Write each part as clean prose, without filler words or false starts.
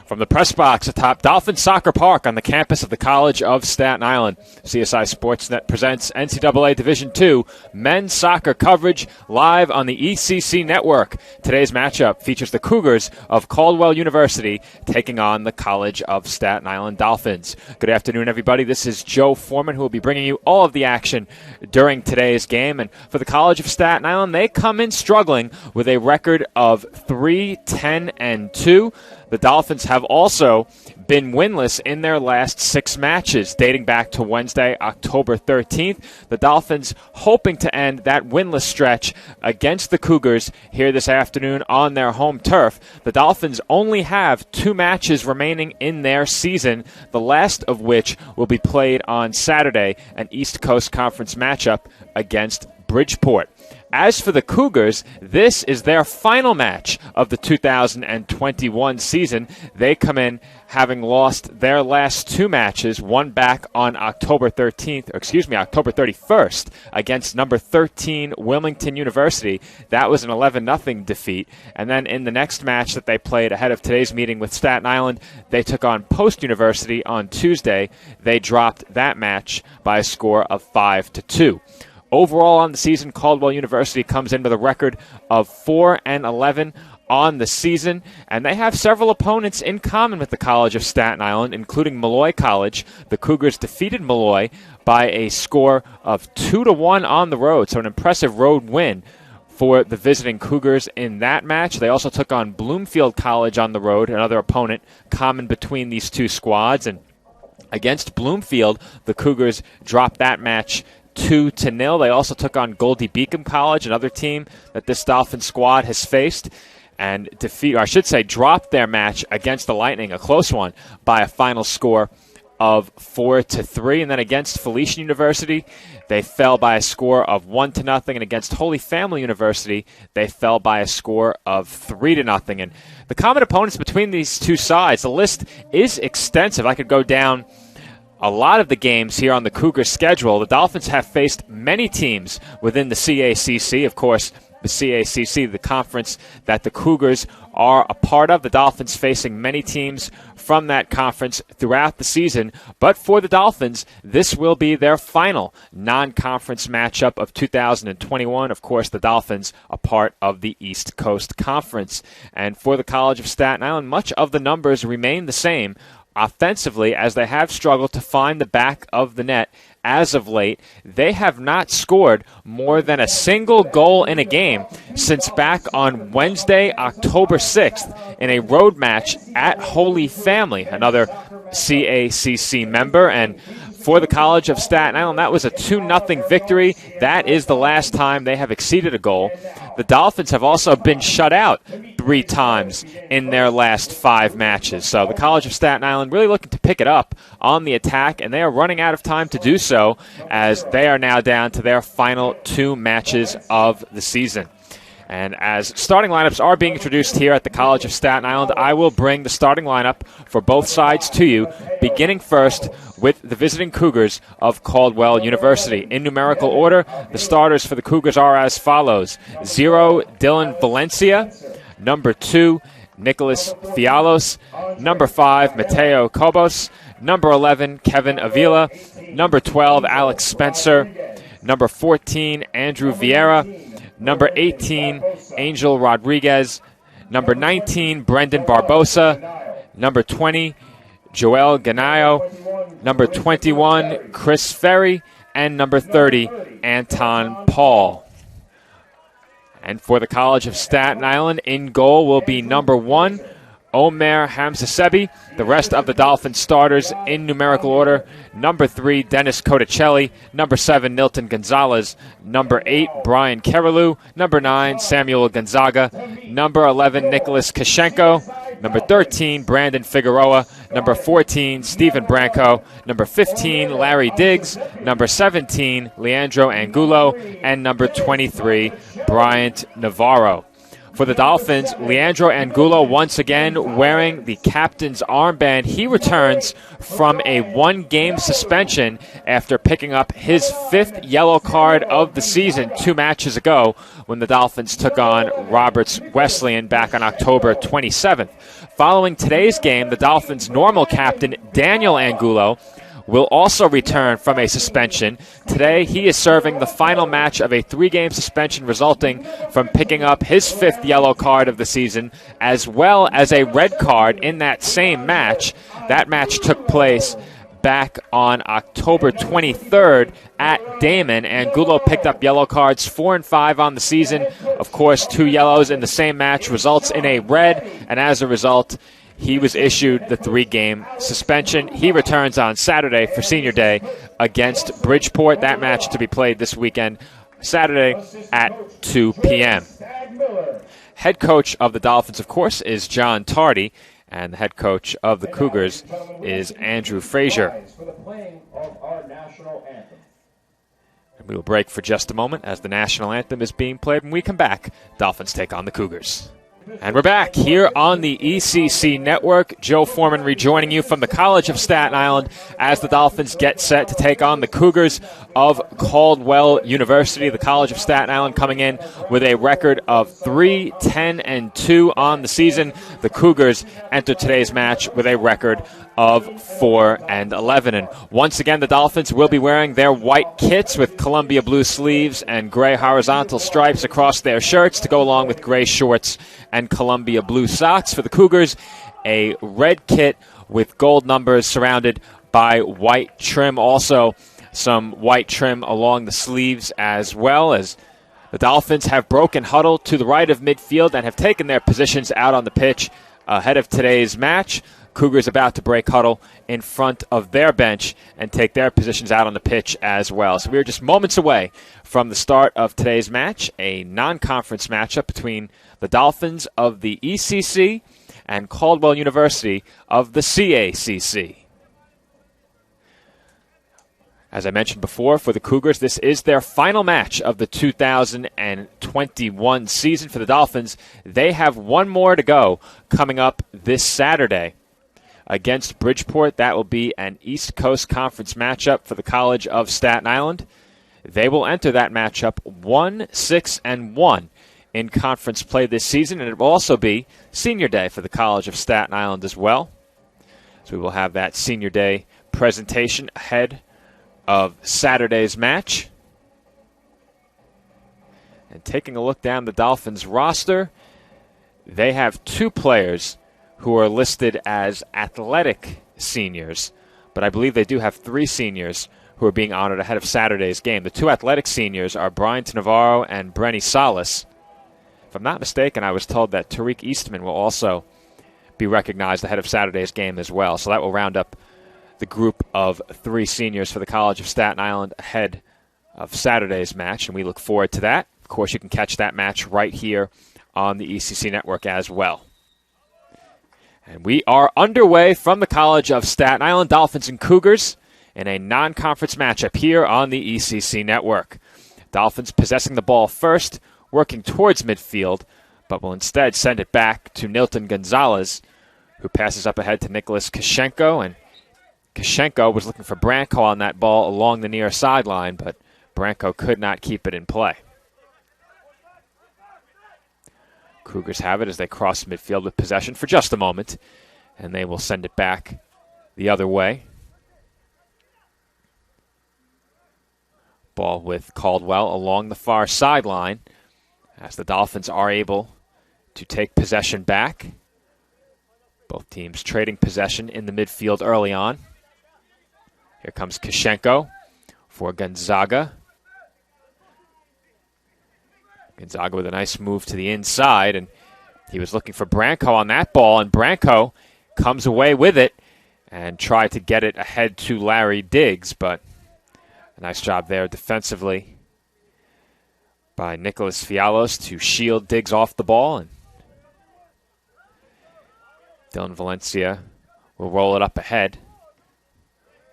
From the press box atop Dolphin Soccer Park on the campus of the College of Staten Island, CSI Sportsnet presents NCAA Division II men's soccer coverage live on the ECC network. Today's matchup features the Cougars of Caldwell University taking on the College of Staten Island Dolphins. Good afternoon, everybody. This is Joe Foreman, who will be bringing you all of the action during today's game. And for the College of Staten Island, they come in struggling with a record of 3-10-2. The Dolphins have also been winless in their last 6 matches, dating back to Wednesday, October 13th. The Dolphins hoping to end that winless stretch against the Cougars here this afternoon on their home turf. The Dolphins only have 2 matches remaining in their season, the last of which will be played on Saturday, an East Coast Conference matchup against Bridgeport. As for the Cougars, this is their final match of the 2021 season. They come in having lost their last 2 matches, one back on October 31st against number 13 Wilmington University. That was an 11-0 defeat. And then in the next match that they played ahead of today's meeting with Staten Island, they took on Post University on Tuesday. They dropped that match by a score of 5-2. Overall on the season, Caldwell University comes in with a record of 4-11 on the season, and they have several opponents in common with the College of Staten Island, including Malloy College. The Cougars defeated Malloy by a score of 2-1 on the road, so an impressive road win for the visiting Cougars in that match. They also took on Bloomfield College on the road, another opponent common between these two squads, and against Bloomfield, the Cougars dropped that match 2-0. They also took on Goldie Beacom College, another team that this Dolphin squad has faced, and dropped their match against the Lightning, a close one, by a final score of 4-3. And then against Felician University, they fell by a score of 1-0. And against Holy Family University, they fell by a score of 3-0. And the common opponents between these two sides, the list is extensive. I could go down a lot of the games here on the Cougars schedule. The Dolphins have faced many teams within the CACC. Of course, the CACC, the conference that the Cougars are a part of. The Dolphins facing many teams from that conference throughout the season. But for the Dolphins, this will be their final non-conference matchup of 2021. Of course, the Dolphins are part of the East Coast Conference. And for the College of Staten Island, much of the numbers remain the same offensively, as they have struggled to find the back of the net as of late. They have not scored more than a single goal in a game since back on Wednesday, October 6th, in a road match at Holy Family, another CACC member. And for the College of Staten Island, that was a 2-0 victory. That is the last time they have exceeded a goal. The Dolphins have also been shut out 3 times in their last 5 matches. So the College of Staten Island really looking to pick it up on the attack, and they are running out of time to do so as they are now down to their final 2 matches of the season. And as starting lineups are being introduced here at the College of Staten Island, I will bring the starting lineup for both sides to you, beginning first with the visiting Cougars of Caldwell University. In numerical order, the starters for the Cougars are as follows. 0, Dylan Valencia. Number 2, Nicholas Fialos. Number 5, Mateo Cobos. Number 11, Kevin Avila. Number 12, Alex Spencer. Number 14, Andrew Vieira. Number 18, Angel Rodriguez. Number 19, Brendan Barbosa. Number 20, Joel Ganayo. Number 21, Chris Ferry. And number 30, Anton Paul. And for the College of Staten Island, in goal will be number 1, Omer Hamzasebi. The rest of the Dolphin starters in numerical order. Number 3, Dennis Cotticelli. Number 7, Nilton Gonzalez. Number 8, Brian Keralou. Number 9, Samuel Gonzaga. Number 11, Nicholas Kashenko. Number 13, Brandon Figueroa. Number 14, Stephen Branco. Number 15, Larry Diggs. Number 17, Leandro Angulo. And number 23, Bryant Navarro. For the Dolphins, Leandro Angulo once again wearing the captain's armband. He returns from a 1-game suspension after picking up his 5th yellow card of the season 2 matches ago when the Dolphins took on Roberts Wesleyan back on October 27th. Following today's game, the Dolphins' normal captain, Daniel Angulo, will also return from a suspension. Today, he is serving the final match of a 3-game suspension resulting from picking up his 5th yellow card of the season, as well as a red card in that same match. That match took place back on October 23rd at Damon. Angulo picked up yellow cards 4 and 5 on the season. Of course, 2 yellows in the same match results in a red, and as a result, he was issued the 3-game suspension. He returns on Saturday for Senior Day against Bridgeport. That match to be played this weekend, Saturday at 2 p.m. Head coach of the Dolphins, of course, is John Tardy, and the head coach of the Cougars is Andrew Frazier. And we will break for just a moment as the national anthem is being played. When we come back, Dolphins take on the Cougars. And we're back here on the ECC Network. Joe Foreman rejoining you from the College of Staten Island as the Dolphins get set to take on the Cougars of Caldwell University. The College of Staten Island coming in with a record of 3-10-2 on the season. The Cougars enter today's match with a record of 4-11. And once again, the Dolphins will be wearing their white kits with Columbia blue sleeves and gray horizontal stripes across their shirts to go along with gray shorts and Columbia blue socks. For the Cougars, a red kit with gold numbers surrounded by white trim. Also, some white trim along the sleeves as well, as the Dolphins have broken huddle to the right of midfield and have taken their positions out on the pitch ahead of today's match. Cougars about to break huddle in front of their bench and take their positions out on the pitch as well. So we are just moments away from the start of today's match, a non-conference matchup between the Dolphins of the ECC and Caldwell University of the CACC. As I mentioned before, for the Cougars, this is their final match of the 2021 season. For the Dolphins, they have one more to go coming up this Saturday against Bridgeport. That will be an East Coast Conference matchup for the College of Staten Island. They will enter that matchup 1-6-1 in conference play this season, and it will also be Senior Day for the College of Staten Island as well. So we will have that Senior Day presentation ahead of Saturday's match. And taking a look down the Dolphins roster, they have 2 players who are listed as athletic seniors, but I believe they do have 3 seniors who are being honored ahead of Saturday's game. The 2 athletic seniors are Brian Navarro and Brenny Salas. If I'm not mistaken, I was told that Tariq Eastman will also be recognized ahead of Saturday's game as well. So that will round up the group of 3 seniors for the College of Staten Island ahead of Saturday's match, and we look forward to that. Of course, you can catch that match right here on the ECC Network as well. And we are underway from the College of Staten Island, Dolphins and Cougars, in a non-conference matchup here on the ECC Network. Dolphins possessing the ball first, working towards midfield, but will instead send it back to Nilton Gonzalez, who passes up ahead to Nicholas Kashenko, and Kashenko was looking for Branko on that ball along the near sideline, but Branko could not keep it in play. Cougars have it as they cross midfield with possession for just a moment, and they will send it back the other way. Ball with Caldwell along the far sideline as the Dolphins are able to take possession back. Both teams trading possession in the midfield early on. Here comes Kashenko for Gonzaga. Gonzaga with a nice move to the inside, and he was looking for Branko on that ball, and Branko comes away with it and tried to get it ahead to Larry Diggs, but a nice job there defensively by Nicholas Fialos to shield Diggs off the ball, and Dylan Valencia will roll it up ahead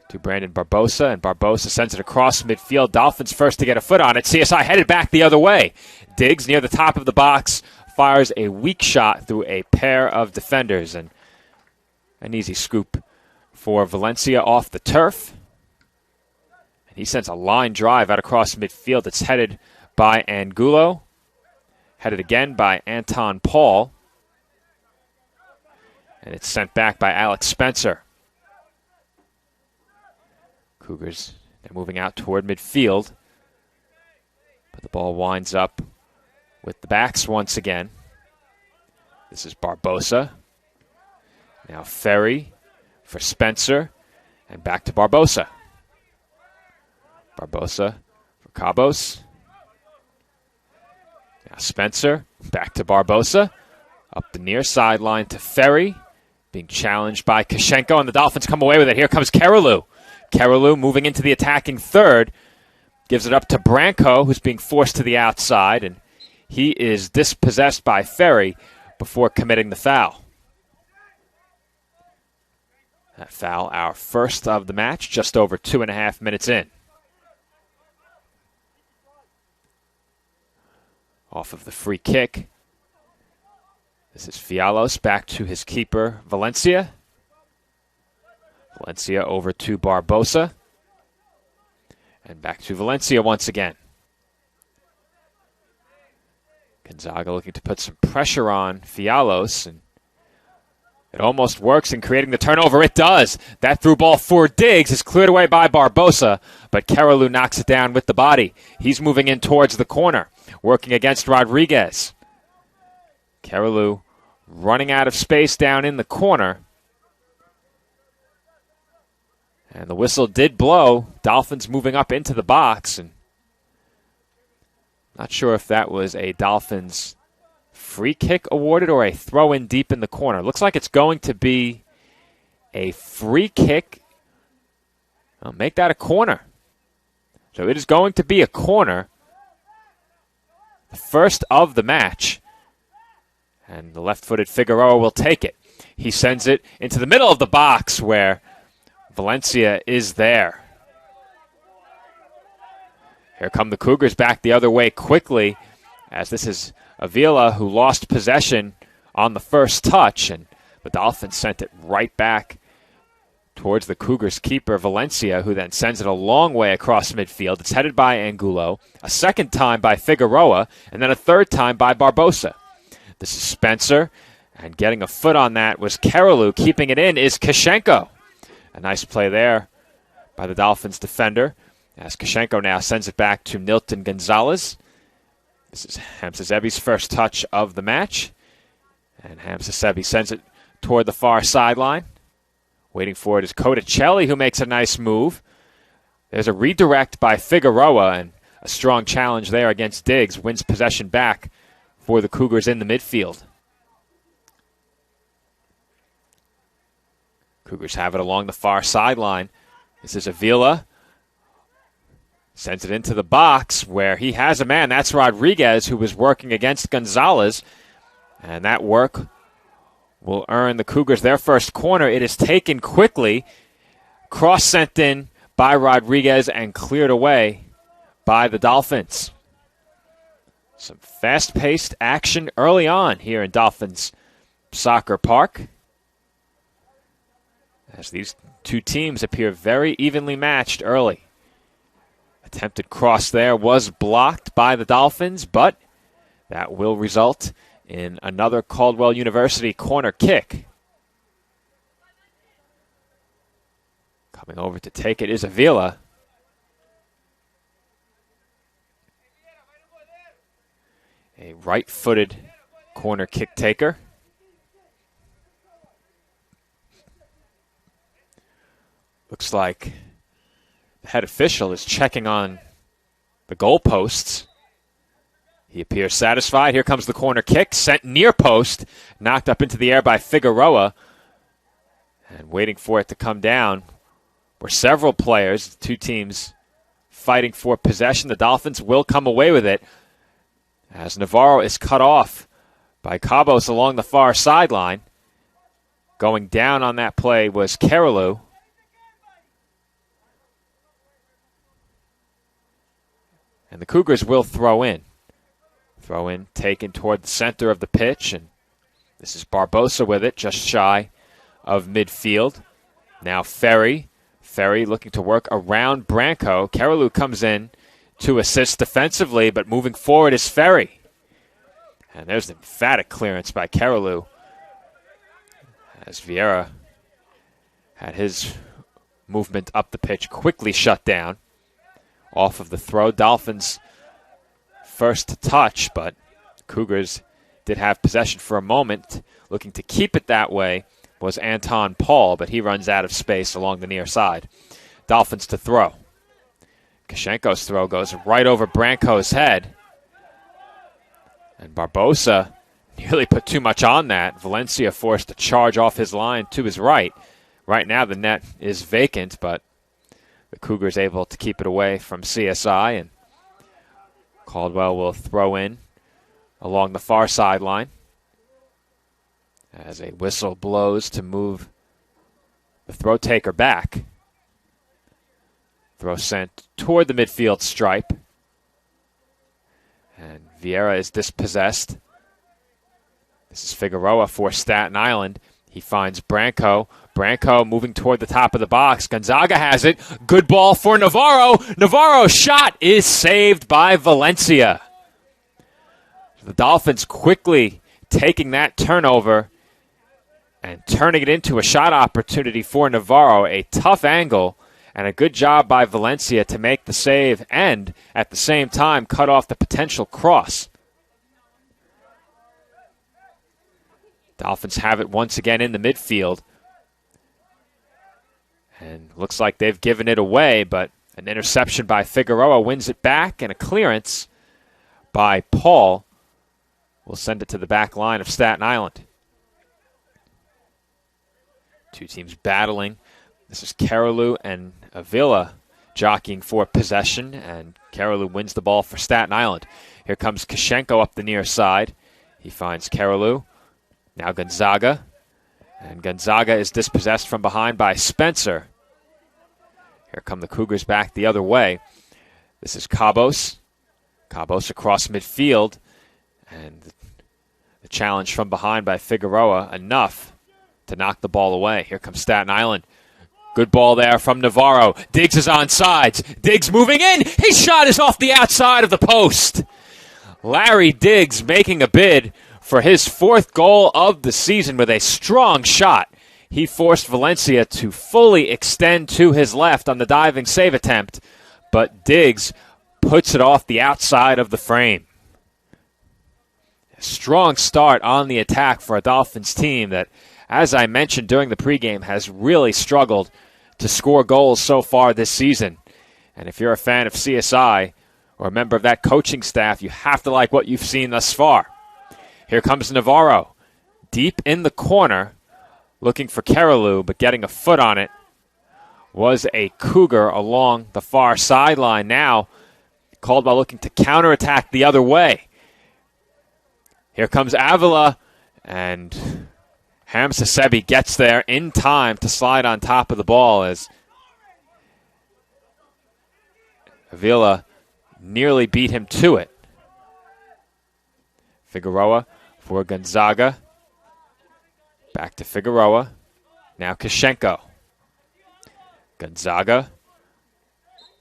to Brandon Barbosa, and Barbosa sends it across midfield. Dolphins first to get a foot on it. CSI headed back the other way. Diggs near the top of the box fires a weak shot through a pair of defenders, and an easy scoop for Valencia off the turf. And he sends a line drive out across midfield. It's headed by Angulo, headed again by Anton Paul. And it's sent back by Alex Spencer. Cougars, they're moving out toward midfield. But the ball winds up with the backs once again. This is Barbosa. Now Ferry for Spencer. And back to Barbosa. Barbosa for Cabos. Now Spencer, back to Barbosa. Up the near sideline to Ferry. Being challenged by Kashenko, and the Dolphins come away with it. Here comes Keralou. Keralou moving into the attacking third. Gives it up to Branco, who's being forced to the outside, and he is dispossessed by Ferry before committing the foul. That foul, our first of the match, just over 2.5 minutes in. Off of the free kick. This is Fialos back to his keeper, Valencia. Valencia over to Barbosa. And back to Valencia once again. Gonzaga looking to put some pressure on Fialos, and it almost works in creating the turnover. It does. That through ball for Diggs is cleared away by Barbosa, but Keralou knocks it down with the body. He's moving in towards the corner, working against Rodriguez. Keralou running out of space down in the corner. And the whistle did blow. Dolphins moving up into the box. And not sure if that was a Dolphins free kick awarded or a throw in deep in the corner. Looks like it's going to be a free kick. I'll make that a corner. So it is going to be a corner. The first of the match. And the left-footed Figueroa will take it. He sends it into the middle of the box where Valencia is there. Here come the Cougars back the other way quickly, as this is Avila who lost possession on the first touch, and the Dolphins sent it right back towards the Cougars' keeper, Valencia, who then sends it a long way across midfield. It's headed by Angulo, a second time by Figueroa, and then a third time by Barbosa. This is Spencer, and getting a foot on that was Keralou. Keeping it in is Kashenko. A nice play there by the Dolphins defender, as Kashenko now sends it back to Nilton Gonzalez. This is Hamzazebi's first touch of the match, and Hamzazebi sends it toward the far sideline. Waiting for it is Codicelli, who makes a nice move. There's a redirect by Figueroa, and a strong challenge there against Diggs. Wins possession back for the Cougars in the midfield. Cougars have it along the far sideline. This is Avila. Sends it into the box where he has a man. That's Rodriguez, who was working against Gonzalez. And that work will earn the Cougars their first corner. It is taken quickly. Cross sent in by Rodriguez and cleared away by the Dolphins. Some fast-paced action early on here in Dolphins Soccer Park, as these two teams appear very evenly matched early. Attempted cross there was blocked by the Dolphins, but that will result in another Caldwell University corner kick. Coming over to take it is Avila. A right-footed corner kick taker. Looks like the head official is checking on the goalposts. He appears satisfied. Here comes the corner kick, sent near post, knocked up into the air by Figueroa. And waiting for it to come down were several players, two teams fighting for possession. The Dolphins will come away with it, as Navarro is cut off by Cabos along the far sideline. Going down on that play was Keralou. And the Cougars will throw in. Throw in taken toward the center of the pitch. And this is Barbosa with it, just shy of midfield. Now Ferry. Ferry looking to work around Branco. Keralou comes in to assist defensively, but moving forward is Ferry. And there's an emphatic clearance by Keralou, as Vieira had his movement up the pitch quickly shut down off of the throw. Dolphins first to touch, but Cougars did have possession for a moment. Looking to keep it that way was Anton Paul, but he runs out of space along the near side. Dolphins to throw. Kashenko's throw goes right over Branco's head. And Barbosa nearly put too much on that. Valencia forced to charge off his line to his right. Right now the net is vacant, but the Cougars able to keep it away from CSI, and Caldwell will throw in along the far sideline as a whistle blows to move the throw taker back. Throw sent toward the midfield stripe. And Vieira is dispossessed. This is Figueroa for Staten Island. He finds Branco. Branco moving toward the top of the box. Gonzaga has it. Good ball for Navarro. Navarro's shot is saved by Valencia. The Dolphins quickly taking that turnover and turning it into a shot opportunity for Navarro. A tough angle and a good job by Valencia to make the save and, at the same time, cut off the potential cross. Dolphins have it once again in the midfield. And looks like they've given it away, but an interception by Figueroa wins it back, and a clearance by Paul will send it to the back line of Staten Island. Two teams battling. This is Carolou and Avila jockeying for possession, and Carolou wins the ball for Staten Island. Here comes Kashenko up the near side. He finds Carolou. Now Gonzaga. And Gonzaga is dispossessed from behind by Spencer. Here come the Cougars back the other way. This is Cabos. Cabos across midfield. And the challenge from behind by Figueroa, enough to knock the ball away. Here comes Staten Island. Good ball there from Navarro. Diggs is on sides. Diggs moving in. His shot is off the outside of the post. Larry Diggs making a bid for his fourth goal of the season with a strong shot. He forced Valencia to fully extend to his left on the diving save attempt, but Diggs puts it off the outside of the frame. A strong start on the attack for a Dolphins team that, as I mentioned during the pregame, has really struggled to score goals so far this season. And if you're a fan of CSI or a member of that coaching staff, you have to like what you've seen thus far. Here comes Navarro, deep in the corner, looking for Carolou, but getting a foot on it was a Cougar along the far sideline. Now, Caldwell looking to counterattack the other way. Here comes Avila, and Hamsasebi gets there in time to slide on top of the ball as Avila nearly beat him to it. Figueroa for Gonzaga. Back to Figueroa. Now Kashenko. Gonzaga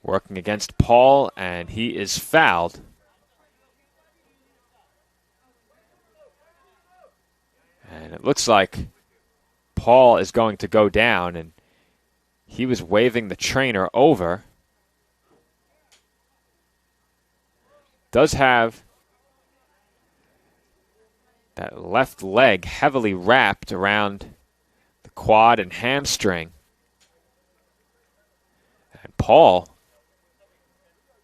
working against Paul, and he is fouled. And it looks like Paul is going to go down, and he was waving the trainer over. Does have that left leg heavily wrapped around the quad and hamstring. And Paul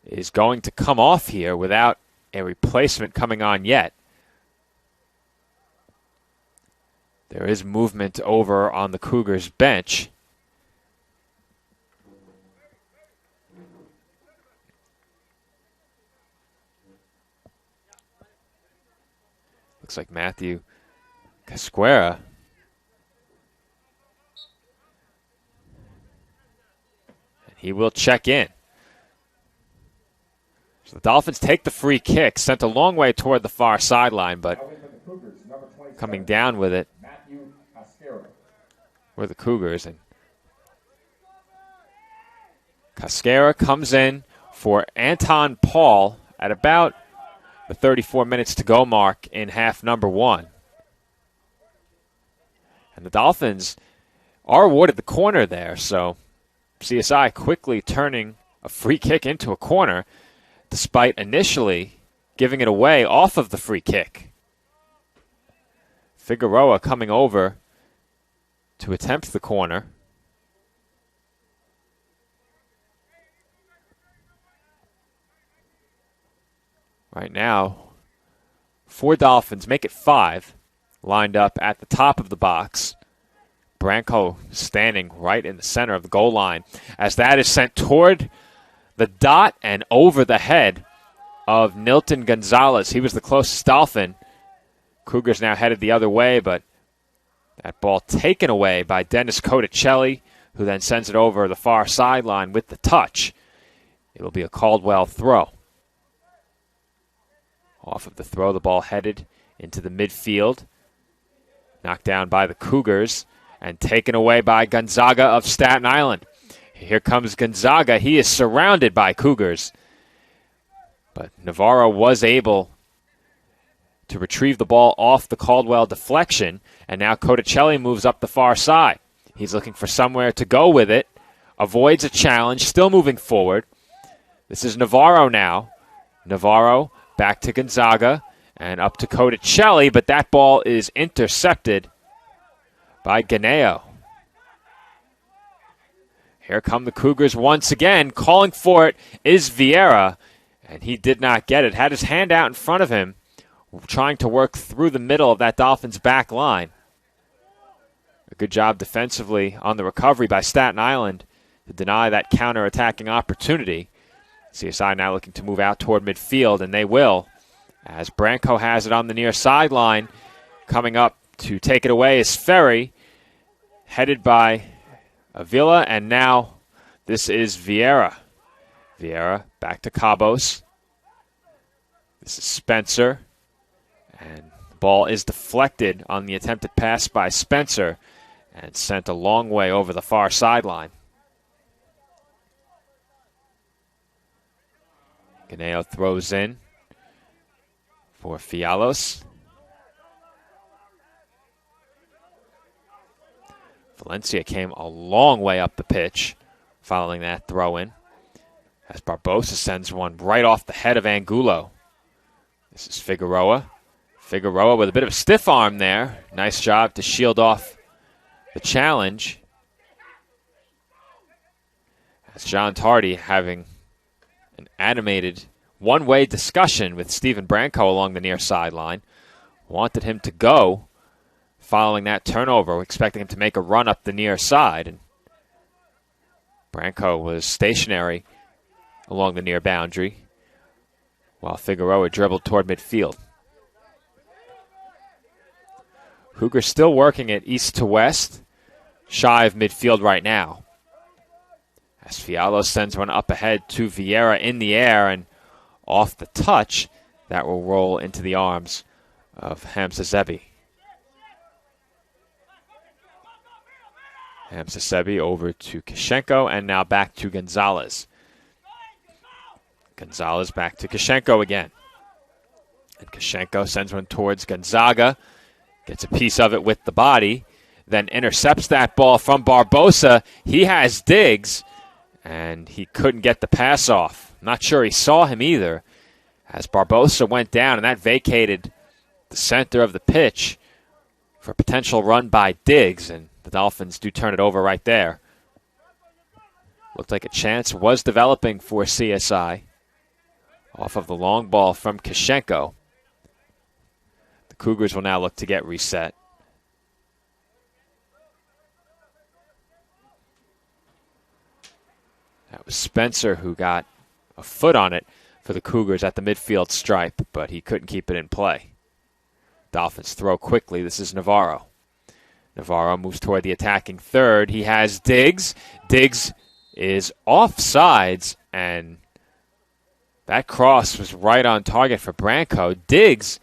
is going to come off here without a replacement coming on yet. There is movement over on the Cougars bench. Looks like Matthew Casquera. And he will check in. So the Dolphins take the free kick, sent a long way toward the far sideline, but coming down with it were the Cougars. And Casquera comes in for Anton Paul at about the 34 minutes to go mark in half number one. And the Dolphins are awarded the corner there, so CSI quickly turning a free kick into a corner, despite initially giving it away off of the free kick. Figueroa coming over to attempt the corner. Right now, 4 Dolphins, make it 5, lined up at the top of the box. Branco standing right in the center of the goal line as that is sent toward the dot and over the head of Nilton Gonzalez. He was the closest Dolphin. Cougars now headed the other way, but that ball taken away by Dennis Cotticelli, who then sends it over the far sideline with the touch. It'll be a Caldwell throw. Off of the throw, the ball headed into the midfield. Knocked down by the Cougars and taken away by Gonzaga of Staten Island. Here comes Gonzaga. He is surrounded by Cougars. But Navarro was able to retrieve the ball off the Caldwell deflection, and now Cotticelli moves up the far side. He's looking for somewhere to go with it. Avoids a challenge, still moving forward. This is Navarro now. Navarro back to Gonzaga and up to Cotticelli, but that ball is intercepted by Ganeo. Here come the Cougars once again. Calling for it is Vieira, and he did not get it. Had his hand out in front of him, trying to work through the middle of that Dolphins back line. A good job defensively on the recovery by Staten Island to deny that counter-attacking opportunity. CSI now looking to move out toward midfield, and they will, as Branco has it on the near sideline. Coming up to take it away is Ferry, headed by Avila, and now this is Vieira. Vieira back to Cabos. This is Spencer, and the ball is deflected on the attempted pass by Spencer and sent a long way over the far sideline. Ganeo throws in for Fialos. Valencia came a long way up the pitch following that throw-in, as Barbosa sends one right off the head of Angulo. This is Figueroa. Figueroa with a bit of a stiff arm there. Nice job to shield off the challenge. As John Tardy having an animated one-way discussion with Stephen Branco along the near sideline. Wanted him to go following that turnover, expecting him to make a run up the near side. And Branco was stationary along the near boundary while Figueroa dribbled toward midfield. Cougars still working it east to west, shy of midfield right now. As Fialo sends one up ahead to Vieira in the air, and off the touch, that will roll into the arms of Hamza Zebi. Hamza Zebi over to Kishenko, and now back to Gonzalez. Gonzalez back to Kishenko again. And Kishenko sends one towards Gonzaga, gets a piece of it with the body, then intercepts that ball from Barbosa. He has Diggs, and he couldn't get the pass off. Not sure he saw him either, as Barbosa went down, and that vacated the center of the pitch for a potential run by Diggs, and the Dolphins do turn it over right there. Looked like a chance was developing for CSI off of the long ball from Kishenko. The Cougars will now look to get reset. That was Spencer who got a foot on it for the Cougars at the midfield stripe, but he couldn't keep it in play. Dolphins throw quickly. This is Navarro. Navarro moves toward the attacking third. He has Diggs. Diggs is offsides, and that cross was right on target for Branco. Diggs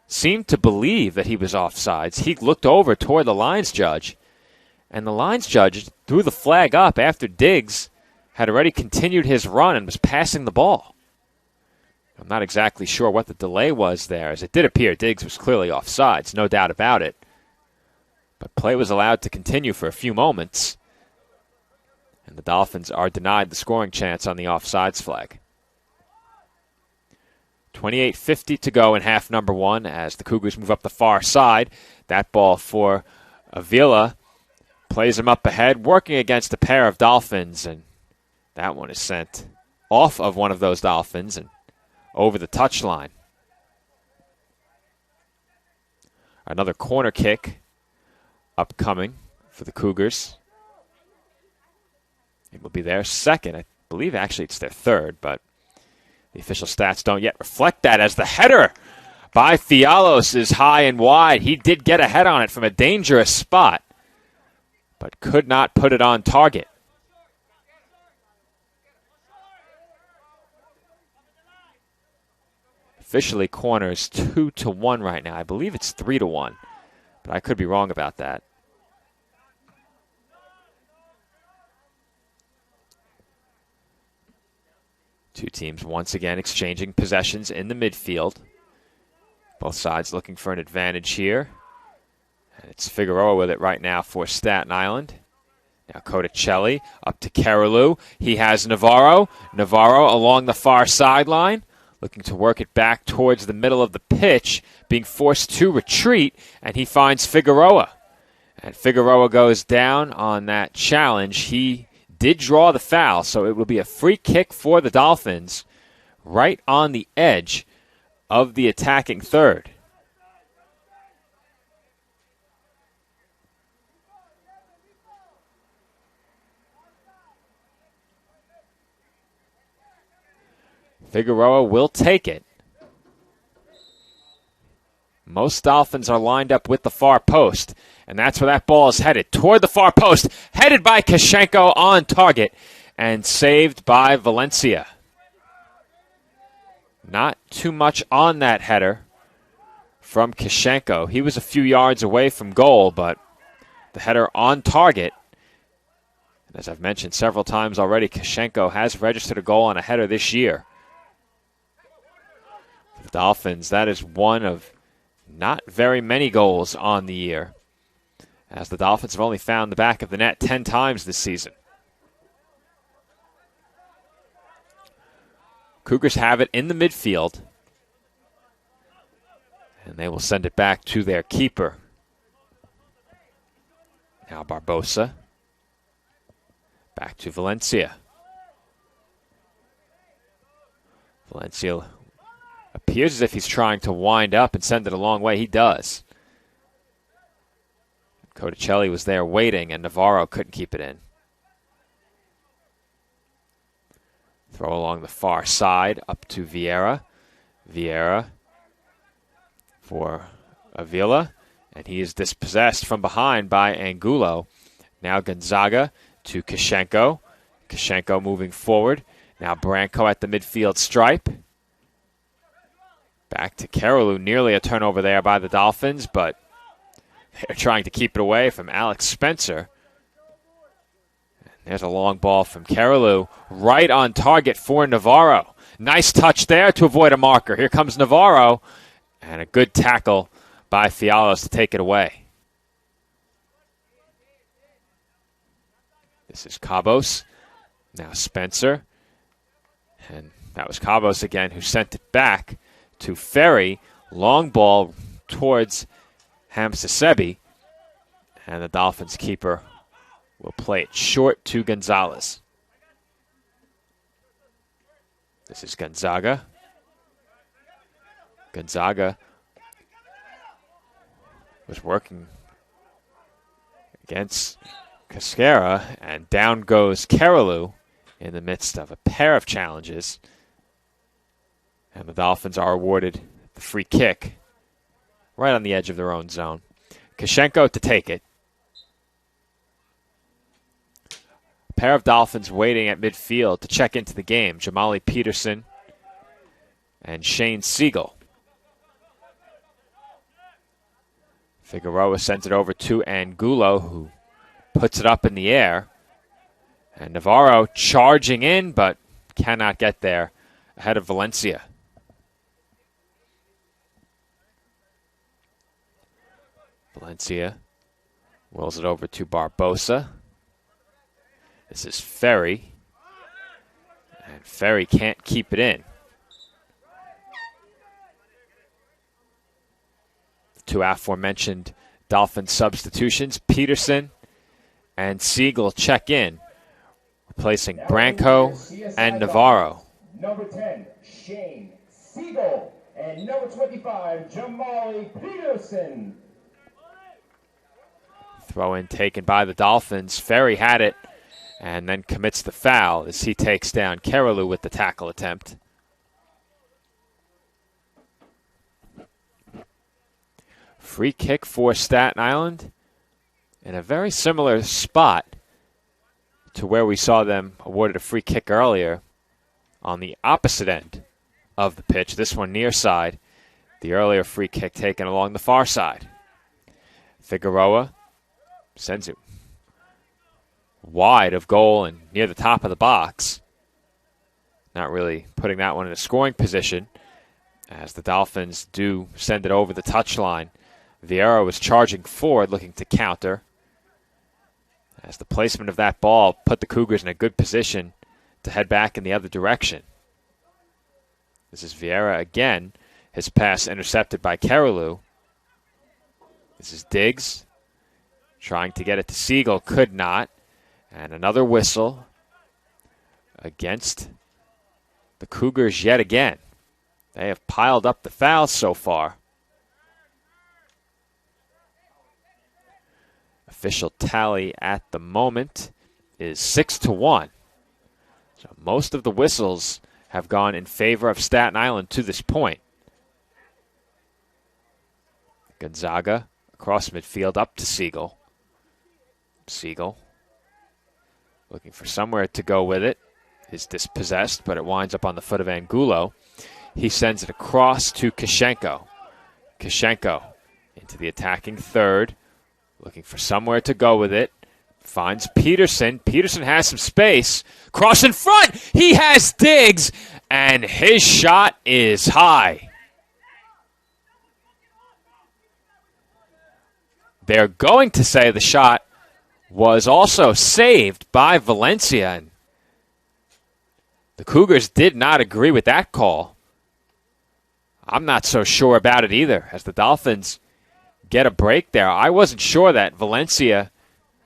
seemed to believe that he was offsides. He looked over toward the lines judge, and the lines judge threw the flag up after Diggs had already continued his run and was passing the ball. I'm not exactly sure what the delay was there, as it did appear Diggs was clearly offsides, no doubt about it. But play was allowed to continue for a few moments, and the Dolphins are denied the scoring chance on the offsides flag. 28:50 to go in half number one as the Cougars move up the far side. That ball for Avila plays him up ahead, working against a pair of Dolphins, and that one is sent off of one of those Dolphins and over the touchline. Another corner kick upcoming for the Cougars. It will be their second. I believe actually it's their third, but the official stats don't yet reflect that as the header by Fialos is high and wide. He did get a head on it from a dangerous spot, but could not put it on target. Officially corners 2-1 right now. I believe it's 3-1, but I could be wrong about that. Two teams once again exchanging possessions in the midfield. Both sides looking for an advantage here. And it's Figueroa with it right now for Staten Island. Now Codicelli up to Carolou. He has Navarro. Navarro along the far sideline, looking to work it back towards the middle of the pitch, being forced to retreat, and he finds Figueroa. And Figueroa goes down on that challenge. He did draw the foul, so it will be a free kick for the Dolphins right on the edge of the attacking third. Figueroa will take it. Most Dolphins are lined up with the far post, and that's where that ball is headed, toward the far post, headed by Kashenko on target, and saved by Valencia. Not too much on that header from Kashenko. He was a few yards away from goal, but the header on target. And as I've mentioned several times already, Kashenko has registered a goal on a header this year. For the Dolphins, that is one of not very many goals on the year, as the Dolphins have only found the back of the net 10 times this season. Cougars have it in the midfield, and they will send it back to their keeper. Now Barbosa. Back to Valencia. Valencia appears as if he's trying to wind up and send it a long way. He does. Codicelli was there waiting, and Navarro couldn't keep it in. Throw along the far side up to Vieira. Vieira for Avila, and he is dispossessed from behind by Angulo. Now Gonzaga to Kashenko. Kashenko moving forward. Now Branco at the midfield stripe. Back to Carolou, nearly a turnover there by the Dolphins, but they're trying to keep it away from Alex Spencer. And there's a long ball from Carolou, right on target for Navarro. Nice touch there to avoid a marker. Here comes Navarro, and a good tackle by Fialos to take it away. This is Cabos. Now Spencer. And that was Cabos again who sent it back to Ferry. Long ball towards Hamsasebi. And the Dolphins keeper will play it short to Gonzalez. This is Gonzaga. Gonzaga was working against Cascara, and down goes Carolou in the midst of a pair of challenges. And the Dolphins are awarded the free kick right on the edge of their own zone. Kashenko to take it. A pair of Dolphins waiting at midfield to check into the game. Jamali Peterson and Shane Siegel. Figueroa sends it over to Angulo, who puts it up in the air. And Navarro charging in, but cannot get there ahead of Valencia. Valencia Wills it over to Barbosa. This is Ferry. And Ferry can't keep it in. Two aforementioned Dolphin substitutions, Peterson and Siegel check in, replacing Branco and Navarro. Number 10, Shane Siegel, and number 25, Jamali Peterson. Throw in taken by the Dolphins. Ferry had it and then commits the foul as he takes down Keralou with the tackle attempt. Free kick for Staten Island in a very similar spot to where we saw them awarded a free kick earlier on the opposite end of the pitch. This one near side. The earlier free kick taken along the far side. Figueroa sends it wide of goal and near the top of the box. Not really putting that one in a scoring position as the Dolphins do send it over the touchline. Vieira was charging forward looking to counter as the placement of that ball put the Cougars in a good position to head back in the other direction. This is Vieira again. His pass intercepted by Keralou. This is Diggs trying to get it to Siegel. Could not. And another whistle against the Cougars yet again. They have piled up the fouls so far. Official tally at the moment is 6-1. So most of the whistles have gone in favor of Staten Island to this point. Gonzaga across midfield up to Siegel. Siegel looking for somewhere to go with it. Is dispossessed, but it winds up on the foot of Angulo. He sends it across to Kishenko. Kishenko into the attacking third. Looking for somewhere to go with it. Finds Peterson. Peterson has some space. Cross in front. He has Diggs. And his shot is high. They're going to say the shot was also saved by Valencia. And the Cougars did not agree with that call. I'm not so sure about it either, as the Dolphins get a break there. I wasn't sure that Valencia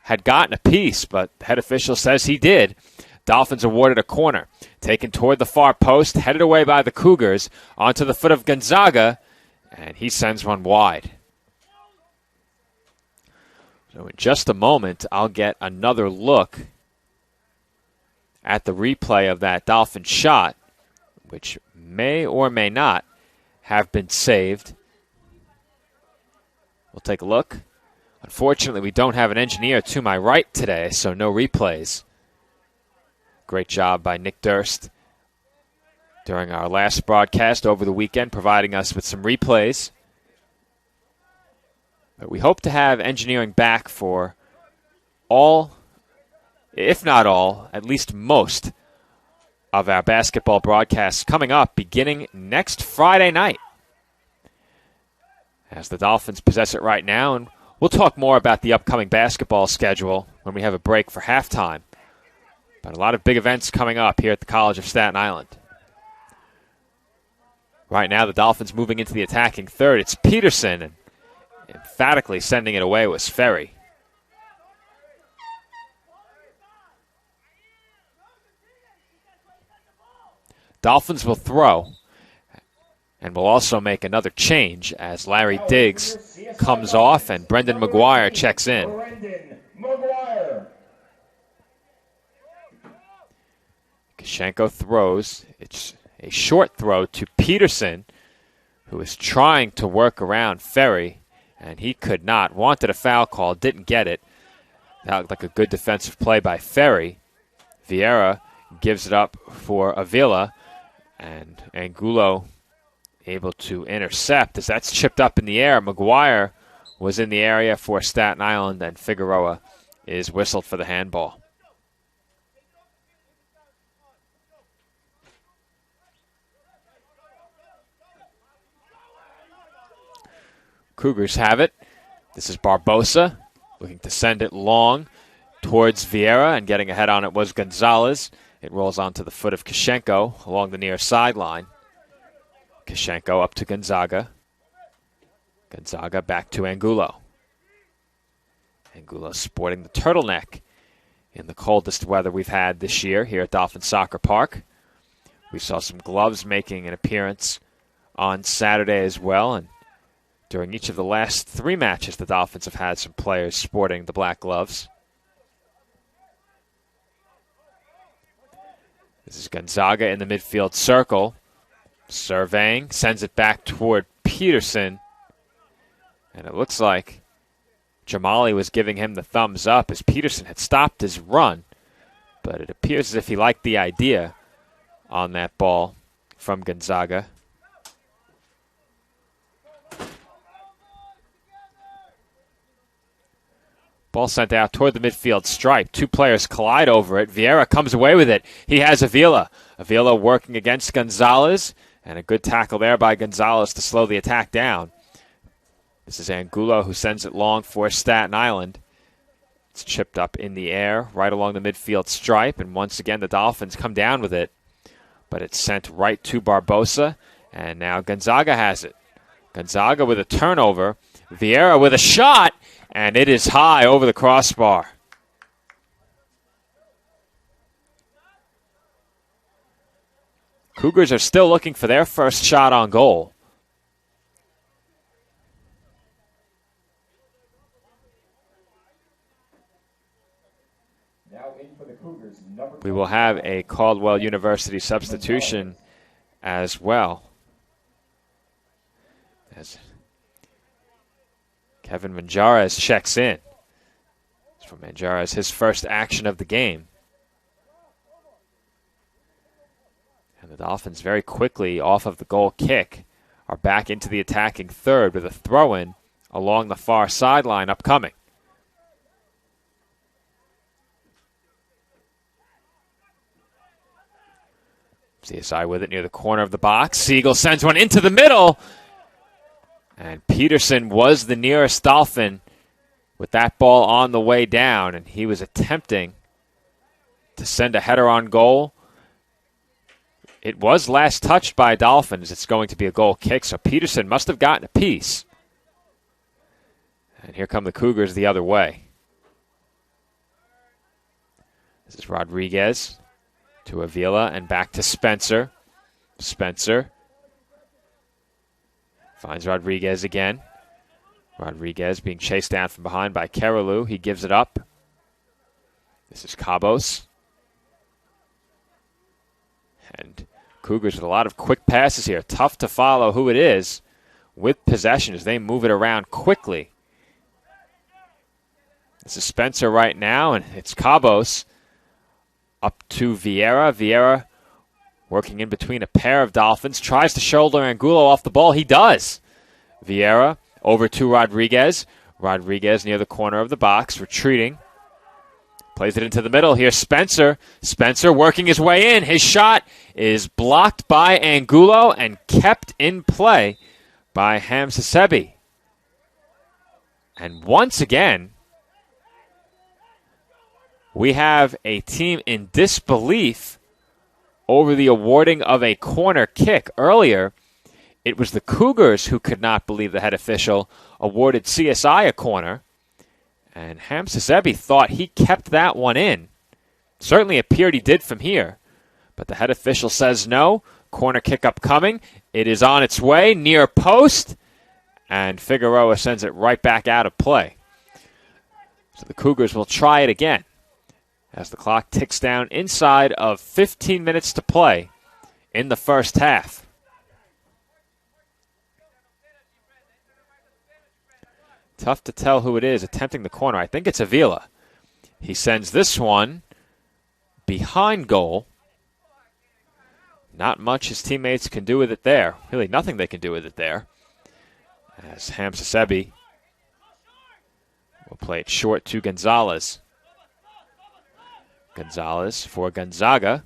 had gotten a piece, but the head official says he did. Dolphins awarded a corner. Taken toward the far post, headed away by the Cougars, onto the foot of Gonzaga, and he sends one wide. So in just a moment, I'll get another look at the replay of that Dolphin shot, which may or may not have been saved. We'll take a look. Unfortunately, we don't have an engineer to my right today, so no replays. Great job by Nick Durst during our last broadcast over the weekend, providing us with some replays. But we hope to have engineering back for all, if not all, at least most of our basketball broadcasts coming up beginning next Friday night, as the Dolphins possess it right now. And we'll talk more about the upcoming basketball schedule when we have a break for halftime. But a lot of big events coming up here at the College of Staten Island. Right now, the Dolphins moving into the attacking third. It's Peterson, and emphatically sending it away was Ferry. Dolphins will throw, and will also make another change as Larry Diggs comes off and Brendan McGuire checks in. Kishenko throws. It's a short throw to Peterson, who is trying to work around Ferry, and he could not. Wanted a foul call, didn't get it. That looked like a good defensive play by Ferry. Vieira gives it up for Avila, and Angulo able to intercept as that's chipped up in the air. McGuire was in the area for Staten Island, and Figueroa is whistled for the handball. Cougars have it. This is Barbosa. Looking to send it long towards Vieira, and getting ahead on it was Gonzalez. It rolls onto the foot of Kishenko along the near sideline. Kishenko up to Gonzaga. Gonzaga back to Angulo. Angulo sporting the turtleneck in the coldest weather we've had this year here at Dolphin Soccer Park. We saw some gloves making an appearance on Saturday as well, and during each of the last 3 matches, the Dolphins have had some players sporting the black gloves. This is Gonzaga in the midfield circle. Surveying, sends it back toward Peterson. And it looks like Jamali was giving him the thumbs up as Peterson had stopped his run. But it appears as if he liked the idea on that ball from Gonzaga. Ball sent out toward the midfield stripe. 2 players collide over it. Vieira comes away with it. He has Avila. Avila working against Gonzalez. And a good tackle there by Gonzalez to slow the attack down. This is Angulo who sends it long for Staten Island. It's chipped up in the air right along the midfield stripe. And once again, the Dolphins come down with it. But it's sent right to Barbosa. And now Gonzaga has it. Gonzaga with a turnover. Vieira with a shot. And it is high over the crossbar. Cougars are still looking for their first shot on goal. Now in for the Cougars, We will have a Caldwell University substitution as well. As Kevin Manjarez checks in. For Manjarez, his first action of the game. And the Dolphins very quickly, off of the goal kick, are back into the attacking third with a throw-in along the far sideline upcoming. CSI with it near the corner of the box. Siegel sends one into the middle. And Peterson was the nearest Dolphin with that ball on the way down, and he was attempting to send a header on goal. It was last touched by Dolphins. It's going to be a goal kick, so Peterson must have gotten a piece. And here come the Cougars the other way. This is Rodriguez to Avila and back to Spencer. Spencer finds Rodriguez again. Rodriguez being chased down from behind by Keralou. He gives it up. This is Cabos. And Cougars with a lot of quick passes here. Tough to follow who it is with possession as they move it around quickly. This is Spencer right now, and it's Cabos up to Vieira. Vieira working in between a pair of Dolphins. Tries to shoulder Angulo off the ball. He does. Vieira over to Rodriguez. Rodriguez near the corner of the box, retreating. Plays it into the middle. Here's Spencer. Spencer working his way in. His shot is blocked by Angulo and kept in play by Hamsasebi. And once again, we have a team in disbelief over the awarding of a corner kick. Earlier, it was the Cougars who could not believe the head official awarded CSI a corner. And Hamsasebi thought he kept that one in. Certainly appeared he did from here. But the head official says no. Corner kick upcoming. It is on its way, near post. And Figueroa sends it right back out of play. So the Cougars will try it again as the clock ticks down inside of 15 minutes to play in the first half. Tough to tell who it is attempting the corner. I think it's Avila. He sends this one behind goal. Not much his teammates can do with it there. Really nothing they can do with it there. As Hamsasebi will play it short to Gonzalez. Gonzalez for Gonzaga.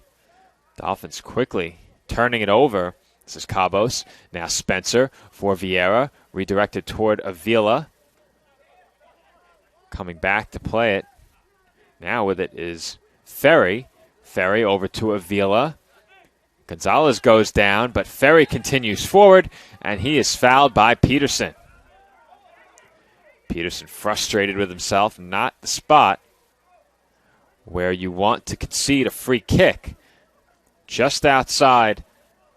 Dolphins quickly turning it over. This is Cabos. Now Spencer for Vieira. Redirected toward Avila. Coming back to play it. Now with it is Ferry. Ferry over to Avila. Gonzalez goes down, but Ferry continues forward, and he is fouled by Peterson. Peterson frustrated with himself, not the spot where you want to concede a free kick. Just outside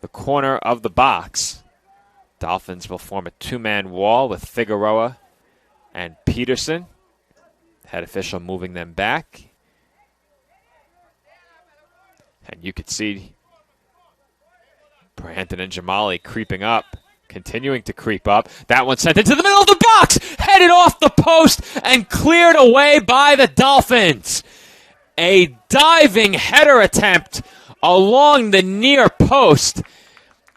the corner of the box. Dolphins will form a two-man wall with Figueroa and Peterson. Head official moving them back. And you could see Brandon and Jamali creeping up, continuing to creep up. That one sent into the middle of the box, headed off the post and cleared away by the Dolphins. A diving header attempt along the near post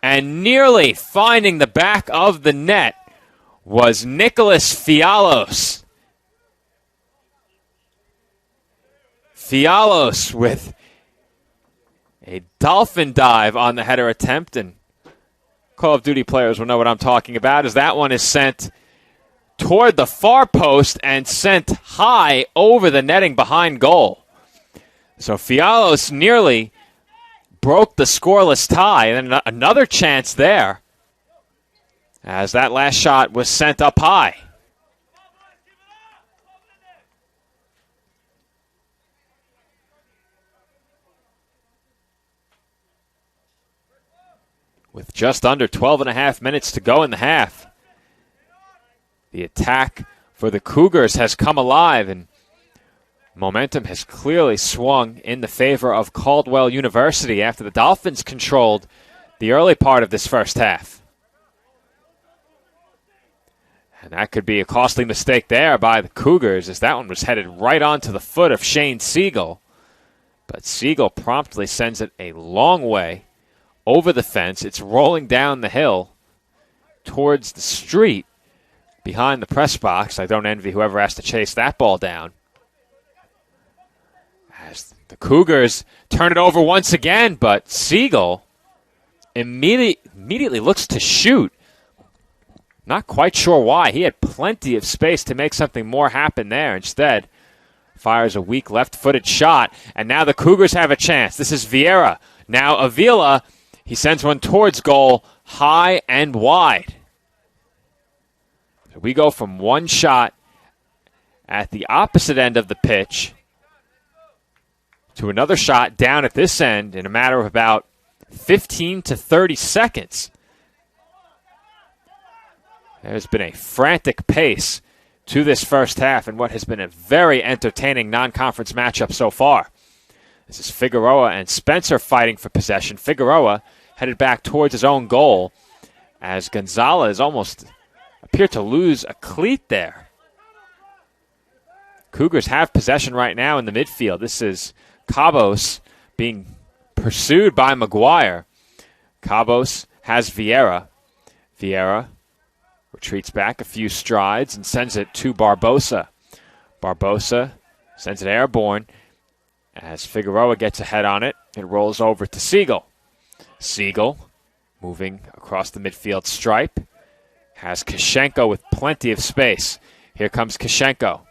and nearly finding the back of the net was Nicholas Fialos. Fialos with a dolphin dive on the header attempt, and Call of Duty players will know what I'm talking about, as that one is sent toward the far post and sent high over the netting behind goal. So Fialos nearly broke the scoreless tie, and then another chance there as that last shot was sent up high. With just under 12 and a half minutes to go in the half, the attack for the Cougars has come alive, and momentum has clearly swung in the favor of Caldwell University after the Dolphins controlled the early part of this first half. And that could be a costly mistake there by the Cougars, as that one was headed right onto the foot of Shane Siegel. But Siegel promptly sends it a long way over the fence. It's rolling down the hill towards the street behind the press box. I don't envy whoever has to chase that ball down. As the Cougars turn it over once again, but Siegel immediately looks to shoot. Not quite sure why. He had plenty of space to make something more happen there. Instead, fires a weak left-footed shot, and now the Cougars have a chance. This is Vieira. Now Avila, he sends one towards goal, high and wide. So we go from one shot at the opposite end of the pitch to another shot down at this end in a matter of about 15 to 30 seconds. There's been a frantic pace to this first half in what has been a very entertaining non-conference matchup so far. This is Figueroa and Spencer fighting for possession. Figueroa headed back towards his own goal as Gonzalez almost appeared to lose a cleat there. Cougars have possession right now in the midfield. This is Cabos being pursued by McGuire. Cabos has Vieira. Vieira retreats back a few strides and sends it to Barbosa. Barbosa sends it airborne. As Figueroa gets ahead on it, it rolls over to Siegel. Siegel moving across the midfield stripe. Has Kashenko with plenty of space. Here comes Kashenko.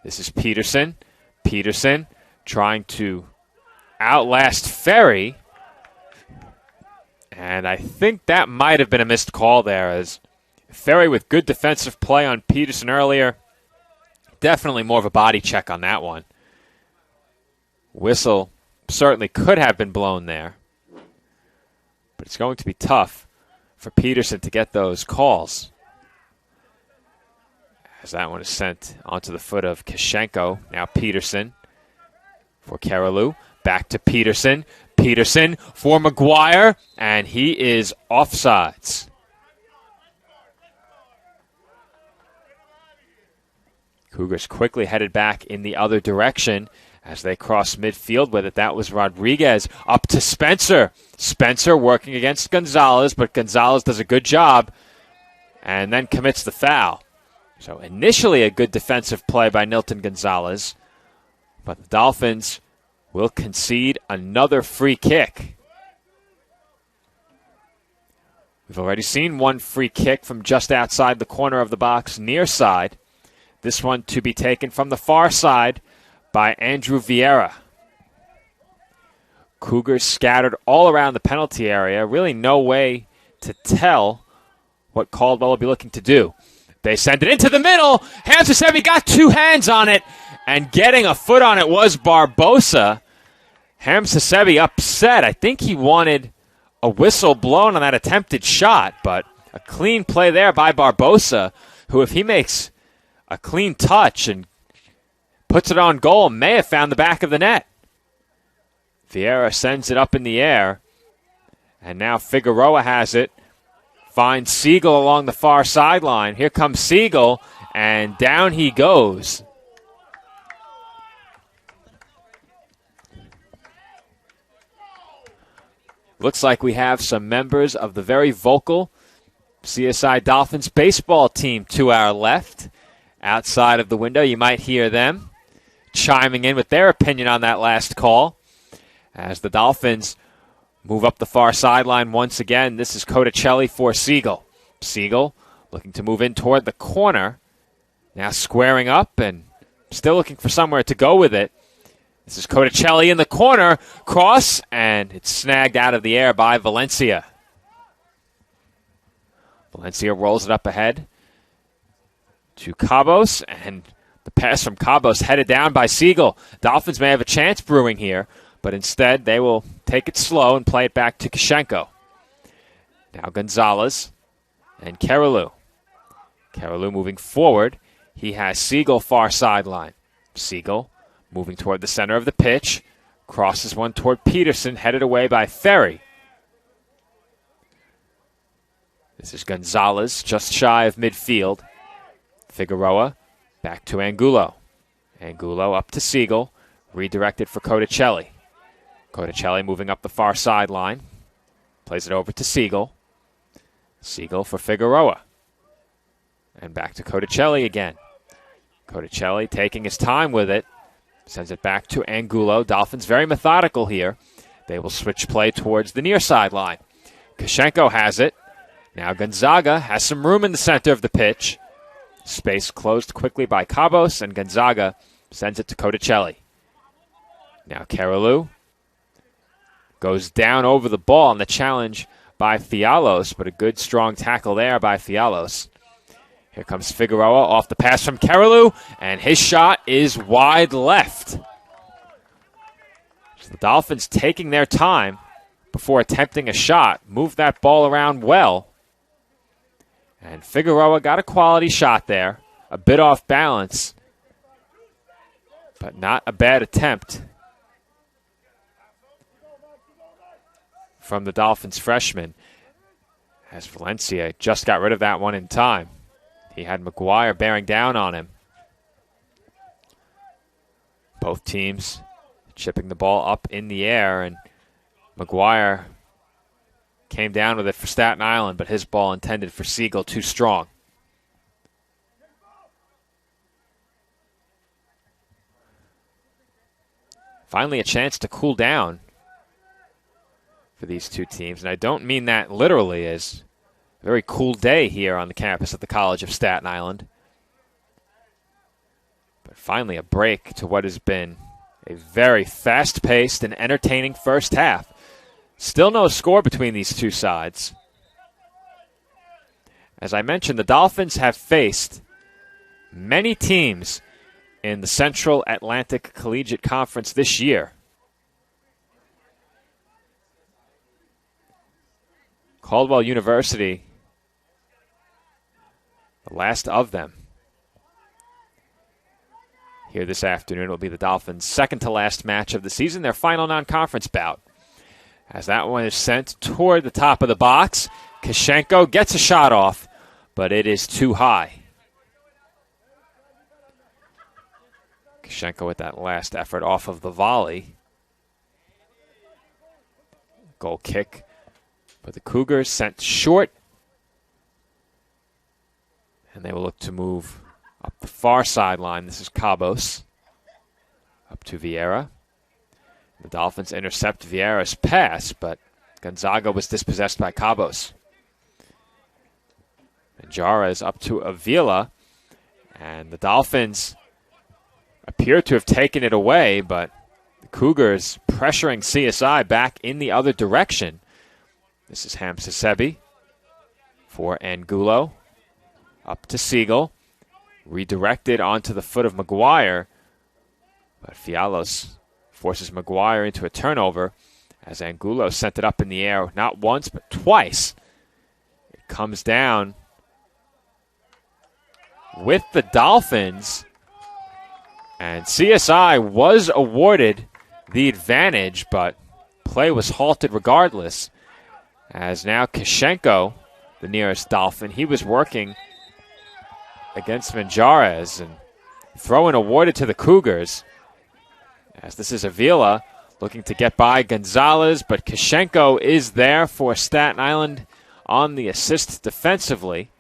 This is Peterson. Peterson trying to outlast Ferry. And I think that might have been a missed call there, as Ferry with good defensive play on Peterson earlier. Definitely more of a body check on that one. Whistle certainly could have been blown there. But it's going to be tough for Peterson to get those calls. As that one is sent onto the foot of Kashenko. Now Peterson for Karalu. Back to Peterson. Peterson for McGuire. And he is offsides. Cougars quickly headed back in the other direction as they cross midfield with it. That was Rodriguez up to Spencer. Spencer working against Gonzalez, but Gonzalez does a good job and then commits the foul. So initially a good defensive play by Nilton Gonzalez, but the Dolphins will concede another free kick. We've already seen one free kick from just outside the corner of the box near side. This one to be taken from the far side by Andrew Vieira. Cougars scattered all around the penalty area. Really no way to tell what Caldwell will be looking to do. They send it into the middle. Hamzasevi got two hands on it, and getting a foot on it was Barbosa. Hamzasevi upset. I think he wanted a whistle blown on that attempted shot, but a clean play there by Barbosa, who, if he makes a clean touch and puts it on goal, may have found the back of the net. Vieira sends it up in the air, and now Figueroa has it. Finds Siegel along the far sideline. Here comes Siegel, and down he goes. Looks like we have some members of the very vocal CSI Dolphins baseball team to our left. Outside of the window, you might hear them chiming in with their opinion on that last call. As the Dolphins move up the far sideline once again, this is Codicelli for Siegel. Siegel looking to move in toward the corner. Now squaring up and still looking for somewhere to go with it. This is Codicelli in the corner. Cross, and it's snagged out of the air by Valencia. Valencia rolls it up ahead to Cabos, and the pass from Cabos headed down by Siegel. Dolphins may have a chance brewing here, but instead they will take it slow and play it back to Kishenko. Now Gonzalez and Keralou. Keralou moving forward. He has Siegel far sideline. Siegel moving toward the center of the pitch. Crosses one toward Peterson, headed away by Ferry. This is Gonzalez, just shy of midfield. Figueroa back to Angulo. Angulo up to Siegel. Redirected for Codicelli. Codicelli moving up the far sideline. Plays it over to Siegel. Siegel for Figueroa. And back to Codicelli again. Codicelli taking his time with it. Sends it back to Angulo. Dolphins very methodical here. They will switch play towards the near sideline. Kishenko has it. Now Gonzaga has some room in the center of the pitch. Space closed quickly by Cabos, and Gonzaga sends it to Codicelli. Now Keralou goes down over the ball on the challenge by Fialos, but a good strong tackle there by Fialos. Here comes Figueroa off the pass from Keralou, and his shot is wide left. So the Dolphins taking their time before attempting a shot, moved that ball around well. And Figueroa got a quality shot there, a bit off balance, but not a bad attempt from the Dolphins freshman, as Valencia just got rid of that one in time. He had McGuire bearing down on him. Both teams chipping the ball up in the air, and McGuire came down with it for Staten Island, but his ball intended for Siegel too strong. Finally a chance to cool down for these two teams, and I don't mean that literally, as a very cool day here on the campus of the College of Staten Island. But finally a break to what has been a very fast-paced and entertaining first half. Still no score between these two sides. As I mentioned, the Dolphins have faced many teams in the Central Atlantic Collegiate Conference this year. Caldwell University, the last of them. Here this afternoon will be the Dolphins' second to last match of the season, their final non-conference bout. As that one is sent toward the top of the box, Kishenko gets a shot off, but it is too high. Kishenko with that last effort off of the volley. Goal kick for the Cougars, sent short. And they will look to move up the far sideline. This is Cabos. Up to Vieira. The Dolphins intercept Vieira's pass, but Gonzaga was dispossessed by Cabos. And Jara is up to Avila. And the Dolphins appear to have taken it away, but the Cougars pressuring CSI back in the other direction. This is Hamsasebi for Angulo. Up to Siegel. Redirected onto the foot of McGuire. But Fialos forces McGuire into a turnover as Angulo sent it up in the air not once but twice. It comes down with the Dolphins. And CSI was awarded the advantage, but play was halted regardless. As now Kishenko, the nearest Dolphin, he was working against Manjarez, and throw-in awarded to the Cougars. As this is Avila looking to get by Gonzalez, but Kishenko is there for Staten Island on the assist defensively.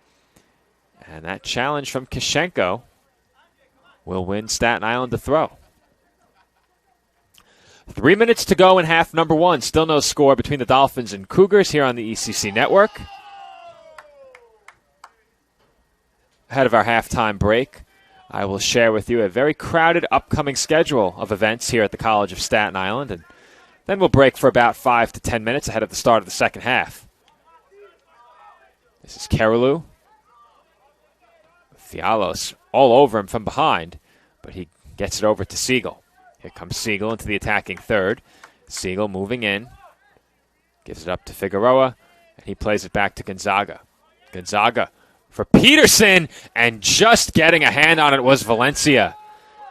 And that challenge from Kishenko will win Staten Island the throw. 3 minutes to go in half number one. Still no score between the Dolphins and Cougars here on the ECC Network. Ahead of our halftime break, I will share with you a very crowded upcoming schedule of events here at the College of Staten Island, and then we'll break for about 5 to 10 minutes ahead of the start of the second half. This is Kerulu. Fialos all over him from behind, but he gets it over to Siegel. Here comes Siegel into the attacking third. Siegel moving in. Gives it up to Figueroa, and he plays it back to Gonzaga. Gonzaga for Peterson, and just getting a hand on it was Valencia.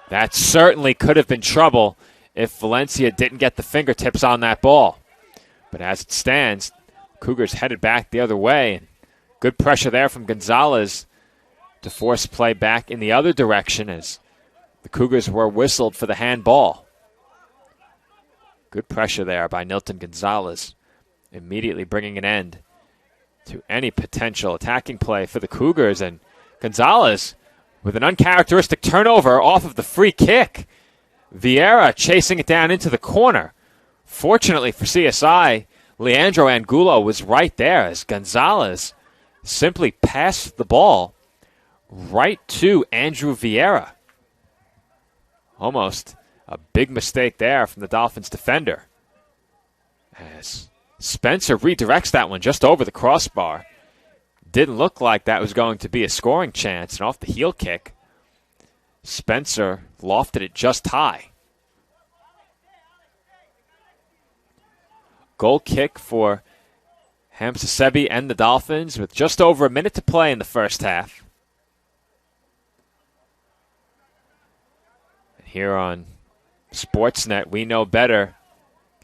That certainly could have been trouble if Valencia didn't get the fingertips on that ball. But as it stands, Cougars headed back the other way. Good pressure there from Gonzalez to force play back in the other direction as the Cougars were whistled for the handball. Good pressure there by Nilton Gonzalez, immediately bringing an end to any potential attacking play for the Cougars. And Gonzalez with an uncharacteristic turnover off of the free kick. Vieira chasing it down into the corner. Fortunately for CSI, Leandro Angulo was right there as Gonzalez simply passed the ball right to Andrew Vieira. Almost a big mistake there from the Dolphins defender. As Spencer redirects that one just over the crossbar. Didn't look like that was going to be a scoring chance, and off the heel kick, Spencer lofted it just high. Goal kick for Hamsasebi and the Dolphins with just over a minute to play in the first half. Here on Sportsnet, we know better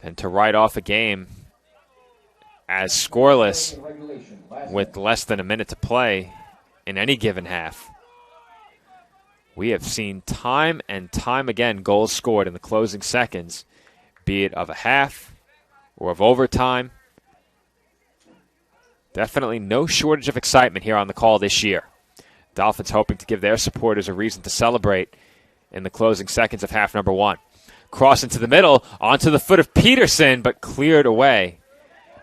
than to write off a game as scoreless with less than a minute to play in any given half. We have seen time and time again goals scored in the closing seconds, be it of a half or of overtime. Definitely no shortage of excitement here on the call this year. Dolphins hoping to give their supporters a reason to celebrate in the closing seconds of half number one. Cross into the middle, onto the foot of Peterson, but cleared away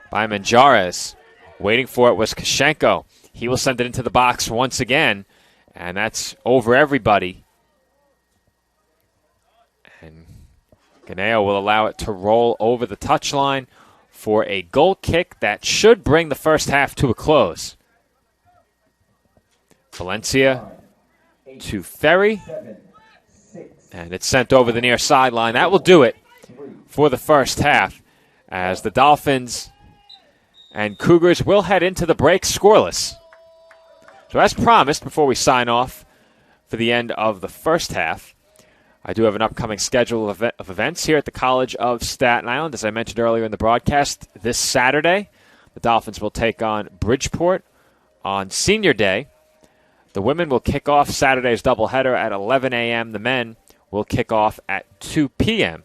by Manjarez. Waiting for it was Kishenko. He will send it into the box once again, and that's over everybody. And Ganeo will allow it to roll over the touchline for a goal kick that should bring the first half to a close. Valencia to Ferry. And it's sent over the near sideline. That will do it for the first half as the Dolphins and Cougars will head into the break scoreless. So as promised, before we sign off for the end of the first half, I do have an upcoming schedule of events here at the College of Staten Island. As I mentioned earlier in the broadcast, this Saturday, the Dolphins will take on Bridgeport on Senior Day. The women will kick off Saturday's doubleheader at 11 a.m. The men will kick off at 2 p.m.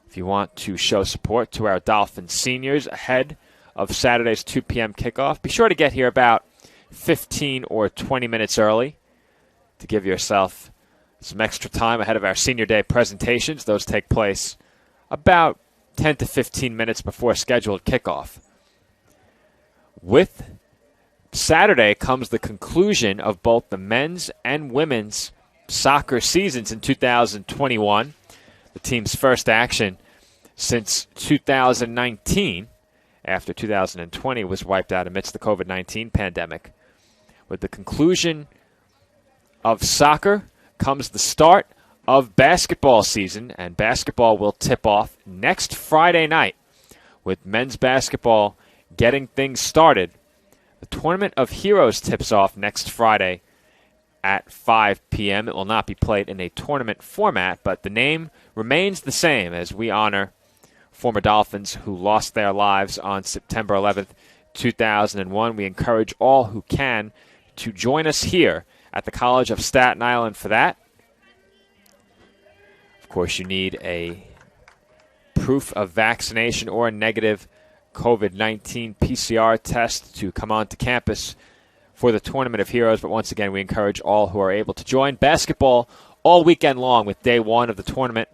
If you want to show support to our Dolphin seniors ahead of Saturday's 2 p.m. kickoff, be sure to get here about 15 or 20 minutes early to give yourself some extra time ahead of our Senior Day presentations. Those take place about 10 to 15 minutes before scheduled kickoff. With Saturday comes the conclusion of both the men's and women's soccer seasons in 2021. The team's first action since 2019, after 2020 was wiped out amidst the COVID-19 pandemic. With the conclusion of soccer comes the start of basketball season, and basketball will tip off next Friday night with men's basketball getting things started. The Tournament of Heroes tips off next Friday at 5 p.m. It will not be played in a tournament format, but the name remains the same as we honor former Dolphins who lost their lives on September 11th, 2001. We encourage all who can to join us here at the College of Staten Island for that. Of course, you need a proof of vaccination or a negative COVID-19 PCR test to come onto campus for the Tournament of Heroes. But once again, we encourage all who are able to join. Basketball all weekend long with day one of the tournament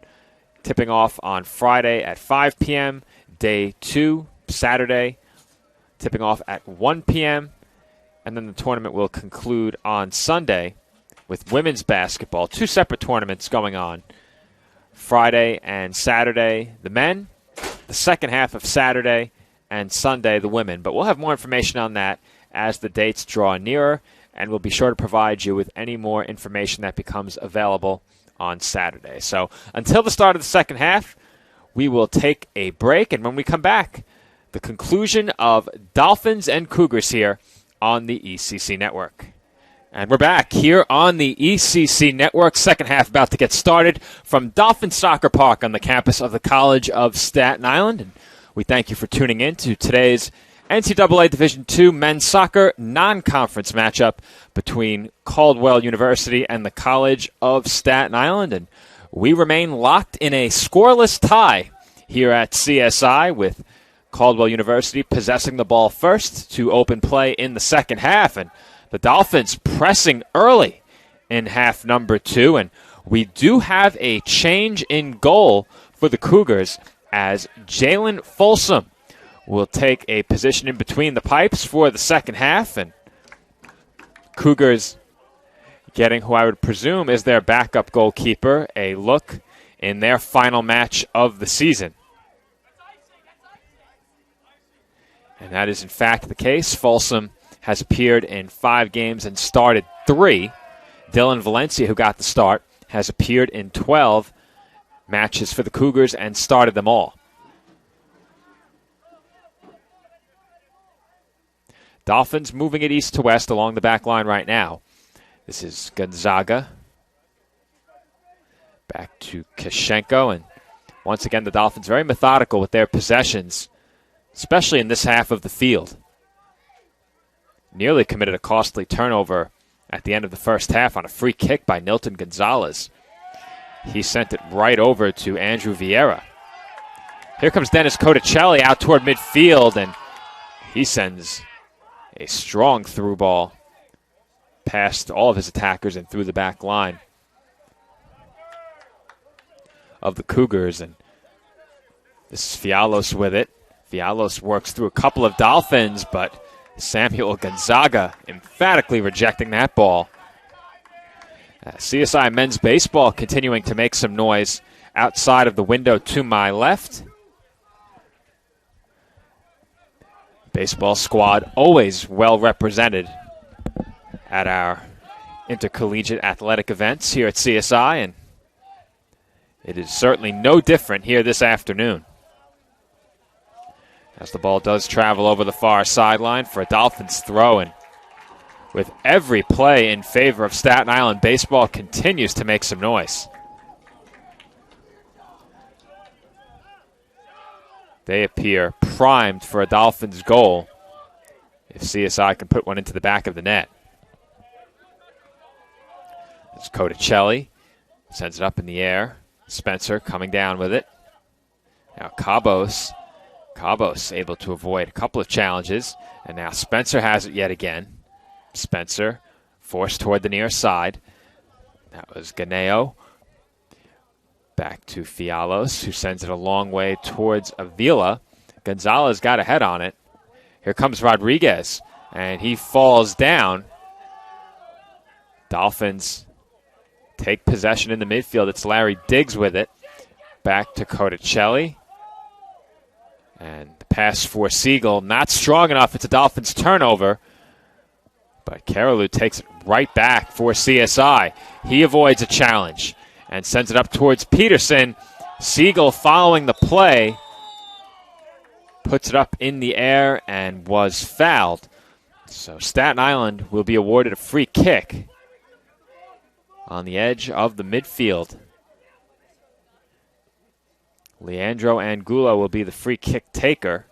tipping off on Friday at 5 p.m. Day 2, Saturday, tipping off at 1 p.m. And then the tournament will conclude on Sunday with women's basketball. Two separate tournaments going on. Friday and Saturday, the men. The second half of Saturday and Sunday, the women. But we'll have more information on that as the dates draw nearer, and we'll be sure to provide you with any more information that becomes available on Saturday. So until the start of the second half, we will take a break, and when we come back, the conclusion of Dolphins and Cougars here on the ECC Network. And we're back here on the ECC Network. Second half about to get started from Dolphin Soccer Park on the campus of the College of Staten Island. And we thank you for tuning in to today's NCAA Division II men's soccer non-conference matchup between Caldwell University and the College of Staten Island. And we remain locked in a scoreless tie here at CSI, with Caldwell University possessing the ball first to open play in the second half. And the Dolphins pressing early in half number 2. And we do have a change in goal for the Cougars as Jalen Folsom will take a position in between the pipes for the second half. And Cougars getting who I would presume is their backup goalkeeper a look in their final match of the season. And that is in fact the case. Folsom has appeared in 5 games and started 3. Dylan Valencia, who got the start, has appeared in 12 matches for the Cougars and started them all. Dolphins moving it east to west along the back line right now. This is Gonzaga. Back to Kashenko. And once again, the Dolphins very methodical with their possessions, especially in this half of the field. Nearly committed a costly turnover at the end of the first half on a free kick by Nilton Gonzalez. He sent it right over to Andrew Vieira. Here comes Dennis Cotticelli out toward midfield, and he sends a strong through ball past all of his attackers and through the back line of the Cougars. And this is Fialos with it. Fialos works through a couple of Dolphins, but Samuel Gonzaga emphatically rejecting that ball. CSI men's baseball continuing to make some noise outside of the window to my left. Baseball squad always well represented at our intercollegiate athletic events here at CSI, and it is certainly no different here this afternoon, as the ball does travel over the far sideline for a Dolphins throw. And with every play in favor of Staten Island, baseball continues to make some noise. They appear primed for a Dolphins goal if CSI can put one into the back of the net. It's Cotticelli, sends it up in the air. Spencer coming down with it. Now Cabos able to avoid a couple of challenges, and now Spencer has it yet again. Spencer forced toward the near side. That was Ganeo. Back to Fialos, who sends it a long way towards Avila. Gonzalez got a head on it. Here comes Rodriguez. and he falls down. Dolphins take possession in the midfield. It's Larry Diggs with it. Back to Codicelli. And the pass for Siegel, not strong enough. It's a Dolphins turnover. But Carolou takes it right back for CSI. He avoids a challenge and sends it up towards Peterson. Siegel following the play, puts it up in the air and was fouled. So Staten Island will be awarded a free kick on the edge of the midfield. Leandro Angulo will be the free kick taker.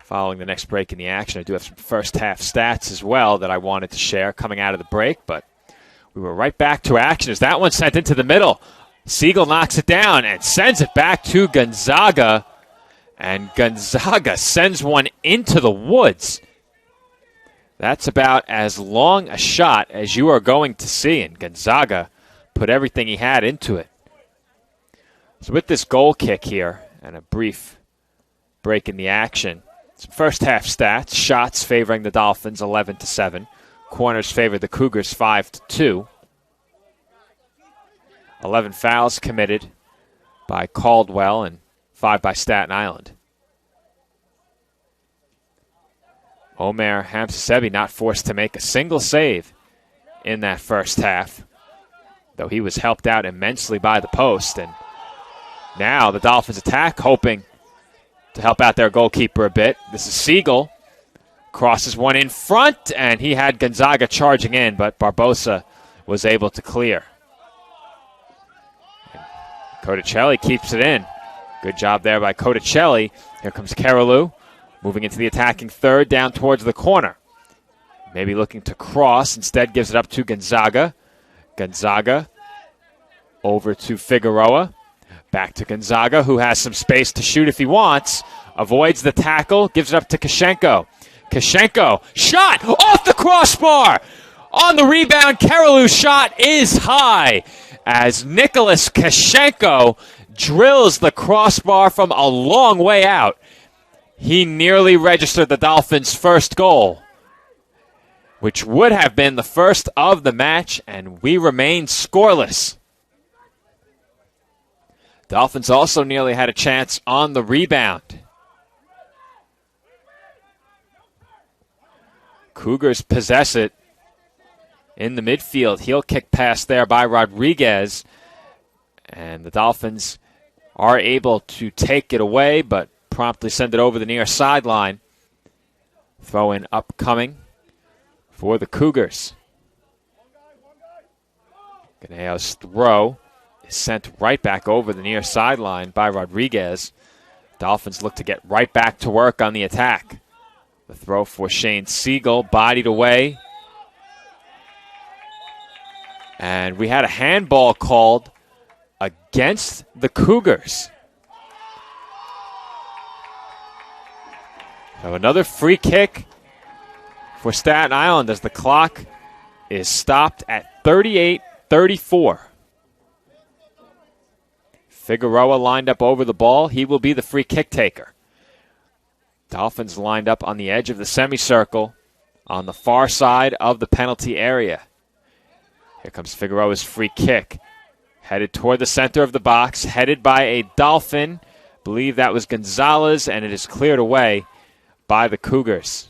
Following the next break in the action, I do have some first half stats as well that I wanted to share coming out of the break, but we were right back to action as that one sent into the middle. Siegel knocks it down and sends it back to Gonzaga, and Gonzaga sends one into the woods. That's about as long a shot as you are going to see, and Gonzaga put everything he had into it. So with this goal kick here and a brief break in the action, some first half stats. Shots favoring the Dolphins 11-7. Corners favor the Cougars 5-2. 11 fouls committed by Caldwell and 5 by Staten Island. Omer Hamsasebi not forced to make a single save in that first half, though he was helped out immensely by the post. And now the Dolphins attack, hoping to help out their goalkeeper a bit. This is Siegel. Crosses one in front, and he had Gonzaga charging in, but Barbosa was able to clear. Codicelli keeps it in. Good job there by Codicelli. Here comes Carolou, moving into the attacking third, down towards the corner. Maybe looking to cross, instead gives it up to Gonzaga. Gonzaga over to Figueroa. Back to Gonzaga, who has some space to shoot if he wants. Avoids the tackle, gives it up to Kashenko. Kashenko, shot off the crossbar. On the rebound, Carolou's shot is high as Nicholas Kashenko drills the crossbar from a long way out. He nearly registered the Dolphins' first goal, which would have been the first of the match, and we remain scoreless. Dolphins also nearly had a chance on the rebound. Cougars possess it in the midfield. Heel kick pass there by Rodriguez. And the Dolphins are able to take it away, but promptly send it over the near sideline. Throw in upcoming for the Cougars. Ganeo's throw is sent right back over the near sideline by Rodriguez. Dolphins look to get right back to work on the attack. The throw for Shane Siegel, bodied away. And we had a handball called against the Cougars. So another free kick for Staten Island as the clock is stopped at 38-34. Figueroa lined up over the ball. He will be the free kick taker. Dolphins lined up on the edge of the semicircle on the far side of the penalty area. Here comes Figueroa's free kick. Headed toward the center of the box, headed by a Dolphin. Believe that was Gonzalez, and it is cleared away by the Cougars.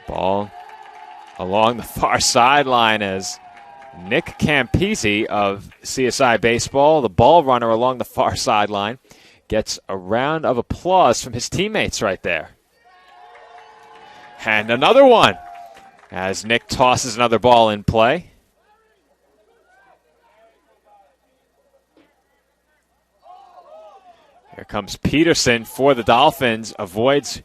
Ball along the far sideline as Nick Campisi of CSI Baseball, the ball runner along the far sideline, gets a round of applause from his teammates right there. And another one as Nick tosses another ball in play. Here comes Peterson for the Dolphins, avoids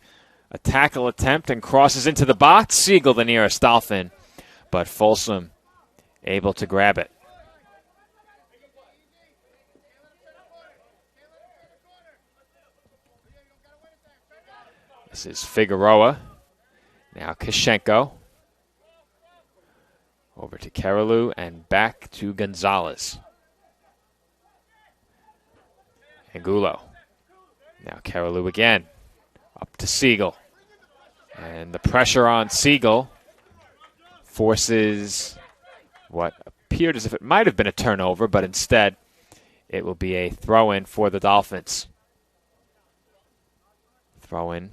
a tackle attempt and crosses into the box. Siegel, the nearest Dolphin, but Folsom able to grab it. This is Figueroa. Now Kashenko. Over to Carolou and back to Gonzalez. Angulo. Now Carolou again. Up to Siegel. And the pressure on Siegel forces what appeared as if it might have been a turnover, but instead it will be a throw-in for the Dolphins. Throw-in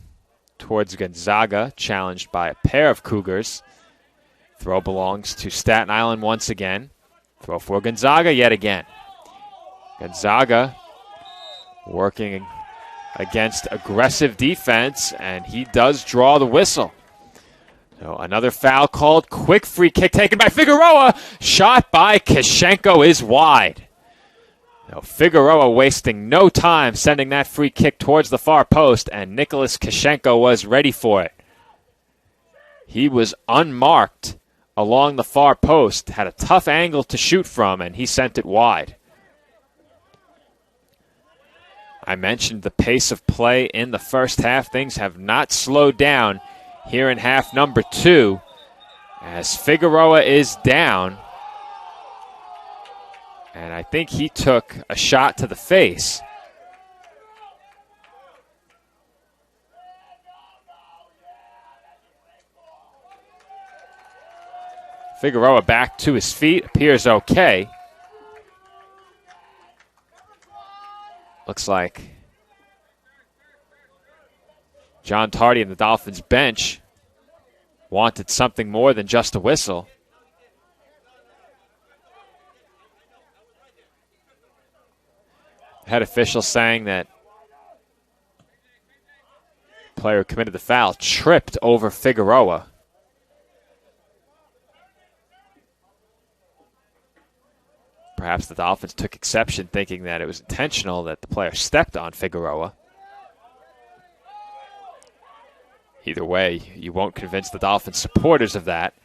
towards Gonzaga, challenged by a pair of Cougars. Throw belongs to Staten Island once again. Throw for Gonzaga yet again. Gonzaga working against aggressive defense, and he does draw the whistle. So another foul called. Quick free kick taken by Figueroa. Shot by Kishenko is wide. Now Figueroa wasting no time sending that free kick towards the far post, and Nicholas Kishenko was ready for it. He was unmarked along the far post, had a tough angle to shoot from, and he sent it wide. I mentioned the pace of play in the first half. Things have not slowed down here in half number 2 as Figueroa is down. And I think he took a shot to the face. Figueroa back to his feet, appears okay. Looks like John Tardy and the Dolphins bench wanted something more than just a whistle. Head official saying that the player who committed the foul tripped over Figueroa. Perhaps the Dolphins took exception, thinking that it was intentional that the player stepped on Figueroa. Either way, you won't convince the Dolphins supporters of that,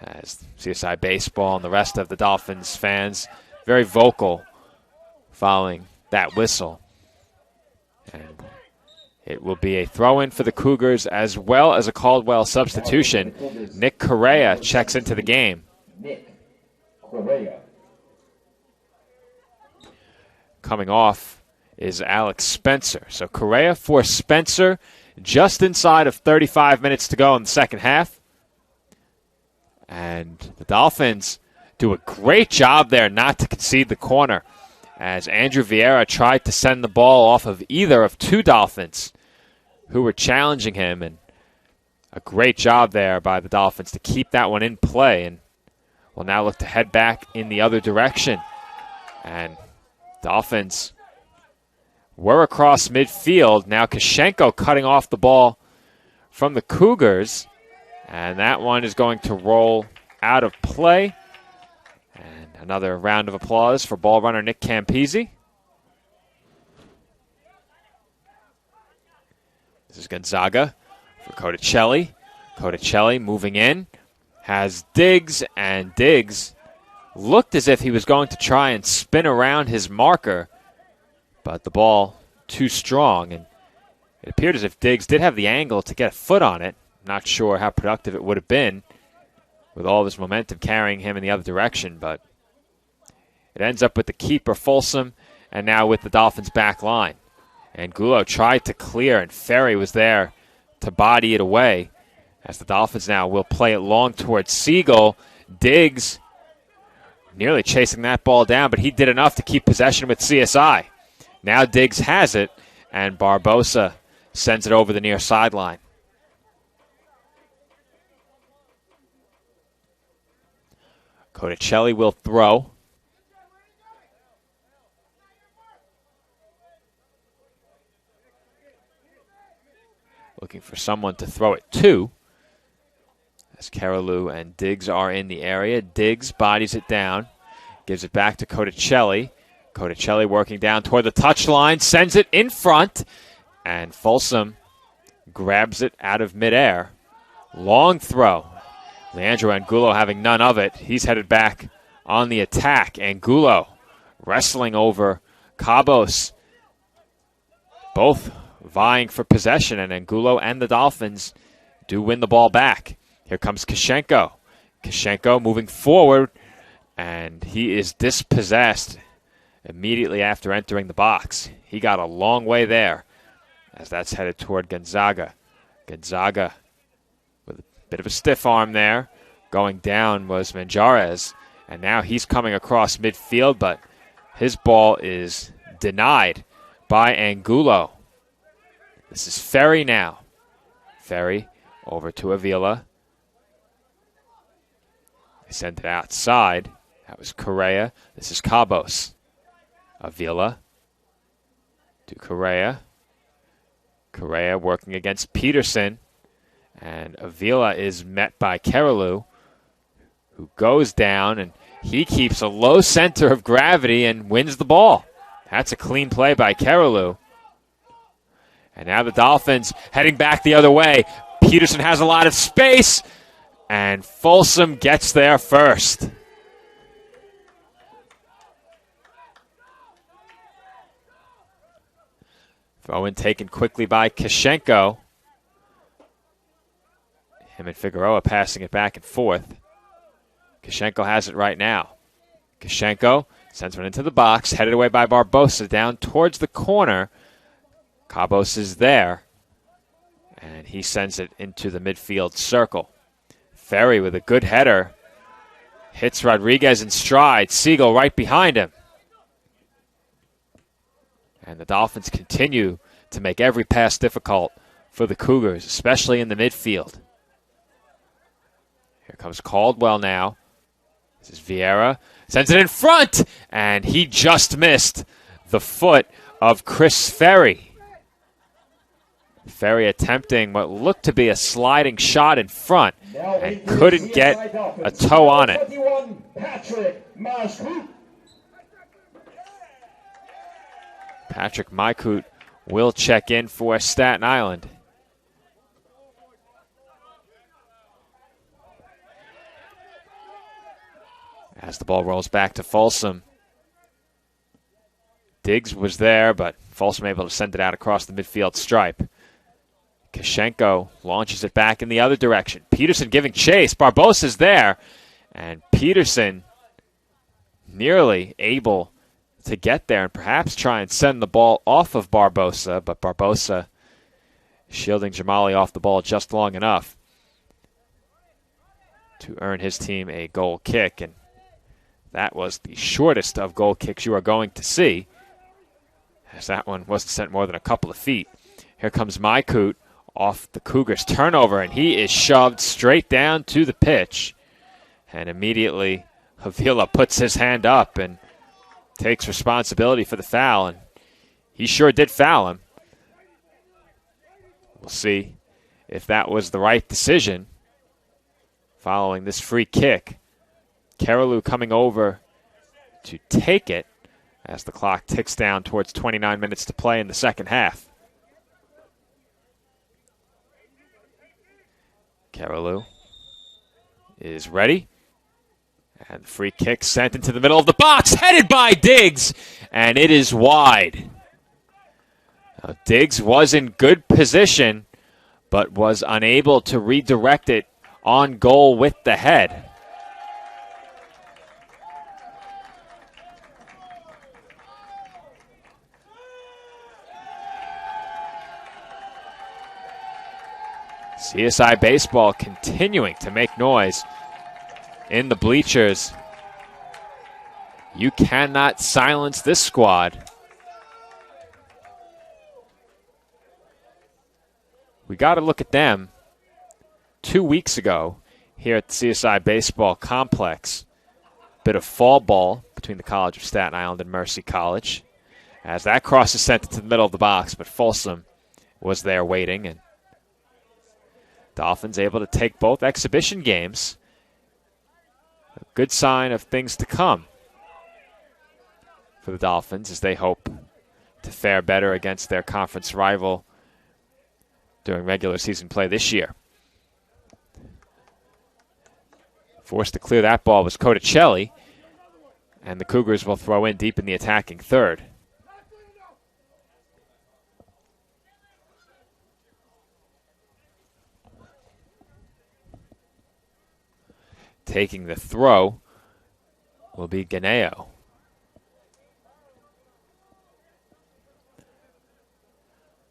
as CSI Baseball and the rest of the Dolphins fans very vocal following that whistle. And it will be a throw-in for the Cougars as well as a Caldwell substitution. Nick Correa checks into the game. Nick Correa. Coming off is Alex Spencer. So Correa for Spencer, just inside of 35 minutes to go in the second half. And the Dolphins do a great job there not to concede the corner, as Andrew Vieira tried to send the ball off of either of two Dolphins who were challenging him. And a great job there by the Dolphins to keep that one in play. And will now look to head back in the other direction. And Dolphins were across midfield. Now Kishenko cutting off the ball from the Cougars. And that one is going to roll out of play. And another round of applause for ball runner Nick Campisi. This is Gonzaga for Codicelli. Codicelli moving in. Has Diggs, and Diggs looked as if he was going to try and spin around his marker, but the ball too strong, and it appeared as if Diggs did have the angle to get a foot on it. Not sure how productive it would have been with all of his momentum carrying him in the other direction, but it ends up with the keeper Folsom, and now with the Dolphins back line. And Gulo tried to clear, and Ferry was there to body it away, as the Dolphins now will play it long towards Siegel. Diggs nearly chasing that ball down, but he did enough to keep possession with CSI. Now Diggs has it, and Barbosa sends it over the near sideline. Codicelli will throw. Looking for someone to throw it to, as Carolou and Diggs are in the area. Diggs bodies it down, gives it back to Codicelli. Codicelli working down toward the touchline, sends it in front, and Folsom grabs it out of midair. Long throw. Leandro Angulo having none of it. He's headed back on the attack. Angulo wrestling over Cabos. Both vying for possession, and Angulo and the Dolphins do win the ball back. Here comes Kishenko. Kishenko moving forward, and he is dispossessed immediately after entering the box. He got a long way there as that's headed toward Gonzaga. Gonzaga with a bit of a stiff arm there. Going down was Manjarrez, and now he's coming across midfield, but his ball is denied by Angulo. This is Ferry now. Ferry over to Avila. They sent it outside. That was Correa. This is Cabos. Avila to Correa. Correa working against Peterson. And Avila is met by Keralou, who goes down, and he keeps a low center of gravity and wins the ball. That's a clean play by Keralou. And now the Dolphins heading back the other way. Peterson has a lot of space, and Folsom gets there first. Throw-in taken quickly by Kishenko. Him and Figueroa passing it back and forth. Kishenko has it right now. Kishenko sends one into the box, headed away by Barbosa down towards the corner. Cabos is there, and he sends it into the midfield circle. Ferry with a good header. Hits Rodriguez in stride. Siegel right behind him. And the Dolphins continue to make every pass difficult for the Cougars, especially in the midfield. Here comes Caldwell now. This is Vieira. Sends it in front, and he just missed the foot of Chris Ferry. Ferry attempting what looked to be a sliding shot in front and couldn't get a toe on it. Patrick Maikut will check in for Staten Island. As the ball rolls back to Folsom. Diggs was there, but Folsom able to send it out across the midfield stripe. Kishenko launches it back in the other direction. Peterson giving chase. Barbosa's there. And Peterson nearly able to get there and perhaps try and send the ball off of Barbosa, but Barbosa shielding Jamali off the ball just long enough to earn his team a goal kick. And that was the shortest of goal kicks you are going to see, as that one wasn't sent more than a couple of feet. Here comes Maikut off the Cougars' turnover, and he is shoved straight down to the pitch. And immediately Avila puts his hand up and takes responsibility for the foul, and he sure did foul him. We'll see if that was the right decision following this free kick. Keralou coming over to take it as the clock ticks down towards 29 minutes to play in the second half. Keralou is ready. And the free kick sent into the middle of the box, headed by Diggs, and it is wide. Now, Diggs was in good position, but was unable to redirect it on goal with the head. CSI Baseball continuing to make noise in the bleachers. You cannot silence this squad. We got to look at them 2 weeks ago here at the CSI Baseball Complex. Bit of fall ball between the College of Staten Island and Mercy College, as that cross is sent into the middle of the box, but Folsom was there waiting, and Dolphins able to take both exhibition games. A good sign of things to come for the Dolphins as they hope to fare better against their conference rival during regular season play this year. Forced to clear that ball was Cotticelli, and the Cougars will throw in deep in the attacking third. taking the throw will be Ganeo.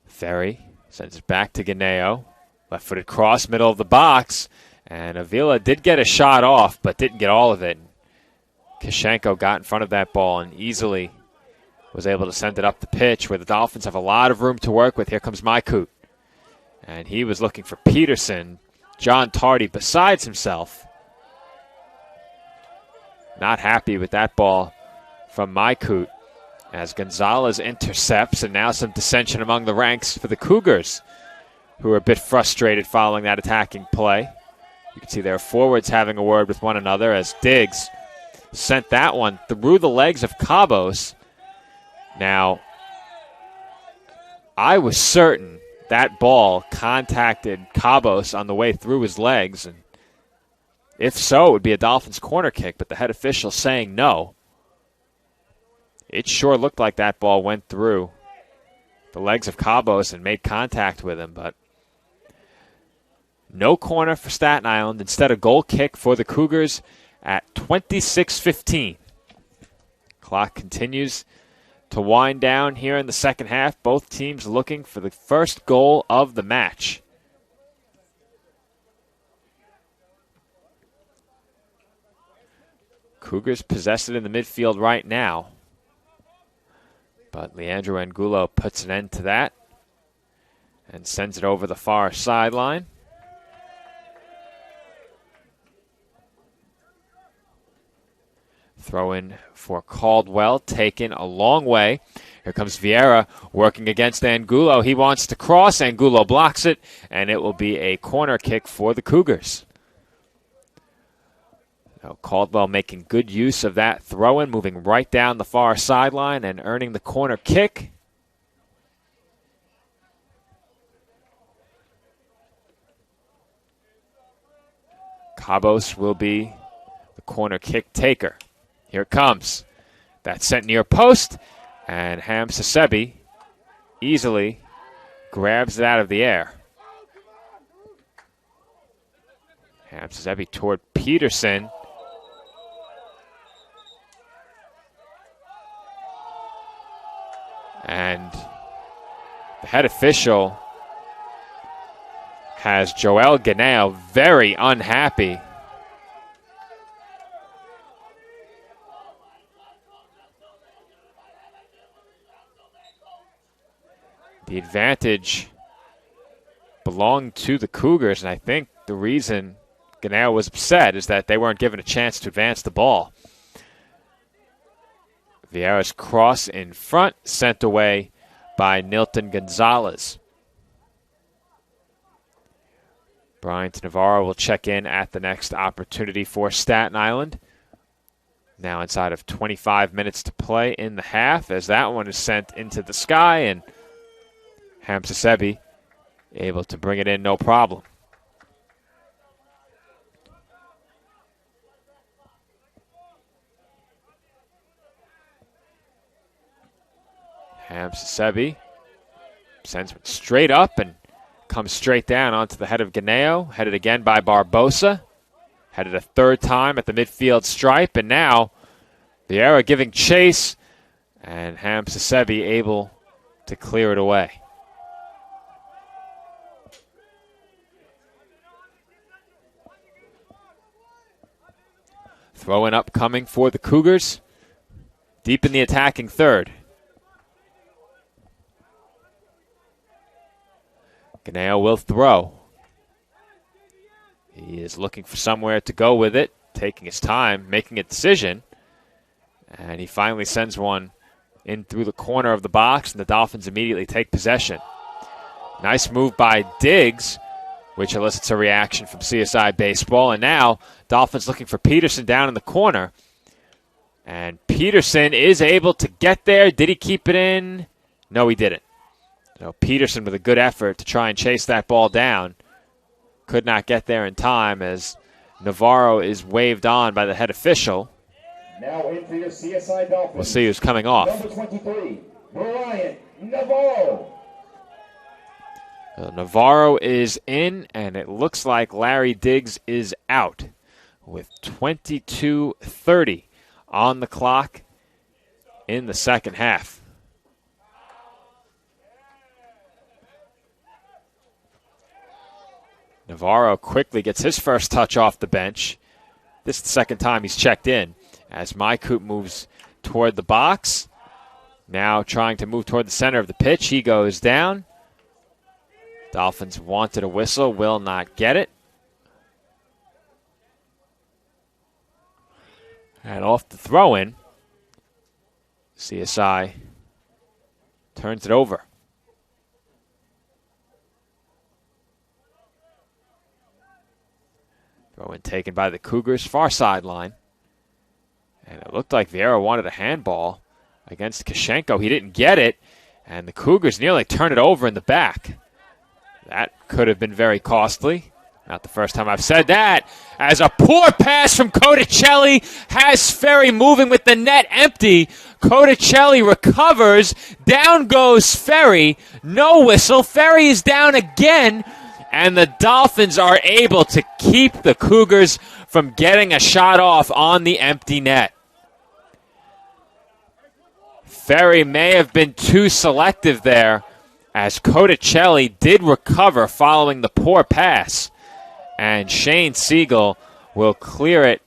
Ferry sends it back to Ganeo. Left-footed cross, middle of the box. And Avila did get a shot off, but didn't get all of it. Kishenko got in front of that ball and easily was able to send it up the pitch where the Dolphins have a lot of room to work with. Here comes Maikut. And he was looking for Peterson. John Tardy besides himself. Not happy with that ball from Maikut as Gonzalez intercepts, and now some dissension among the ranks for the Cougars, who are a bit frustrated following that attacking play. You can see their forwards having a word with one another as Diggs sent that one through the legs of Cabos. Now, I was certain that ball contacted Cabos on the way through his legs, and if so, it would be a Dolphins corner kick, but the head official saying no. It sure looked like that ball went through the legs of Cabos and made contact with him, but no corner for Staten Island. Instead, a goal kick for the Cougars at 26:15. Clock continues to wind down here in the second half. Both teams looking for the first goal of the match. Cougars possess it in the midfield right now, but Leandro Angulo puts an end to that and sends it over the far sideline. Throw in for Caldwell, taken a long way. Here comes Vieira working against Angulo. He wants to cross. Angulo blocks it, and it will be a corner kick for the Cougars. Now Caldwell making good use of that throw-in, moving right down the far sideline and earning the corner kick. Cabos will be the corner kick taker. Here it comes. That's sent near post, and Ham Sasebi easily grabs it out of the air. Ham Sasebi toward Peterson. And the head official has Joel Ganeo very unhappy. The advantage belonged to the Cougars, and I think the reason Ganeo was upset is that they weren't given a chance to advance the ball. Vieira's cross in front, sent away by Nilton Gonzalez. Bryant Navarro will check in at the next opportunity for Staten Island. Now inside of 25 minutes to play in the half, as that one is sent into the sky, and Ham Sasebi able to bring it in no problem. Ham Sasebi sends it straight up and comes straight down onto the head of Ganeo. Headed again by Barbosa. Headed a third time at the midfield stripe. And now Vieira giving chase. And Ham Sasebi able to clear it away. Throwing up coming for the Cougars. Deep in the attacking third. Ganeo will throw. He is looking for somewhere to go with it, taking his time, making a decision. And he finally sends one in through the corner of the box, and the Dolphins immediately take possession. Nice move by Diggs, which elicits a reaction from CSI Baseball. And now Dolphins looking for Peterson down in the corner. And Peterson is able to get there. Did he keep it in? No, he didn't. So Peterson with a good effort to try and chase that ball down. Could not get there in time as Navarro is waved on by the head official. Now in for your CSI Dolphins. We'll see who's coming off. Number 23, Brian Navarro. Navarro is in, and it looks like Larry Diggs is out. with 22:30 on the clock in the second half. Navarro quickly gets his first touch off the bench. This is the second time he's checked in as Mykoot moves toward the box. Now trying to move toward the center of the pitch. He goes down. Dolphins wanted a whistle, will not get it. And off the throw-in, CSI turns it over. Throw-in taken by the Cougars, far sideline. And it looked like Vieira wanted a handball against Kashenko. He didn't get it, and the Cougars nearly turned it over in the back. That could have been very costly. Not the first time I've said that. As a poor pass from Codicelli has Ferry moving with the net empty. Codicelli recovers. Down goes Ferry. No whistle. Ferry is down again. And the Dolphins are able to keep the Cougars from getting a shot off on the empty net. Ferry may have been too selective there, as Codicelli did recover following the poor pass. And Shane Siegel will clear it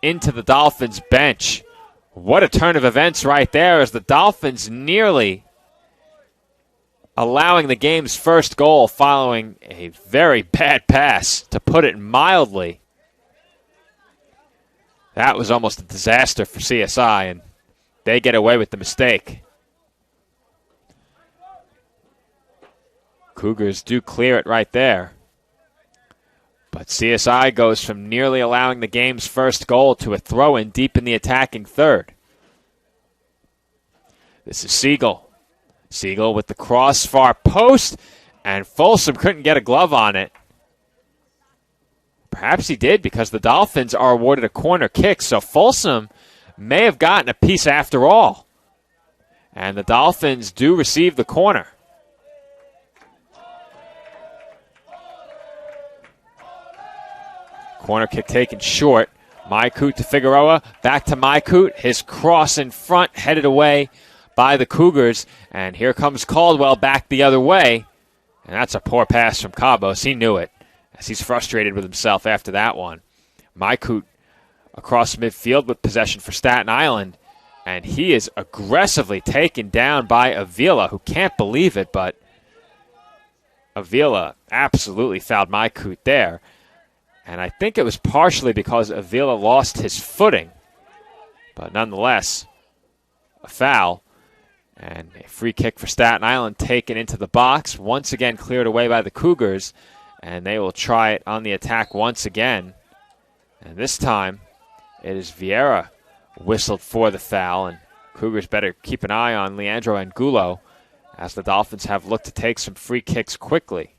into the Dolphins bench. What a turn of events right there, as the Dolphins nearly allowing the game's first goal following a very bad pass, to put it mildly. That was almost a disaster for CSI, and they get away with the mistake. Cougars do clear it right there. But CSI goes from nearly allowing the game's first goal to a throw-in deep in the attacking third. This is Siegel. Siegel with the cross far post, and Folsom couldn't get a glove on it. Perhaps he did, because the Dolphins are awarded a corner kick, so Folsom may have gotten a piece after all. And the Dolphins do receive the corner. Corner kick taken short. Mykoot to Figueroa. Back to Mykoot. His cross in front, headed away by the Cougars. And here comes Caldwell back the other way. And that's a poor pass from Cabos. He knew it, as he's frustrated with himself after that one. Mykoot across midfield with possession for Staten Island. And he is aggressively taken down by Avila, who can't believe it, but Avila absolutely fouled Mykoot there. And I think it was partially because Avila lost his footing. But nonetheless, a foul. And a free kick for Staten Island taken into the box. Once again cleared away by the Cougars. And they will try it on the attack once again. And this time, it is Vieira whistled for the foul. And Cougars better keep an eye on Leandro Angulo, as the Dolphins have looked to take some free kicks quickly.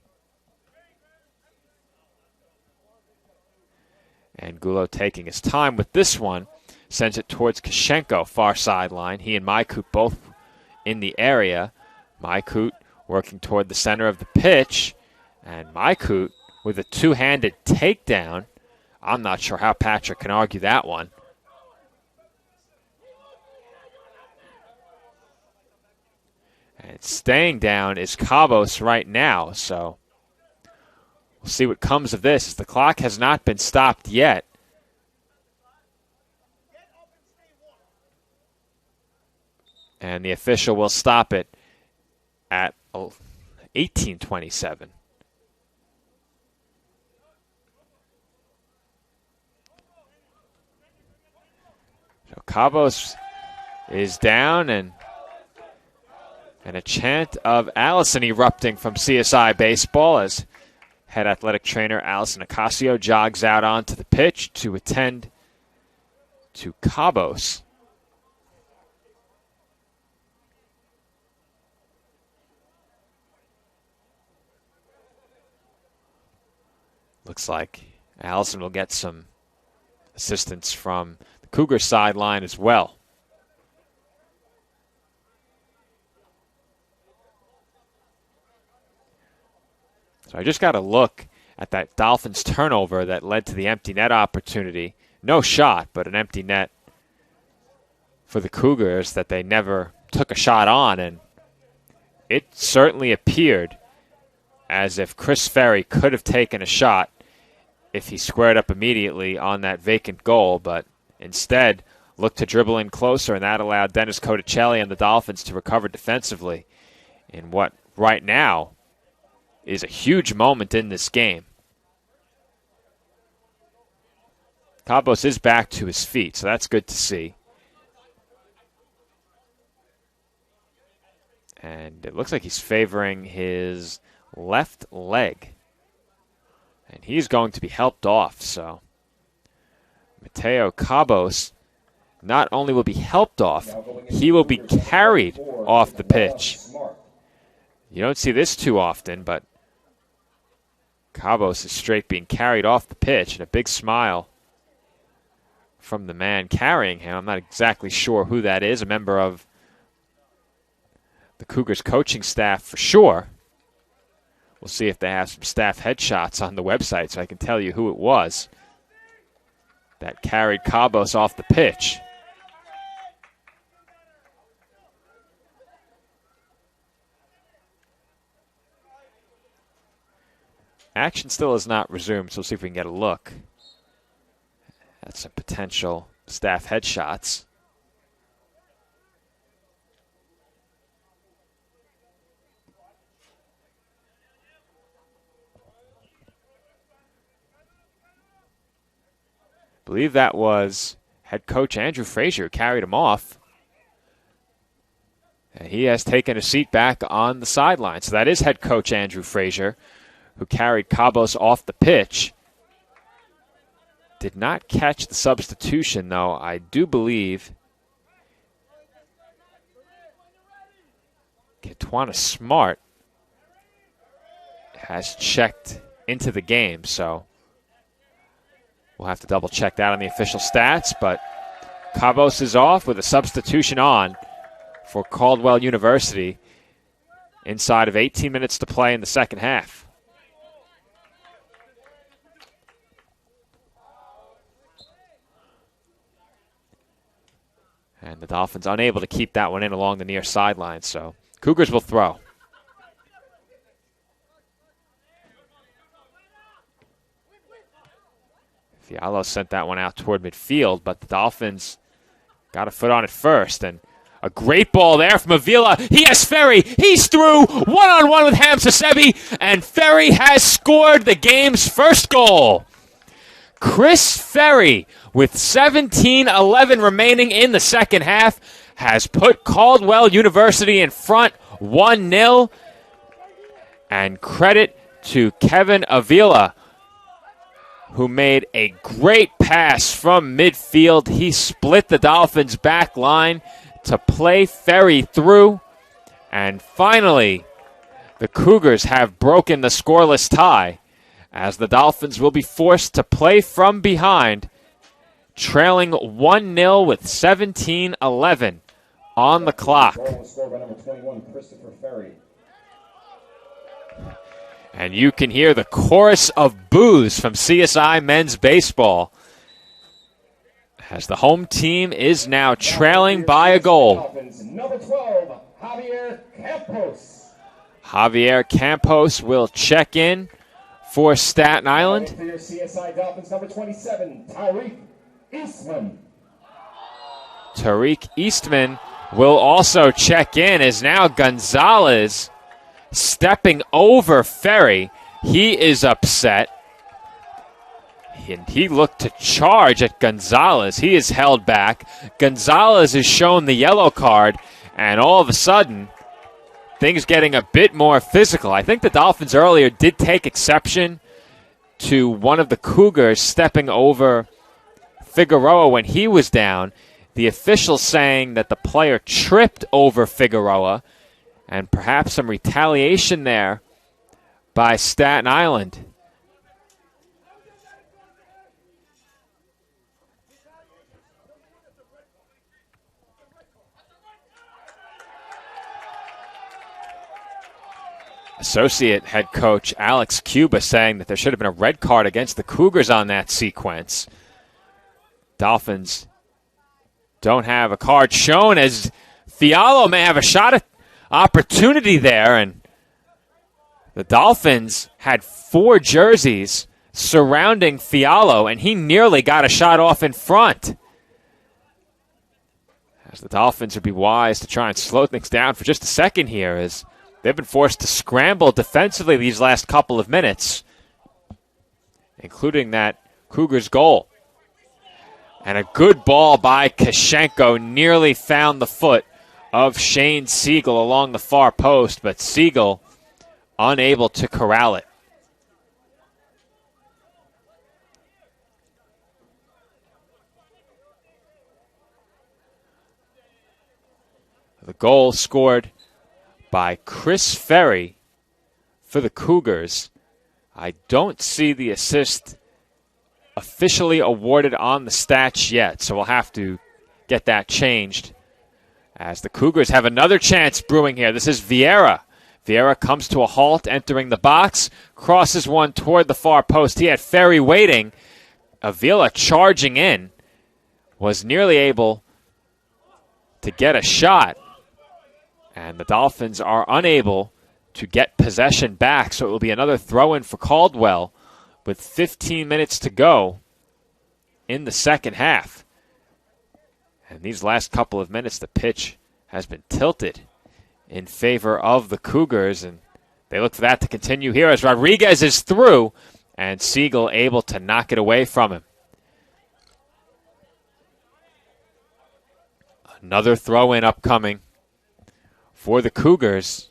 Angulo taking his time with this one. Sends it towards Kashenko, far sideline. He and Mykoot both in the area. Mykoot working toward the center of the pitch. And Mykoot with a two-handed takedown. I'm not sure how Patrick can argue that one. And staying down is Cabos right now, so we'll see what comes of this, as the clock has not been stopped yet. And the official will stop it at 18:27. So Cabos is down, and a chant of Allison erupting from CSI Baseball as head athletic trainer Allison Ocasio jogs out onto the pitch to attend to Cabos. Looks like Allison will get some assistance from the Cougar sideline as well. So I just got to look at that Dolphins turnover that led to the empty net opportunity. No shot, but an empty net for the Cougars that they never took a shot on, and it certainly appeared as if Chris Ferry could have taken a shot if he squared up immediately on that vacant goal, but instead looked to dribble in closer, and that allowed Dennis Cotticelli and the Dolphins to recover defensively in what right now is a huge moment in this game. Cabos is back to his feet, so that's good to see. And it looks like he's favoring his left leg. And he's going to be helped off, so Mateo Cabos not only will be helped off, he will be carried off the pitch. You don't see this too often, but Cabos is straight being carried off the pitch, and a big smile from the man carrying him. I'm not exactly sure who that is, a member of the Cougars coaching staff for sure. We'll see if they have some staff headshots on the website so I can tell you who it was that carried Cabos off the pitch. Action still has not resumed, so we'll see if we can get a look at some potential staff headshots. I believe that was head coach Andrew Frazier who carried him off. And he has taken a seat back on the sideline. So that is head coach Andrew Frazier who carried Cabos off the pitch. Did not catch the substitution, though. I do believe Ketwana Smart has checked into the game, so we'll have to double check that on the official stats, but Cabos is off with a substitution on for Caldwell University inside of 18 minutes to play in the second half. And the Dolphins unable to keep that one in along the near sideline, so Cougars will throw. Fialo sent that one out toward midfield, but the Dolphins got a foot on it first. And a great ball there from Avila. He has Ferry. He's through one-on-one with Hamzasebi, and Ferry has scored the game's first goal. Chris Ferry, with 17:11 remaining in the second half, has put Caldwell University in front 1-0. And credit to Kevin Avila, who made a great pass from midfield. He split the Dolphins' back line to play Ferry through. And finally, the Cougars have broken the scoreless tie, as the Dolphins will be forced to play from behind, trailing 1-0 with 17:11 on the clock. And you can hear the chorus of boos from CSI Men's Baseball as the home team is now trailing by a goal. Number 12, Javier Campos. Javier Campos will check in for Staten Island. For your CSI Dolphins, number 27, Tariq Eastman. Tariq Eastman will also check in, as now Gonzalez stepping over Ferry. He is upset. And he looked to charge at Gonzalez. He is held back. Gonzalez is shown the yellow card, and all of a sudden, things getting a bit more physical. I think the Dolphins earlier did take exception to one of the Cougars stepping over Figueroa when he was down. The official saying that the player tripped over Figueroa, and perhaps some retaliation there by Staten Island. associate head coach Alex Cuba saying that there should have been a red card against the Cougars on that sequence. Dolphins don't have a card shown, as Fialo may have a shot at opportunity there, and the Dolphins had 4 jerseys surrounding Fialo, and he nearly got a shot off in front. As the Dolphins would be wise to try and slow things down for just a second here, as they've been forced to scramble defensively these last couple of minutes, including that Cougars goal. And a good ball by Kashenko nearly found the foot of Shane Siegel along the far post, but Siegel unable to corral it. The goal scored by Chris Ferry for the Cougars. I don't see the assist officially awarded on the stats yet, so we'll have to get that changed. As the Cougars have another chance brewing here. This is Vieira. Vieira comes to a halt entering the box, crosses one toward the far post. He had Ferry waiting. Avila charging in, was nearly able to get a shot, and the Dolphins are unable to get possession back, so it will be another throw-in for Caldwell with 15 minutes to go in the second half. And these last couple of minutes, the pitch has been tilted in favor of the Cougars, and they look for that to continue here as Rodriguez is through, and Siegel able to knock it away from him. Another throw-in upcoming for the Cougars,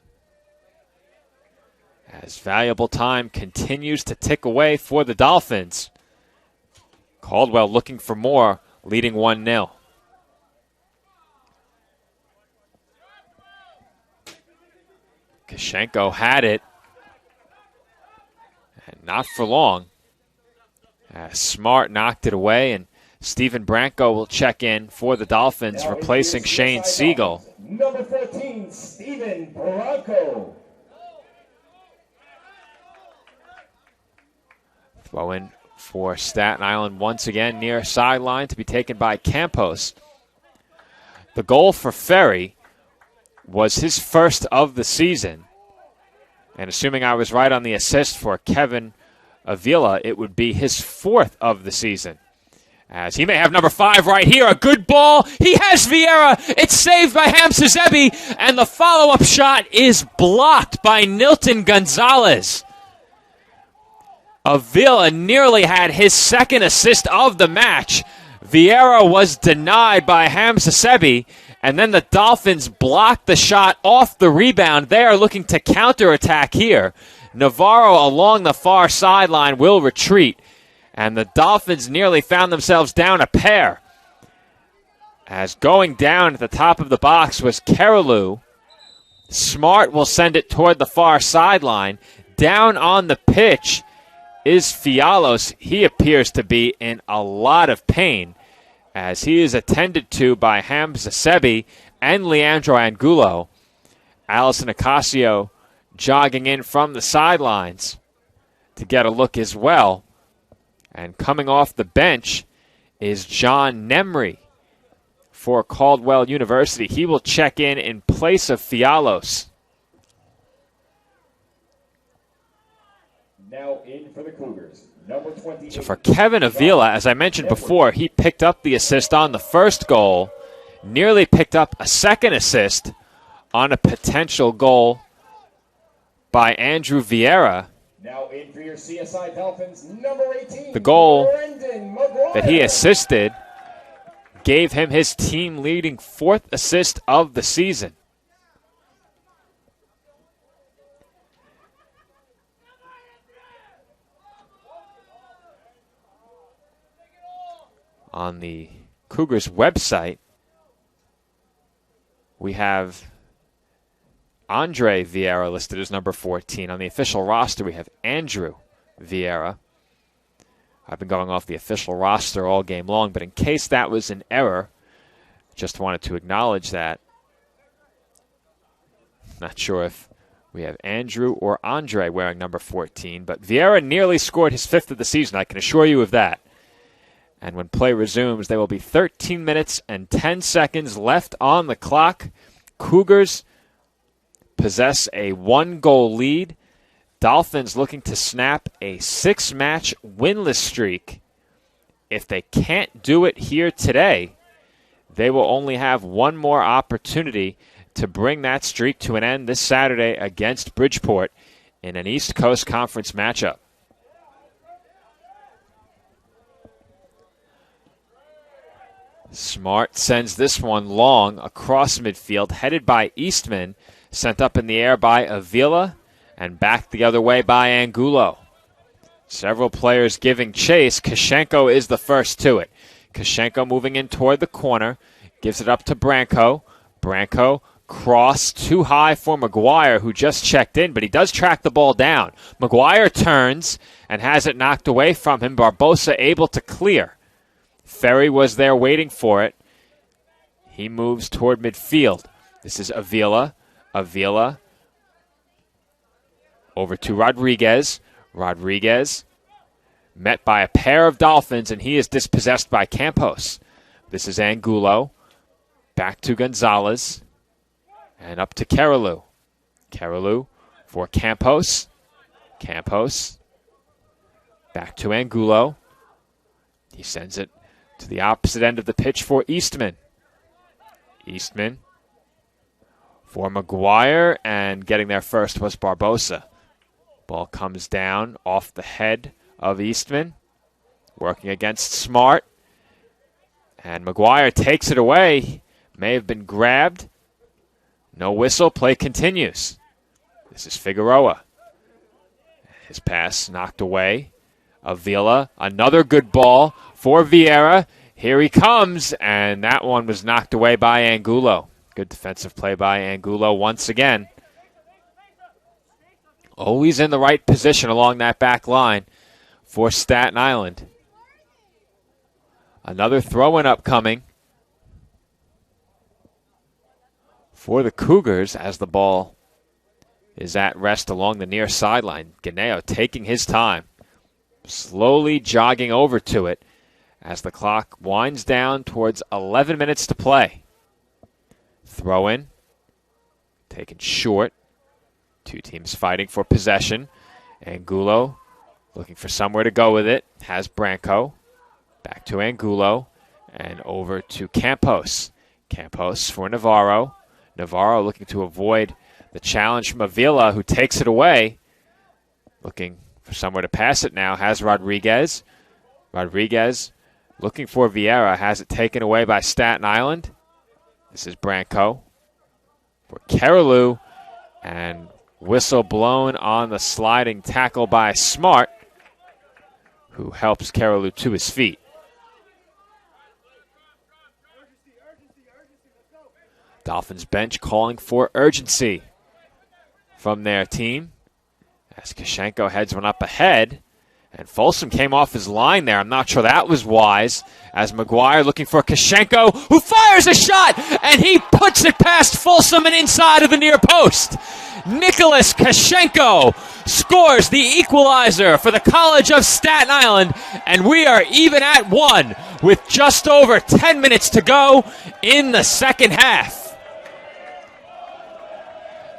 as valuable time continues to tick away for the Dolphins. Caldwell looking for more, leading 1-0. Kashenko had it, and not for long. Smart knocked it away, and Steven Branco will check in for the Dolphins, replacing Shane Siegel. Number 14, Steven Branco. Throw in for Staten Island once again near sideline to be taken by Campos. The goal for Ferry was his first of the season. And assuming I was right on the assist for Kevin Avila, it would be his 4th of the season. As he may have number 5 right here. A good ball. He has Vieira. It's saved by Hamza Zebi. And the follow-up shot is blocked by Nilton Gonzalez. Avila nearly had his 2nd assist of the match. Vieira was denied by Hamza Zebi. And then the Dolphins blocked the shot off the rebound. They are looking to counterattack here. Navarro along the far sideline will retreat. And the Dolphins nearly found themselves down a pair. As going down at the top of the box was Keralou. Smart will send it toward the far sideline. Down on the pitch is Fialos. He appears to be in a lot of pain, as he is attended to by Hamza Zebi and Leandro Angulo. Allison Ocasio jogging in from the sidelines to get a look as well. And coming off the bench is John Nemry for Caldwell University. He will check in place of Fialos. Now in for the Cougars, number 28. So for Kevin Avila, as I mentioned before, he picked up the assist on the first goal, nearly picked up a 2nd assist on a potential goal by Andrew Vieira. Now in for your CSI Dolphins, number 18. The goal Brendan McGuire. that he assisted gave him his team-leading 4th assist of the season. On the Cougars website, we have Andre Vieira listed as number 14. On the official roster, we have Andrew Vieira. I've been going off the official roster all game long, but in case that was an error, just wanted to acknowledge that. Not sure if We have Andrew or Andre wearing number 14, but Vieira nearly scored his 5th of the season, I can assure you of that. And when play resumes, there will be 13 minutes and 10 seconds left on the clock. Cougars possess a 1-goal lead. Dolphins looking to snap a 6-match winless streak. If they can't do it here today, they will only have one more opportunity to bring that streak to an end this Saturday against Bridgeport in an East Coast Conference matchup. Smart sends this one long across midfield, headed by Eastman, sent up in the air by Avila, and back the other way by Angulo. Several players giving chase. Kashenko is the first to it. Kashenko moving in toward the corner, gives it up to Branco. Branco cross too high for McGuire, who just checked in, but he does track the ball down. McGuire turns and has it knocked away from him. Barbosa able to clear. Ferry was there waiting for it. He moves toward midfield. This is Avila. Avila over to Rodriguez. Rodriguez met by a pair of Dolphins, and he is dispossessed by Campos. This is Angulo. Back to Gonzalez. And up to Carolou. Carolou for Campos. Campos. Back to Angulo. He sends it to the opposite end of the pitch for Eastman. Eastman for McGuire, and getting there first was Barbosa. Ball comes down off the head of Eastman, working against Smart. And McGuire takes it away. May have been grabbed. No whistle. Play continues. This is Figueroa. His pass knocked away. Avila, another good ball for Vieira. Here he comes, and that one was knocked away by Angulo. Good defensive play by Angulo once again. Always in the right position along that back line for Staten Island. Another throw-in upcoming for the Cougars as the ball is at rest along the near sideline. Ganeo taking his time, slowly jogging over to it as the clock winds down towards 11 minutes to play. Throw in, taken short. Two teams fighting for possession. Angulo looking for somewhere to go with it. Has Branco. Back to Angulo. And over to Campos. Campos for Navarro. Navarro looking to avoid the challenge from Avila, who takes it away. Looking for somewhere to pass it now. Has Rodriguez. Rodriguez looking for Vieira. Has it taken away by Staten Island. This is Branco for Carolou. And whistle blown on the sliding tackle by Smart, who helps Carolou to his feet. Dolphins bench calling for urgency from their team as Kashenko heads one up ahead. And Folsom came off his line there. I'm not sure that was wise. As McGuire looking for Kashenko, who fires a shot, and he puts it past Folsom and inside of the near post. Nicholas Kashenko scores the equalizer for the College of Staten Island, and we are even at one with just over 10 minutes to go in the second half.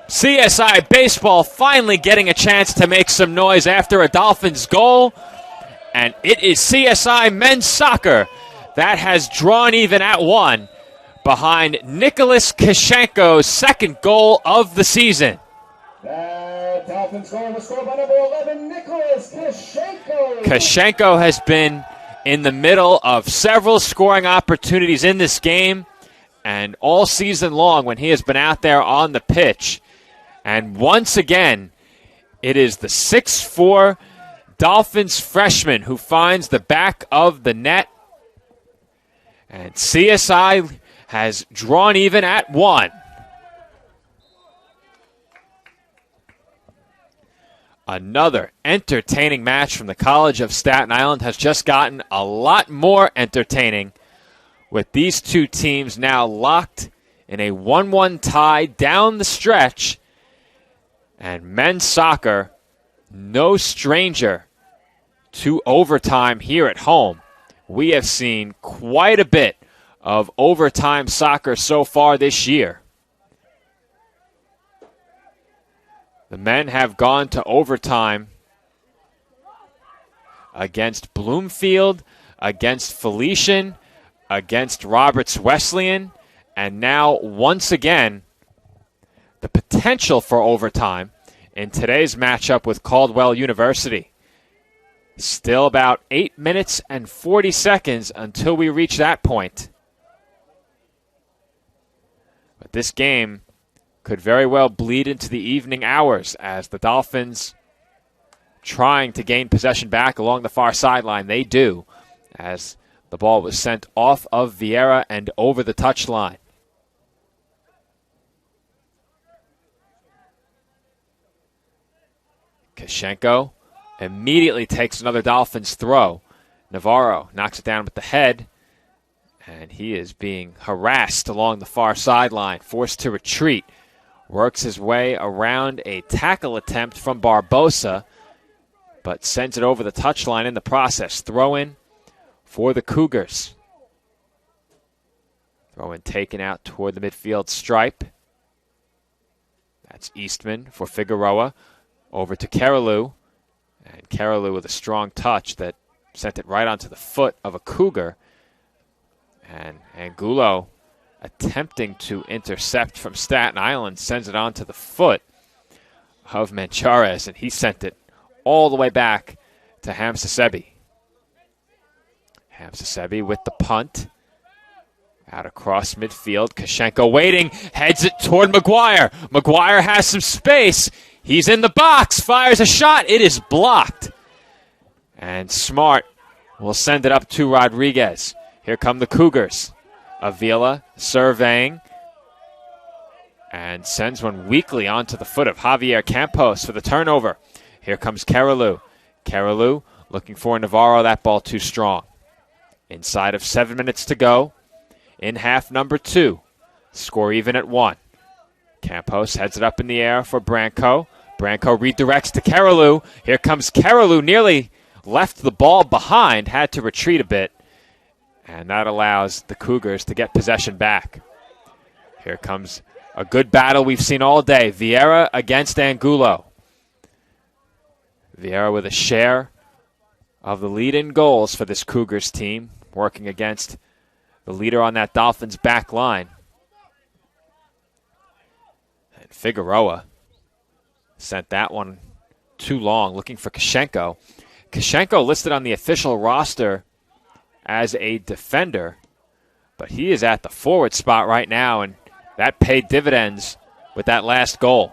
CSI Baseball finally getting a chance to make some noise after a Dolphins goal, and it is CSI Men's Soccer that has drawn even at one behind Nicholas Kashenko's second goal of the season. The Dolphins goal was scored by number 11, Nicholas Kashenko. Kashenko has been in the middle of several scoring opportunities in this game and all season long when he has been out there on the pitch. And once again, it is the 6'4" Dolphins freshman who finds the back of the net. And CSI has drawn even at one. Another entertaining match from the College of Staten Island has just gotten a lot more entertaining, with these two teams now locked in a 1-1 tie down the stretch. And men's soccer, no stranger to overtime here at home. We have seen quite a bit of overtime soccer so far this year. The men have gone to overtime against Bloomfield, against Felician, against Roberts Wesleyan, and now once again the potential for overtime in today's matchup with Caldwell University. Still about 8 minutes and 40 seconds until we reach that point. But this game could very well bleed into the evening hours as the Dolphins trying to gain possession back along the far sideline. They do, as the ball was sent off of Vieira and over the touchline. Kashenko immediately takes another Dolphins throw. Navarro knocks it down with the head, and he is being harassed along the far sideline, forced to retreat. Works his way around a tackle attempt from Barbosa, but sends it over the touchline in the process. Throw in for the Cougars. Throw in taken out toward the midfield stripe. That's Eastman for Figueroa. Over to Carolou. And Carolou with a strong touch that sent it right onto the foot of a Cougar. And Angulo attempting to intercept from Staten Island sends it onto the foot of Manchares, and he sent it all the way back to Hamsasebi. Hamsasebi with the punt. Out across midfield. Kashenko waiting. Heads it toward McGuire. McGuire has some space. He's in the box. Fires a shot. It is blocked. And Smart will send it up to Rodriguez. Here come the Cougars. Avila surveying. And sends one weakly onto the foot of Javier Campos for the turnover. Here comes Carolou. Carolou looking for Navarro. That ball too strong. Inside of 7 minutes to go in half number 2. Score even at 1. Campos heads it up in the air for Branco. Branco redirects to Carolou. Here comes Carolou. Nearly left the ball behind. Had to retreat a bit. And that allows the Cougars to get possession back. Here comes a good battle we've seen all day. Vieira against Angulo. Vieira with a share of the lead in goals for this Cougars team, working against the leader on that Dolphins back line. And Figueroa sent that one too long, looking for Kashenko. Kashenko listed on the official roster as a defender, but he is at the forward spot right now, and that paid dividends with that last goal.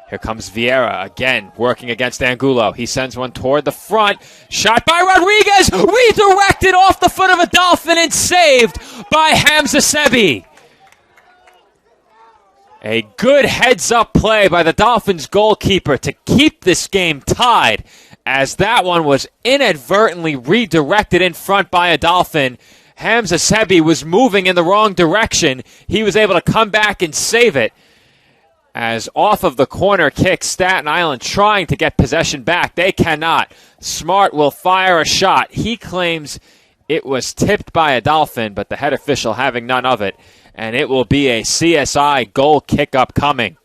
Here comes Vieira again, working against Angulo. He sends one toward the front. Shot by Rodriguez, redirected off the foot of a Dolphin and saved by Hamsasebi. A good heads-up play by the Dolphins goalkeeper to keep this game tied, as that one was inadvertently redirected in front by a Dolphin. Hamsasebi was moving in the wrong direction. He was able to come back and save it. As off of the corner kick, Staten Island trying to get possession back. They cannot. Smart will fire a shot. He claims it was tipped by a Dolphin, but the head official having none of it. And it will be a CSI goal kick upcoming.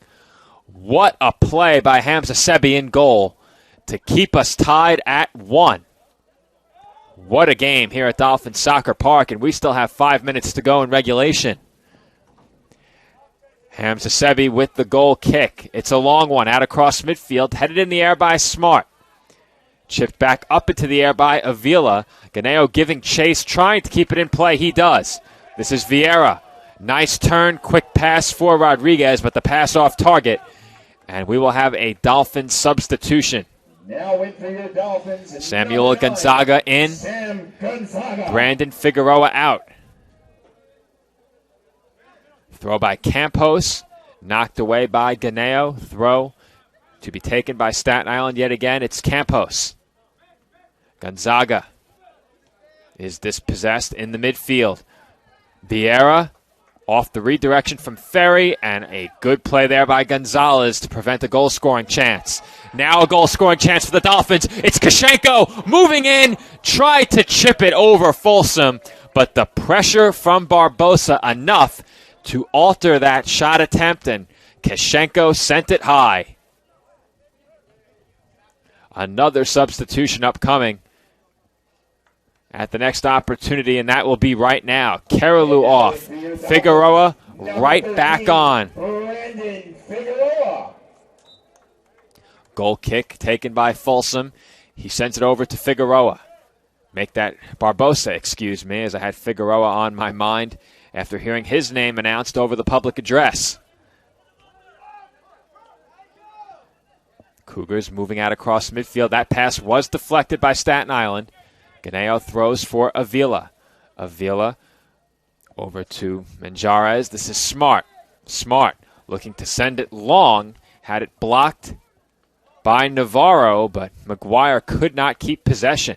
What a play by Hamsasebi in goal to keep us tied at 1. What a game here at Dolphin Soccer Park, and we still have 5 minutes to go in regulation. Hamsasebi with the goal kick. It's a long one out across midfield, headed in the air by Smart. Chipped back up into the air by Avila. Ganeo giving chase, trying to keep it in play. He does. This is Vieira. Nice turn, quick pass for Rodriguez, but the pass off target. And we will have a Dolphin substitution. Now in for your Dolphins. Samuel Gonzaga in. Sam Gonzaga. Brandon Figueroa out. Throw by Campos, knocked away by Ganeo. Throw to be taken by Staten Island yet again. It's Campos. Gonzaga is dispossessed in the midfield. Vieira Off the redirection from Ferry, and a good play there by Gonzalez to prevent a goal-scoring chance. Now a goal-scoring chance for the Dolphins. It's Kashenko moving in, tried to chip it over Folsom, but the pressure from Barbosa enough to alter that shot attempt, and Kashenko sent it high. Another substitution upcoming at the next opportunity, and that will be right now. Carolou off. Figueroa right back on. Goal kick taken by Folsom. He sends it over to Figueroa. Barbosa, excuse me, as I had Figueroa on my mind after hearing his name announced over the public address. Cougars moving out across midfield. That pass was deflected by Staten Island. Ganeo throws for Avila. Avila over to Manjarez. This is Smart. Smart looking to send it long. Had it blocked by Navarro, but McGuire could not keep possession.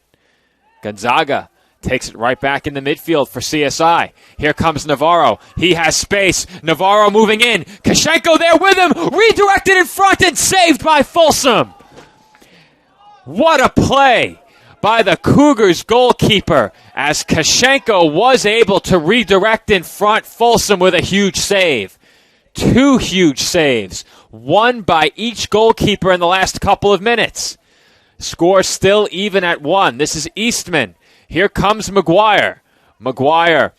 Gonzaga takes it right back in the midfield for CSI. Here comes Navarro. He has space. Navarro moving in. Kashenko there with him. Redirected in front and saved by Folsom. What a play by the Cougars goalkeeper as Kashenko was able to redirect in front. Folsom with a huge save. 2 huge saves. One by each goalkeeper in the last couple of minutes. Score still even at 1. This is Eastman. Here comes McGuire. McGuire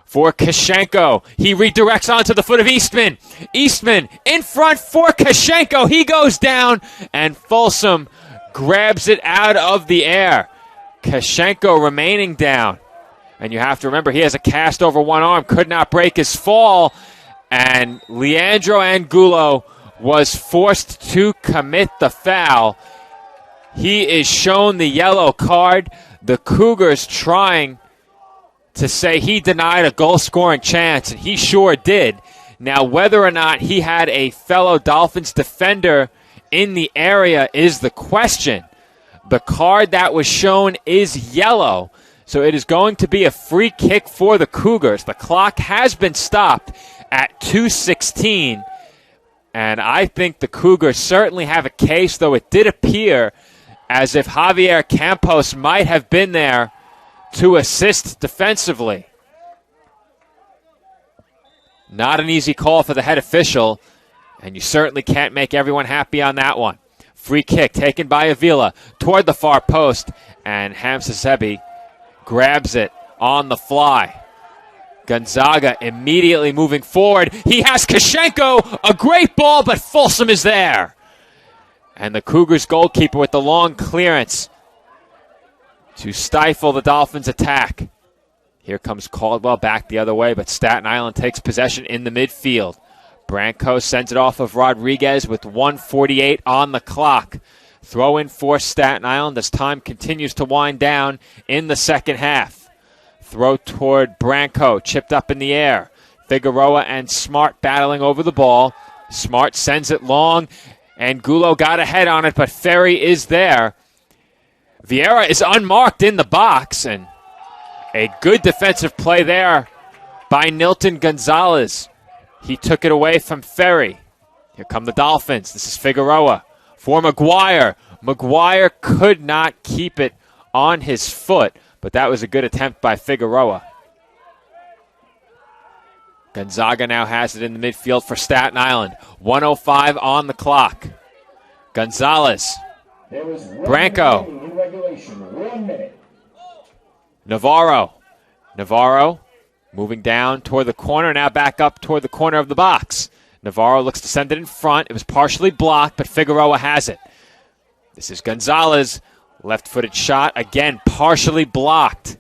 for Kashenko. He redirects onto the foot of Eastman. Eastman in front for Kashenko. He goes down, and Folsom grabs it out of the air. Kashenko remaining down. And you have to remember, he has a cast over one arm. Could not break his fall. And Leandro Angulo was forced to commit the foul. He is shown the yellow card. The Cougars trying to say he denied a goal-scoring chance, and he sure did. Now, whether or not he had a fellow Dolphins defender in the area is the question. The card that was shown is yellow, so it is going to be a free kick for the Cougars. The clock has been stopped at 2:16, and I think the Cougars certainly have a case, though it did appear as if Javier Campos might have been there to assist defensively. Not an easy call for the head official, and you certainly can't make everyone happy on that one. Free kick taken by Avila toward the far post, and Hamza Zebi grabs it on the fly. Gonzaga immediately moving forward. He has Kashenko, a great ball, but Folsom is there. And the Cougars goalkeeper with the long clearance to stifle the Dolphins' attack. Here comes Caldwell back the other way, but Staten Island takes possession in the midfield. Branco sends it off of Rodriguez with 1:48 on the clock. Throw in for Staten Island as time continues to wind down in the second half. Throw toward Branco, chipped up in the air. Figueroa and Smart battling over the ball. Smart sends it long. Angulo got ahead on it, but Ferry is there. Vieira is unmarked in the box, and a good defensive play there by Nilton Gonzalez. He took it away from Ferry. Here come the Dolphins. This is Figueroa for McGuire. McGuire could not keep it on his foot, but that was a good attempt by Figueroa. Gonzaga now has it in the midfield for Staten Island. 1:05 on the clock. Gonzalez. Branco. Navarro. Navarro moving down toward the corner, now back up toward the corner of the box. Navarro looks to send it in front. It was partially blocked, but Figueroa has it. This is Gonzalez. Left-footed shot, again partially blocked.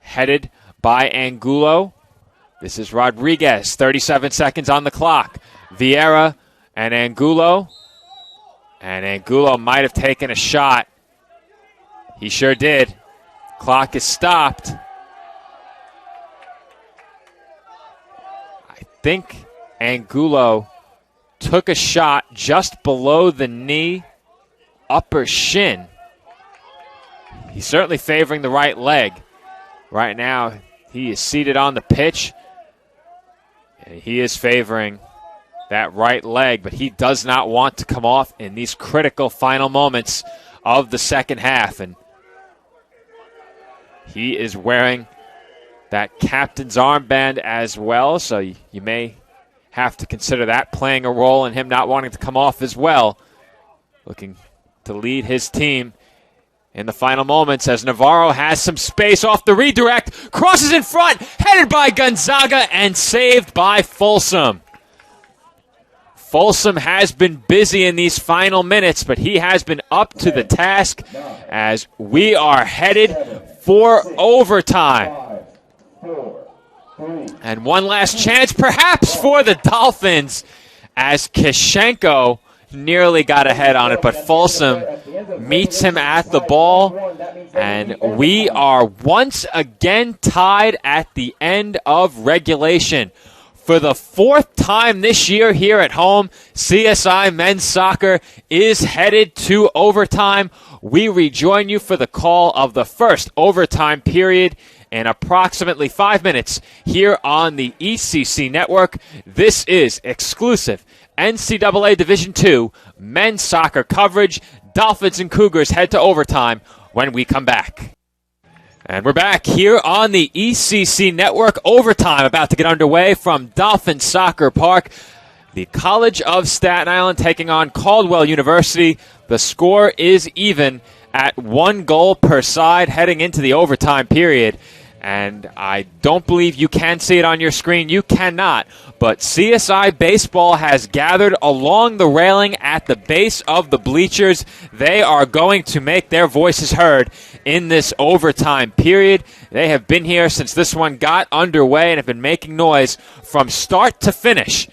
Headed by Angulo. This is Rodriguez, 37 seconds on the clock. Vieira and Angulo. And Angulo might have taken a shot. He sure did. Clock is stopped. I think Angulo took a shot just below the knee, upper shin. He's certainly favoring the right leg. Right now, he is seated on the pitch. And he is favoring that right leg, but he does not want to come off in these critical final moments of the second half. And he is wearing that captain's armband as well, so you may have to consider that playing a role in him not wanting to come off as well. Looking to lead his team in the final moments as Navarro has some space off the redirect, crosses in front, headed by Gonzaga and saved by Folsom. Folsom has been busy in these final minutes, but he has been up to the task as we are headed for overtime. And one last chance perhaps for the Dolphins as Kishenko nearly got ahead on it, but Folsom meets him at the ball, and we are once again tied at the end of regulation. For the fourth time this year here at home, CSI men's soccer is headed to overtime. We rejoin you for the call of the first overtime period in approximately 5 minutes here on the ECC Network. This is exclusive NCAA Division II men's soccer coverage. Dolphins and Cougars head to overtime when we come back. And we're back here on the ECC Network. Overtime about to get underway from Dolphin Soccer Park. The College of Staten Island taking on Caldwell University. The score is even at 1 goal per side heading into the overtime period. And I don't believe you can see it on your screen. You cannot. But CSI Baseball has gathered along the railing at the base of the bleachers. They are going to make their voices heard in this overtime period. They have been here since this one got underway and have been making noise from start to finish.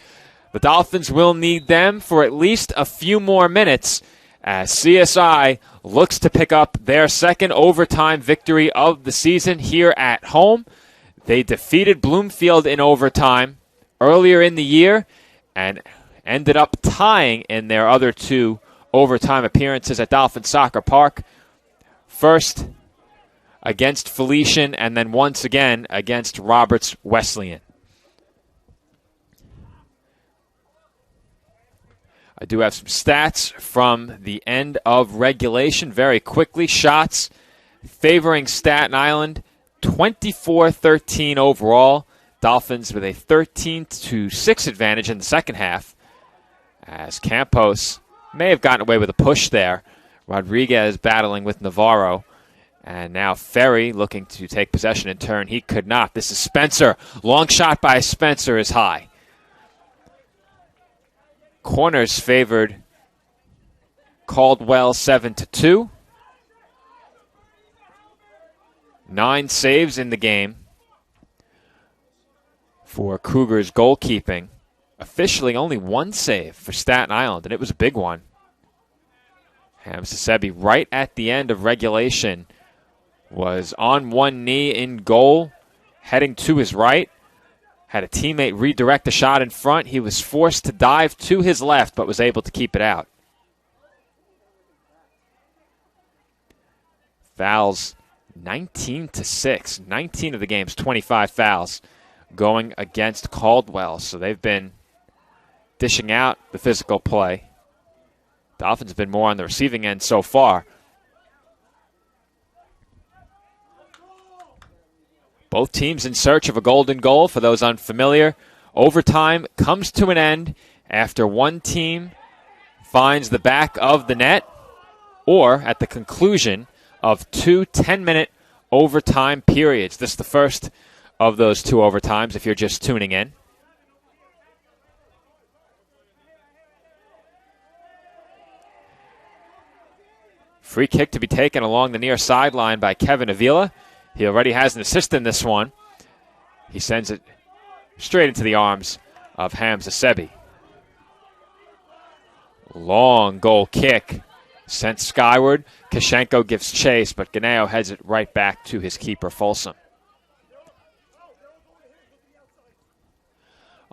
The Dolphins will need them for at least a few more minutes as CSI looks to pick up their second overtime victory of the season here at home. They defeated Bloomfield in overtime earlier in the year and ended up tying in their other two overtime appearances at Dolphin Soccer Park. First against Felician and then once again against Roberts Wesleyan. I do have some stats from the end of regulation very quickly. Shots favoring Staten Island, 24-13 overall. Dolphins with a 13-6 advantage in the second half, as Campos may have gotten away with a push there. Rodriguez battling with Navarro. And now Ferry looking to take possession in turn. He could not. This is Spencer. Long shot by Spencer is high. Corners favored Caldwell 7-2. 9 saves in the game for Cougars goalkeeping. Officially only 1 save for Staten Island, and it was a big one. Hamza right at the end of regulation was on one knee in goal, heading to his right. Had a teammate redirect the shot in front. He was forced to dive to his left, but was able to keep it out. Fouls 19-6. 19 of the game's 25 fouls going against Caldwell. So they've been dishing out the physical play. Dolphins have been more on the receiving end so far. Both teams in search of a golden goal. For those unfamiliar, overtime comes to an end after one team finds the back of the net or at the conclusion of 2 10-minute overtime periods. This is the first of those 2 overtimes if you're just tuning in. Free kick to be taken along the near sideline by Kevin Avila. He already has an assist in this one. He sends it straight into the arms of Hamza Sebi. Long goal kick sent skyward. Kishenko gives chase, but Ganeo heads it right back to his keeper, Folsom.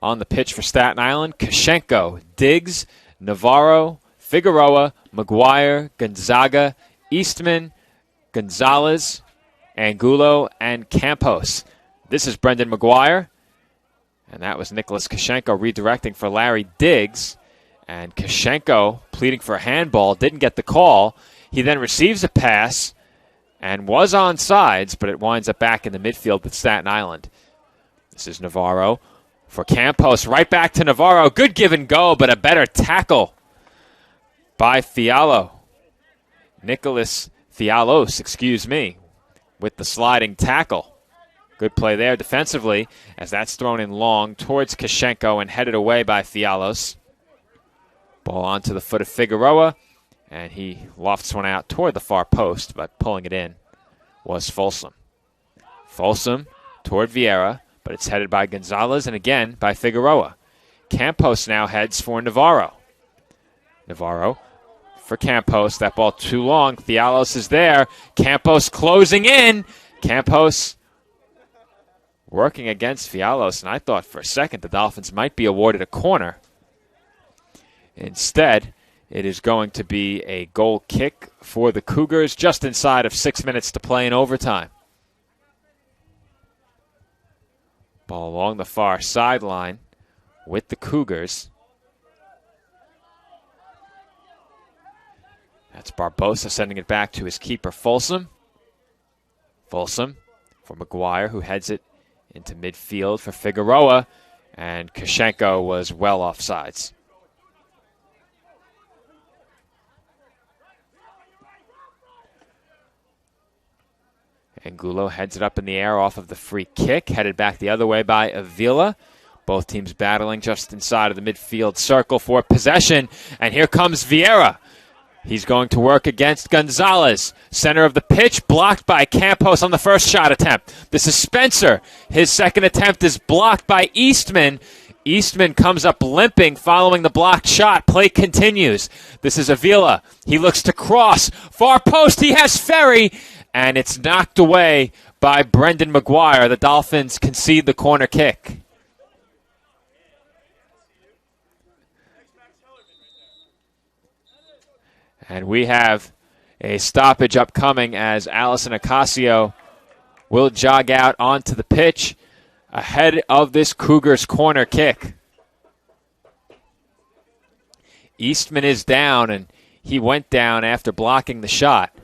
On the pitch for Staten Island, Kishenko, Diggs, Navarro, Figueroa, McGuire, Gonzaga, Eastman, Gonzalez, Angulo, and Campos. This is Brendan McGuire. And that was Nicholas Kushenko redirecting for Larry Diggs. And Kushenko pleading for a handball, didn't get the call. He then receives a pass and was on sides, but it winds up back in the midfield with Staten Island. This is Navarro for Campos. Right back to Navarro. Good give and go, but a better tackle by Fialo. Nicholas Fialos, with the sliding tackle. Good play there defensively as that's thrown in long towards Kushenko and headed away by Fialos. Ball onto the foot of Figueroa, and he lofts one out toward the far post, but pulling it in was Folsom. Folsom toward Vieira, but it's headed by Gonzalez and again by Figueroa. Campos now heads for Navarro. Navarro for Campos. That ball too long. Fialos is there. Campos closing in. Campos working against Fialos, and I thought for a second the Dolphins might be awarded a corner. Instead, it is going to be a goal kick for the Cougars just inside of 6 minutes to play in overtime. Ball along the far sideline with the Cougars. That's Barbosa sending it back to his keeper, Folsom. Folsom for McGuire, who heads it into midfield for Figueroa, and Kushenko was well offsides. Angulo heads it up in the air off of the free kick, headed back the other way by Avila. Both teams battling just inside of the midfield circle for possession, and here comes Vieira. He's going to work against Gonzalez. Center of the pitch, blocked by Campos on the first shot attempt. This is Spencer. His second attempt is blocked by Eastman. Eastman comes up limping following the blocked shot. Play continues. This is Avila. He looks to cross. Far post, he has Ferry. And it's knocked away by Brendan McGuire. The Dolphins concede the corner kick. And we have a stoppage upcoming as Allison Ocasio will jog out onto the pitch ahead of this Cougars corner kick. Eastman is down, and he went down after blocking the shot.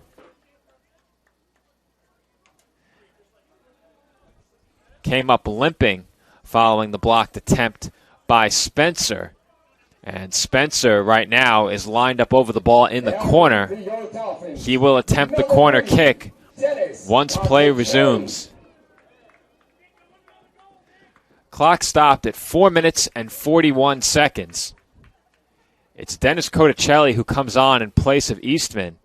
Came up limping following the blocked attempt by Spencer. And Spencer right now is lined up over the ball in the corner. He will attempt the corner kick once play resumes. Clock stopped at 4 minutes and 41 seconds. It's Dennis Cotticelli who comes on in place of Eastman.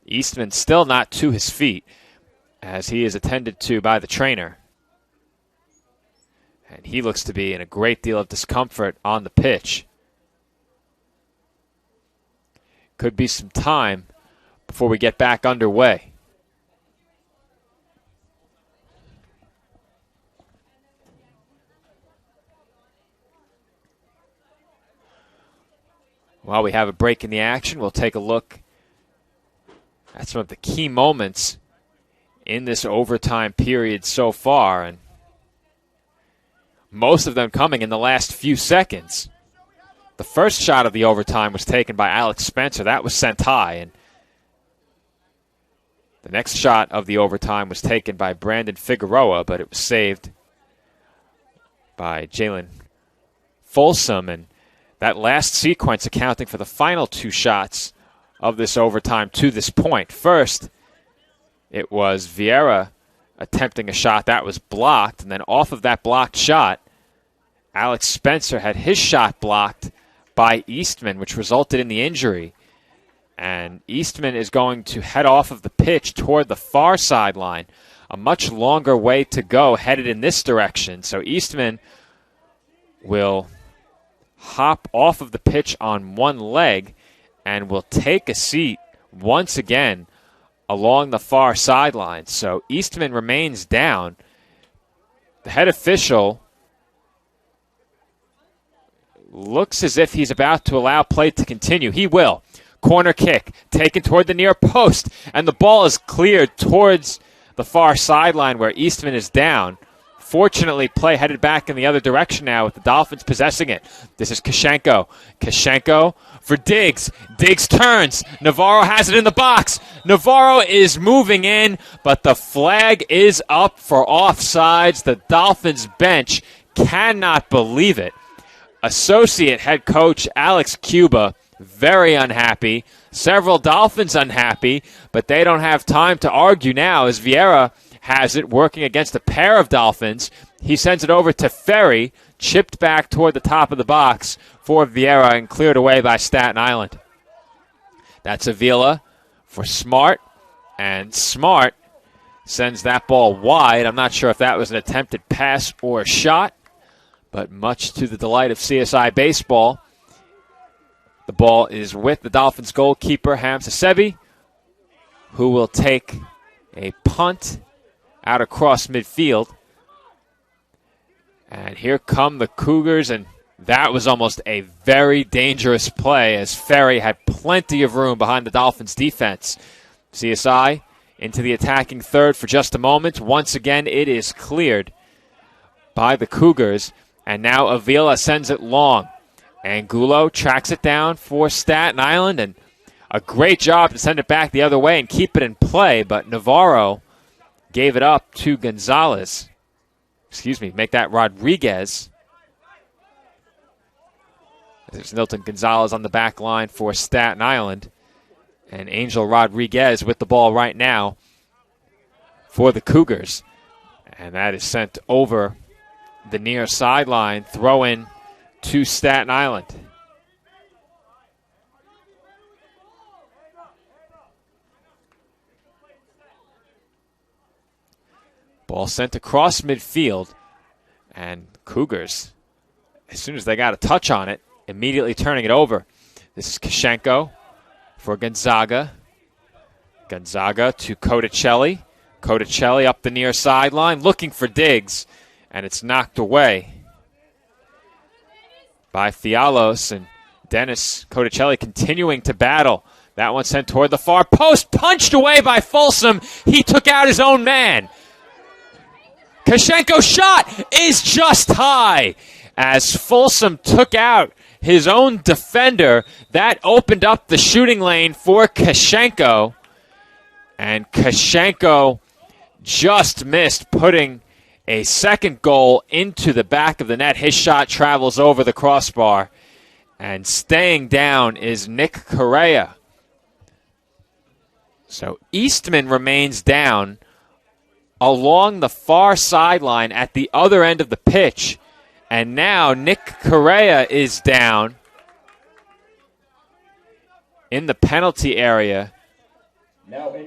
Eastman still not to his feet as he is attended to by the trainer. And he looks to be in a great deal of discomfort on the pitch. Could be some time before we get back underway. While we have a break in the action, we'll take a look at some of the key moments in this overtime period so far, and most of them coming in the last few seconds. The first shot of the overtime was taken by Alex Spencer. That was sent high. And the next shot of the overtime was taken by Brandon Figueroa, but it was saved by Jalen Folsom. And that last sequence accounting for the final two shots of this overtime to this point. First, it was Vieira attempting a shot that was blocked, and then off of that blocked shot, Alex Spencer had his shot blocked by Eastman, which resulted in the injury. And Eastman is going to head off of the pitch toward the far sideline. A much longer way to go headed in this direction. So Eastman will hop off of the pitch on one leg and will take a seat once again along the far sideline. So Eastman remains down. The head official looks as if he's about to allow play to continue. He will. Corner kick taken toward the near post, and the ball is cleared towards the far sideline where Eastman is down. Unfortunately, play headed back in the other direction now with the Dolphins possessing it. This is Kashenko. Kashenko for Diggs. Diggs turns. Navarro has it in the box. Navarro is moving in, but the flag is up for offsides. The Dolphins bench cannot believe it. Associate head coach Alex Cuba very unhappy. Several Dolphins unhappy, but they don't have time to argue now as Vieira has it working against a pair of Dolphins. He sends it over to Ferry, chipped back toward the top of the box for Vieira and cleared away by Staten Island. That's Avila for Smart, and Smart sends that ball wide. I'm not sure if that was an attempted pass or a shot, but much to the delight of CSI Baseball, the ball is with the Dolphins goalkeeper, Hamza Sebi, who will take a punt out across midfield. And here come the Cougars, and that was almost a very dangerous play as Ferry had plenty of room behind the Dolphins defense. CSI into the attacking third for just a moment. Once again, it is cleared by the Cougars, and now Avila sends it long. Angulo tracks it down for Staten Island, and a great job to send it back the other way and keep it in play, but Navarro gave it up to Gonzalez. Make that Rodriguez. There's Milton Gonzalez on the back line for Staten Island, and Angel Rodriguez with the ball right now for the Cougars. And that is sent over the near sideline, throw in to Staten Island. Ball sent across midfield, and Cougars, as soon as they got a touch on it, immediately turning it over. This is Kashenko for Gonzaga. Gonzaga to Codicelli. Codicelli up the near sideline, looking for Diggs, and it's knocked away by Fialos, and Dennis Codicelli continuing to battle. That one sent toward the far post, punched away by Folsom. He took out his own man. Kashenko's shot is just high. As Folsom took out his own defender, that opened up the shooting lane for Kashenko. And Kashenko just missed putting a second goal into the back of the net. His shot travels over the crossbar. And staying down is Nick Correa. So Eastman remains down along the far sideline at the other end of the pitch. And now Nick Correa is down in the penalty area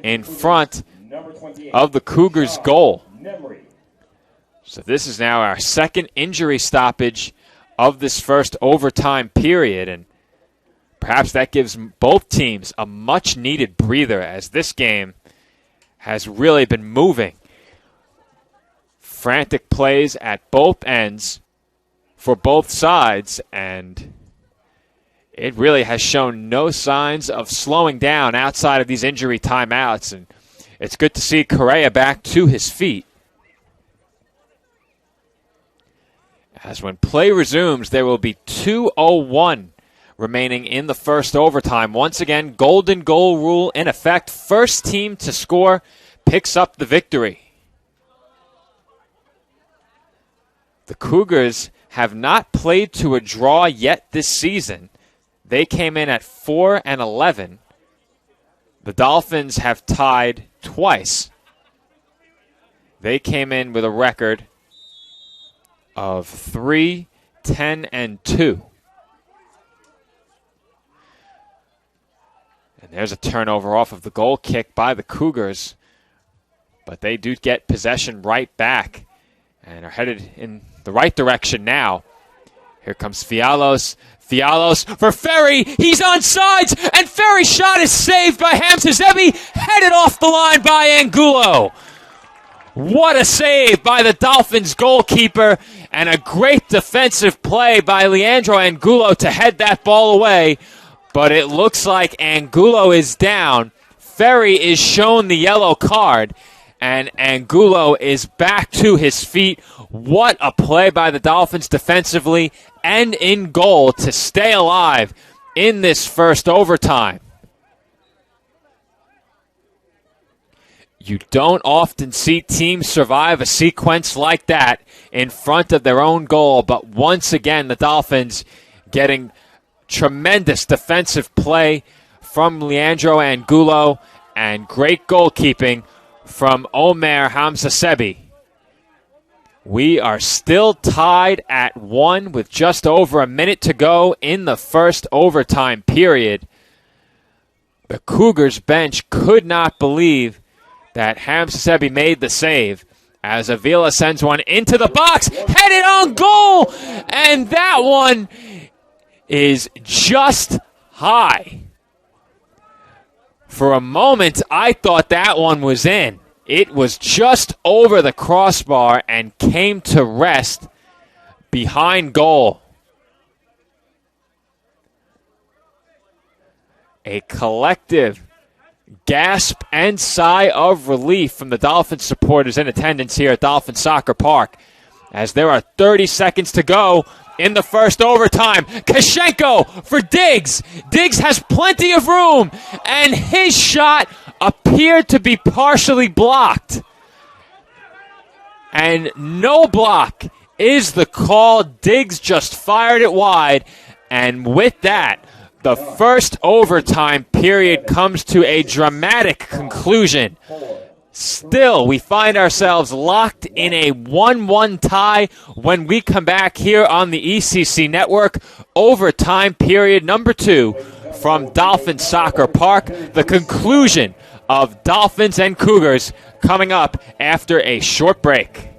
in front of the Cougars' goal. So this is now our second injury stoppage of this first overtime period, and perhaps that gives both teams a much-needed breather as this game has really been moving. Frantic plays at both ends for both sides, and it really has shown no signs of slowing down outside of these injury timeouts, and it's good to see Correa back to his feet. As when play resumes, there will be 2:01 remaining in the first overtime. Once again, golden goal rule in effect. First team to score picks up the victory. The Cougars have not played to a draw yet this season. They came in at 4-11. The Dolphins have tied twice. They came in with a record of 3-10-2. And there's a turnover off of the goal kick by the Cougars. But they do get possession right back and are headed in the right direction now. Here comes Fialos. Fialos for Ferry. He's on sides, and Ferry's shot is saved by Hamza Zebi, headed off the line by Angulo. What a save by the Dolphins goalkeeper, and a great defensive play by Leandro Angulo to head that ball away. But it looks like Angulo is down. Ferry is shown the yellow card, And Angulo is back to his feet. What a play by the Dolphins defensively and in goal to stay alive in this first overtime. You don't often see teams survive a sequence like that in front of their own goal, but once again, the Dolphins getting tremendous defensive play from Leandro Angulo and great goalkeeping from Omer Hamzasebi. We are still tied at 1 with just over a minute to go in the first overtime period. The Cougars bench could not believe that Hamzasebi made the save as Avila sends one into the box, headed on goal, and that one is just high. For a moment, I thought that one was in. It was just over the crossbar and came to rest behind goal. A collective gasp and sigh of relief from the Dolphins supporters in attendance here at Dolphin Soccer Park as there are 30 seconds to go in the first overtime. Kashenko for Diggs. Diggs has plenty of room, and his shot appeared to be partially blocked. And no block is the call. Diggs just fired it wide, and with that, the first overtime period comes to a dramatic conclusion. Still, we find ourselves locked in a 1-1 tie when we come back here on the ECC Network. Overtime period number 2 from Dolphin Soccer Park. The conclusion of Dolphins and Cougars coming up after a short break.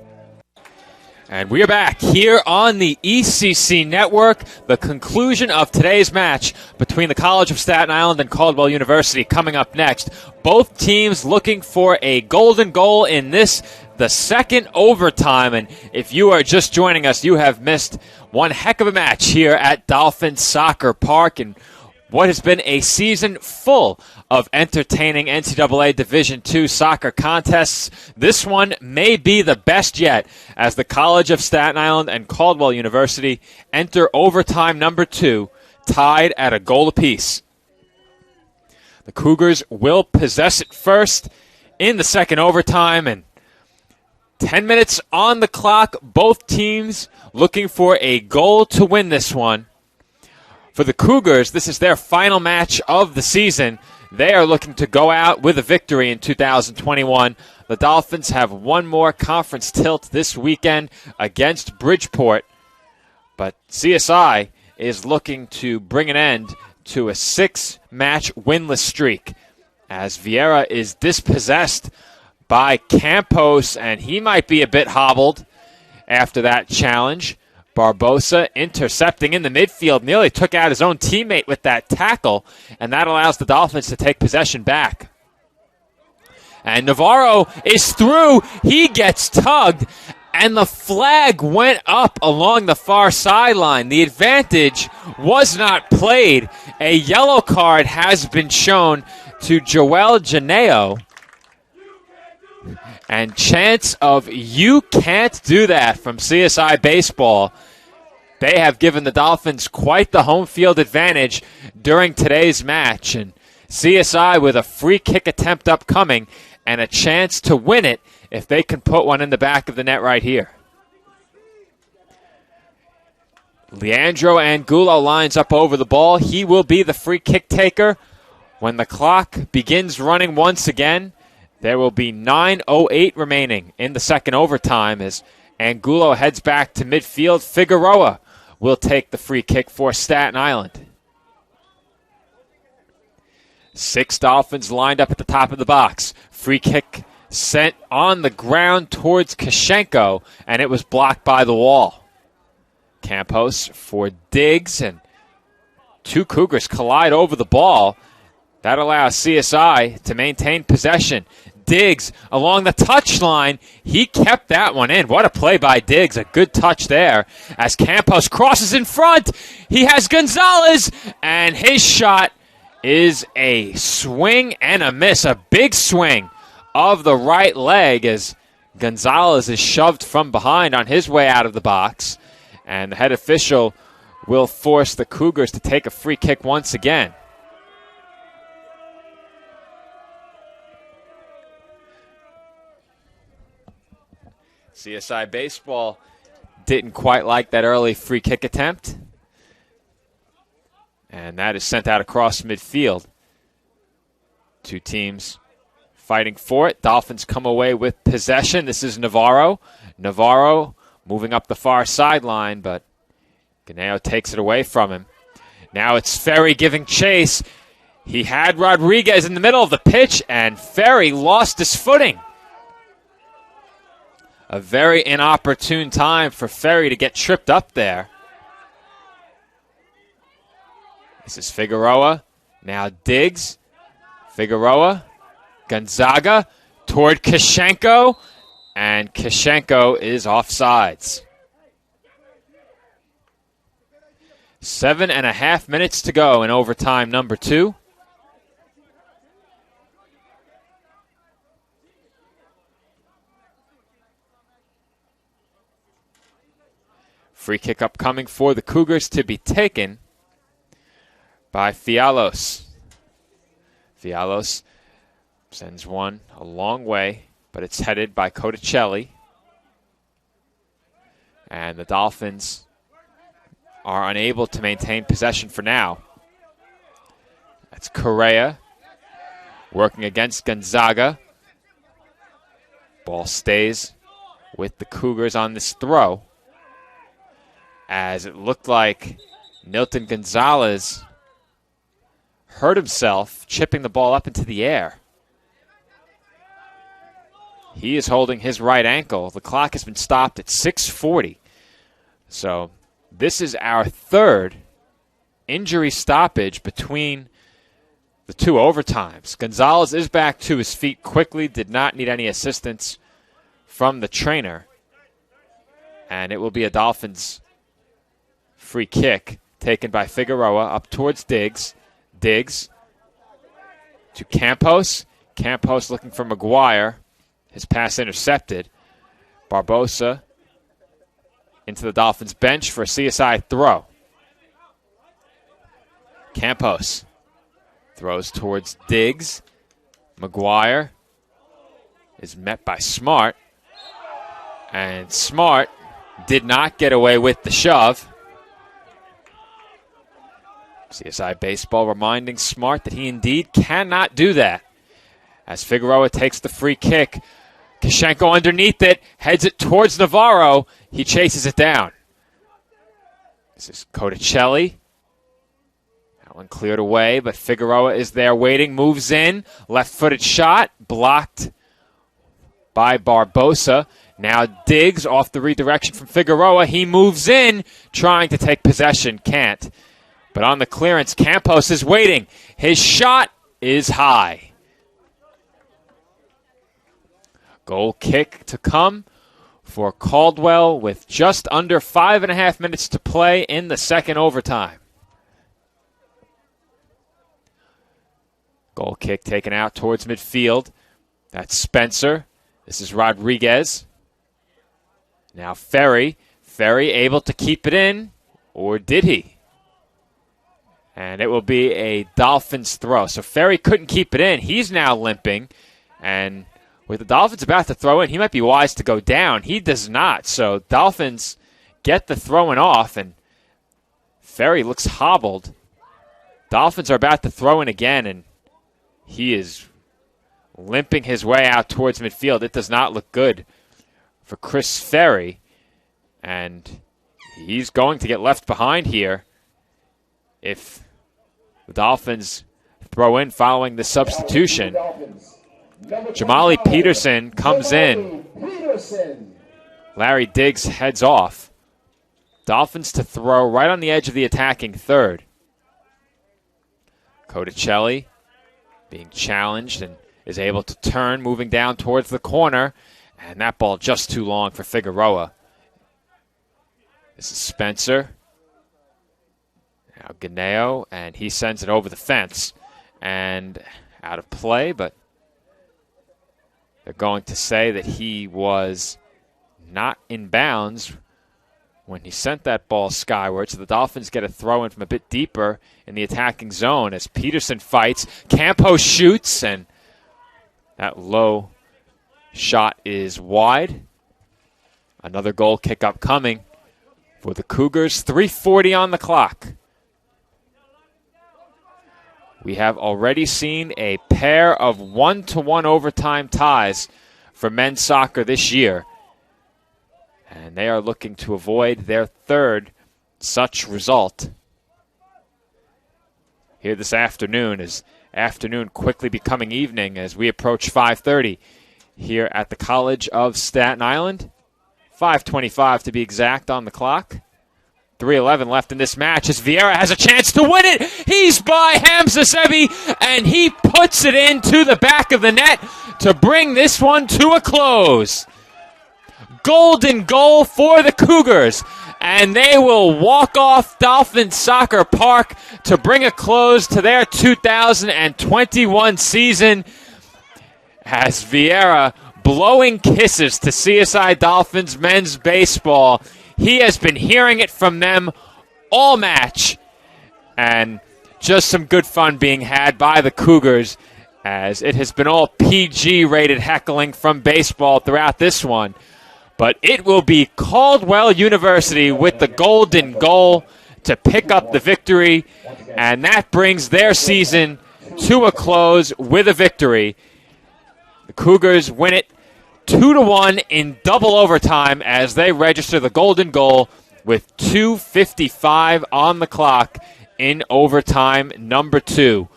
And we are back here on the ECC Network. The conclusion of today's match between the College of Staten Island and Caldwell University coming up next. Both teams looking for a golden goal in this, the second overtime. And if you are just joining us, you have missed one heck of a match here at Dolphin Soccer Park and what has been a season full of entertaining NCAA Division II soccer contests. This one may be the best yet as the College of Staten Island and Caldwell University enter overtime number 2, tied at a goal apiece. The Cougars will possess it first in the second overtime, and 10 minutes on the clock. Both teams looking for a goal to win this one. For the Cougars, this is their final match of the season. They are looking to go out with a victory in 2021. The Dolphins have one more conference tilt this weekend against Bridgeport, but CSI is looking to bring an end to a 6-match winless streak as Vieira is dispossessed by Campos, and he might be a bit hobbled after that challenge. Barbosa intercepting in the midfield, nearly took out his own teammate with that tackle, and that allows the Dolphins to take possession back. And Navarro is through. He gets tugged, and the flag went up along the far sideline. The advantage was not played. A yellow card has been shown to Joel Janeo. And chance of "you can't do that" from CSI Baseball. They have given the Dolphins quite the home field advantage during today's match. And CSI with a free kick attempt upcoming and a chance to win it if they can put one in the back of the net right here. Leandro Angulo lines up over the ball. He will be the free kick taker when the clock begins running once again. There will be 9:08 remaining in the second overtime as Angulo heads back to midfield. Figueroa will take the free kick for Staten Island. 6 Dolphins lined up at the top of the box. Free kick sent on the ground towards Kashenko, and it was blocked by the wall. Campos for Diggs, and 2 Cougars collide over the ball. That allows CSI to maintain possession. Diggs along the touchline. He kept that one in. What a play by Diggs. A good touch there as Campos crosses in front. He has Gonzalez, and his shot is a swing and a miss. A big swing of the right leg as Gonzalez is shoved from behind on his way out of the box. And the head official will force the Cougars to take a free kick once again. CSI Baseball didn't quite like that early free kick attempt. And that is sent out across midfield. Two teams fighting for it. Dolphins come away with possession. This is Navarro. Navarro moving up the far sideline, but Ganeo takes it away from him. Now it's Ferry giving chase. He had Rodriguez in the middle of the pitch, and Ferry lost his footing. A very inopportune time for Ferry to get tripped up there. This is Figueroa. Now Diggs. Figueroa. Gonzaga toward Kishenko. And Kishenko is offsides. 7.5 minutes to go in overtime number 2. Free kick upcoming for the Cougars to be taken by Fialos. Fialos sends one a long way, but it's headed by Cotticelli. And the Dolphins are unable to maintain possession for now. That's Correa working against Gonzaga. Ball stays with the Cougars on this throw, as it looked like Nilton Gonzalez hurt himself chipping the ball up into the air. He is holding his right ankle. The clock has been stopped at 6:40. So this is our third injury stoppage between the two overtimes. Gonzalez is back to his feet quickly, did not need any assistance from the trainer. And it will be a Dolphins free kick taken by Figueroa up towards Diggs. Diggs to Campos. Campos looking for McGuire. His pass intercepted. Barbosa into the Dolphins bench for a CSI throw. Campos throws towards Diggs. McGuire is met by Smart. And Smart did not get away with the shove. CSI Baseball reminding Smart that he indeed cannot do that. As Figueroa takes the free kick, Kishenko underneath it, heads it towards Navarro. He chases it down. This is Cotticelli. That one cleared away, but Figueroa is there waiting, moves in. Left-footed shot, blocked by Barbosa. Now Diggs off the redirection from Figueroa. He moves in, trying to take possession, can't. But on the clearance, Campos is waiting. His shot is high. Goal kick to come for Caldwell with just under 5.5 minutes to play in the second overtime. Goal kick taken out towards midfield. That's Spencer. This is Rodriguez. Now Ferry. Ferry able to keep it in, or did he? And it will be a Dolphins throw. So Ferry couldn't keep it in. He's now limping, and with the Dolphins about to throw in, he might be wise to go down. He does not. So Dolphins get the throwing off, and Ferry looks hobbled. Dolphins are about to throw in again, and he is limping his way out towards midfield. It does not look good for Chris Ferry, and he's going to get left behind here if the Dolphins throw in following the substitution. Jamali Peterson comes in. Larry Diggs heads off. Dolphins to throw right on the edge of the attacking third. Cotticelli being challenged and is able to turn, moving down towards the corner. And that ball just too long for Figueroa. This is Spencer. Now Ganeo, and he sends it over the fence. And out of play, but They're going to say that he was not in bounds when he sent that ball skyward. So the Dolphins get a throw in from a bit deeper in the attacking zone as Peterson fights. Campo shoots, and that low shot is wide. Another goal kick upcoming for the Cougars. 3:40 on the clock. We have already seen a pair of 1-1 overtime ties for men's soccer this year. And they are looking to avoid their third such result here this afternoon, as afternoon quickly becoming evening as we approach 5:30 here at the College of Staten Island. 5:25 to be exact on the clock. 3:11 left in this match as Vieira has a chance to win it. He's by Hamza Sebi, and he puts it into the back of the net to bring this one to a close. Golden goal for the Cougars, and they will walk off Dolphin Soccer Park to bring a close to their 2021 season as Vieira blowing kisses to CSI Dolphins men's baseball. He has been hearing it from them all match, and just some good fun being had by the Cougars, as it has been all PG-rated heckling from baseball throughout this one. But it will be Caldwell University with the golden goal to pick up the victory, and that brings their season to a close with a victory. The Cougars win it 2-1 in double overtime as they register the golden goal with 2:55 on the clock in overtime number 2.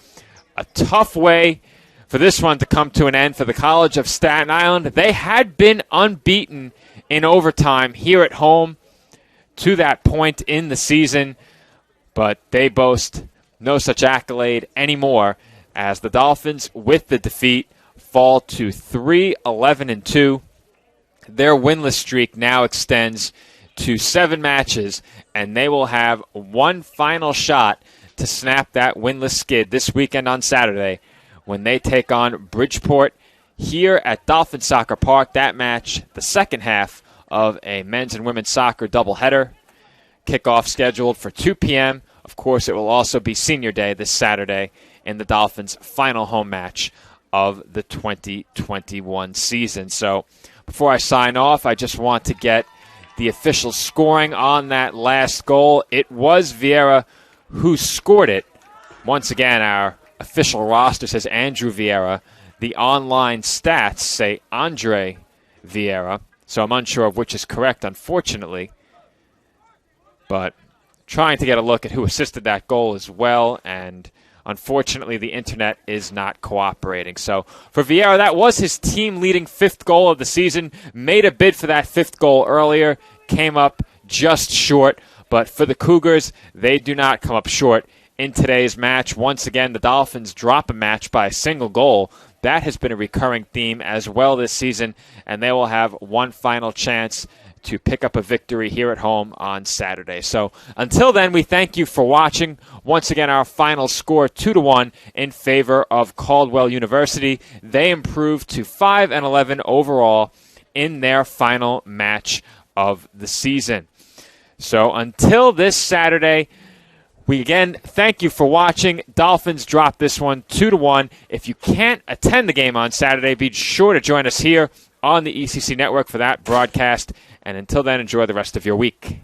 A tough way for this one to come to an end for the College of Staten Island. They had been unbeaten in overtime here at home to that point in the season, but they boast no such accolade anymore as the Dolphins, with the defeat, fall to 3-11-2. Their winless streak now extends to 7 matches, and they will have one final shot to snap that winless skid this weekend on Saturday when they take on Bridgeport here at Dolphin Soccer Park. That match, the second half of a men's and women's soccer doubleheader. Kickoff scheduled for 2 p.m. Of course, it will also be Senior Day this Saturday in the Dolphins' final home match of the 2021 season. So before I sign off, I just want to get the official scoring on that last goal. It was Vieira who scored it. Once again, our official roster says Andrew Vieira. The online stats say Andre Vieira. So I'm unsure of which is correct, unfortunately. But trying to get a look at who assisted that goal as well, and unfortunately the internet is not cooperating. So for Vieira, that was his team-leading 5th goal of the season. Made a bid for that 5th goal earlier, came up just short. But for the Cougars, they do not come up short in today's match. Once again, the Dolphins drop a match by a single goal. That has been a recurring theme as well this season, and they will have one final chance to pick up a victory here at home on Saturday. So until then, we thank you for watching. Once again, our final score 2-1 in favor of Caldwell University. They improved to 5-11 overall in their final match of the season. So until this Saturday, we again thank you for watching. Dolphins drop this one 2-1. If you can't attend the game on Saturday, be sure to join us here on the ECC Network for that broadcast. And until then, enjoy the rest of your week.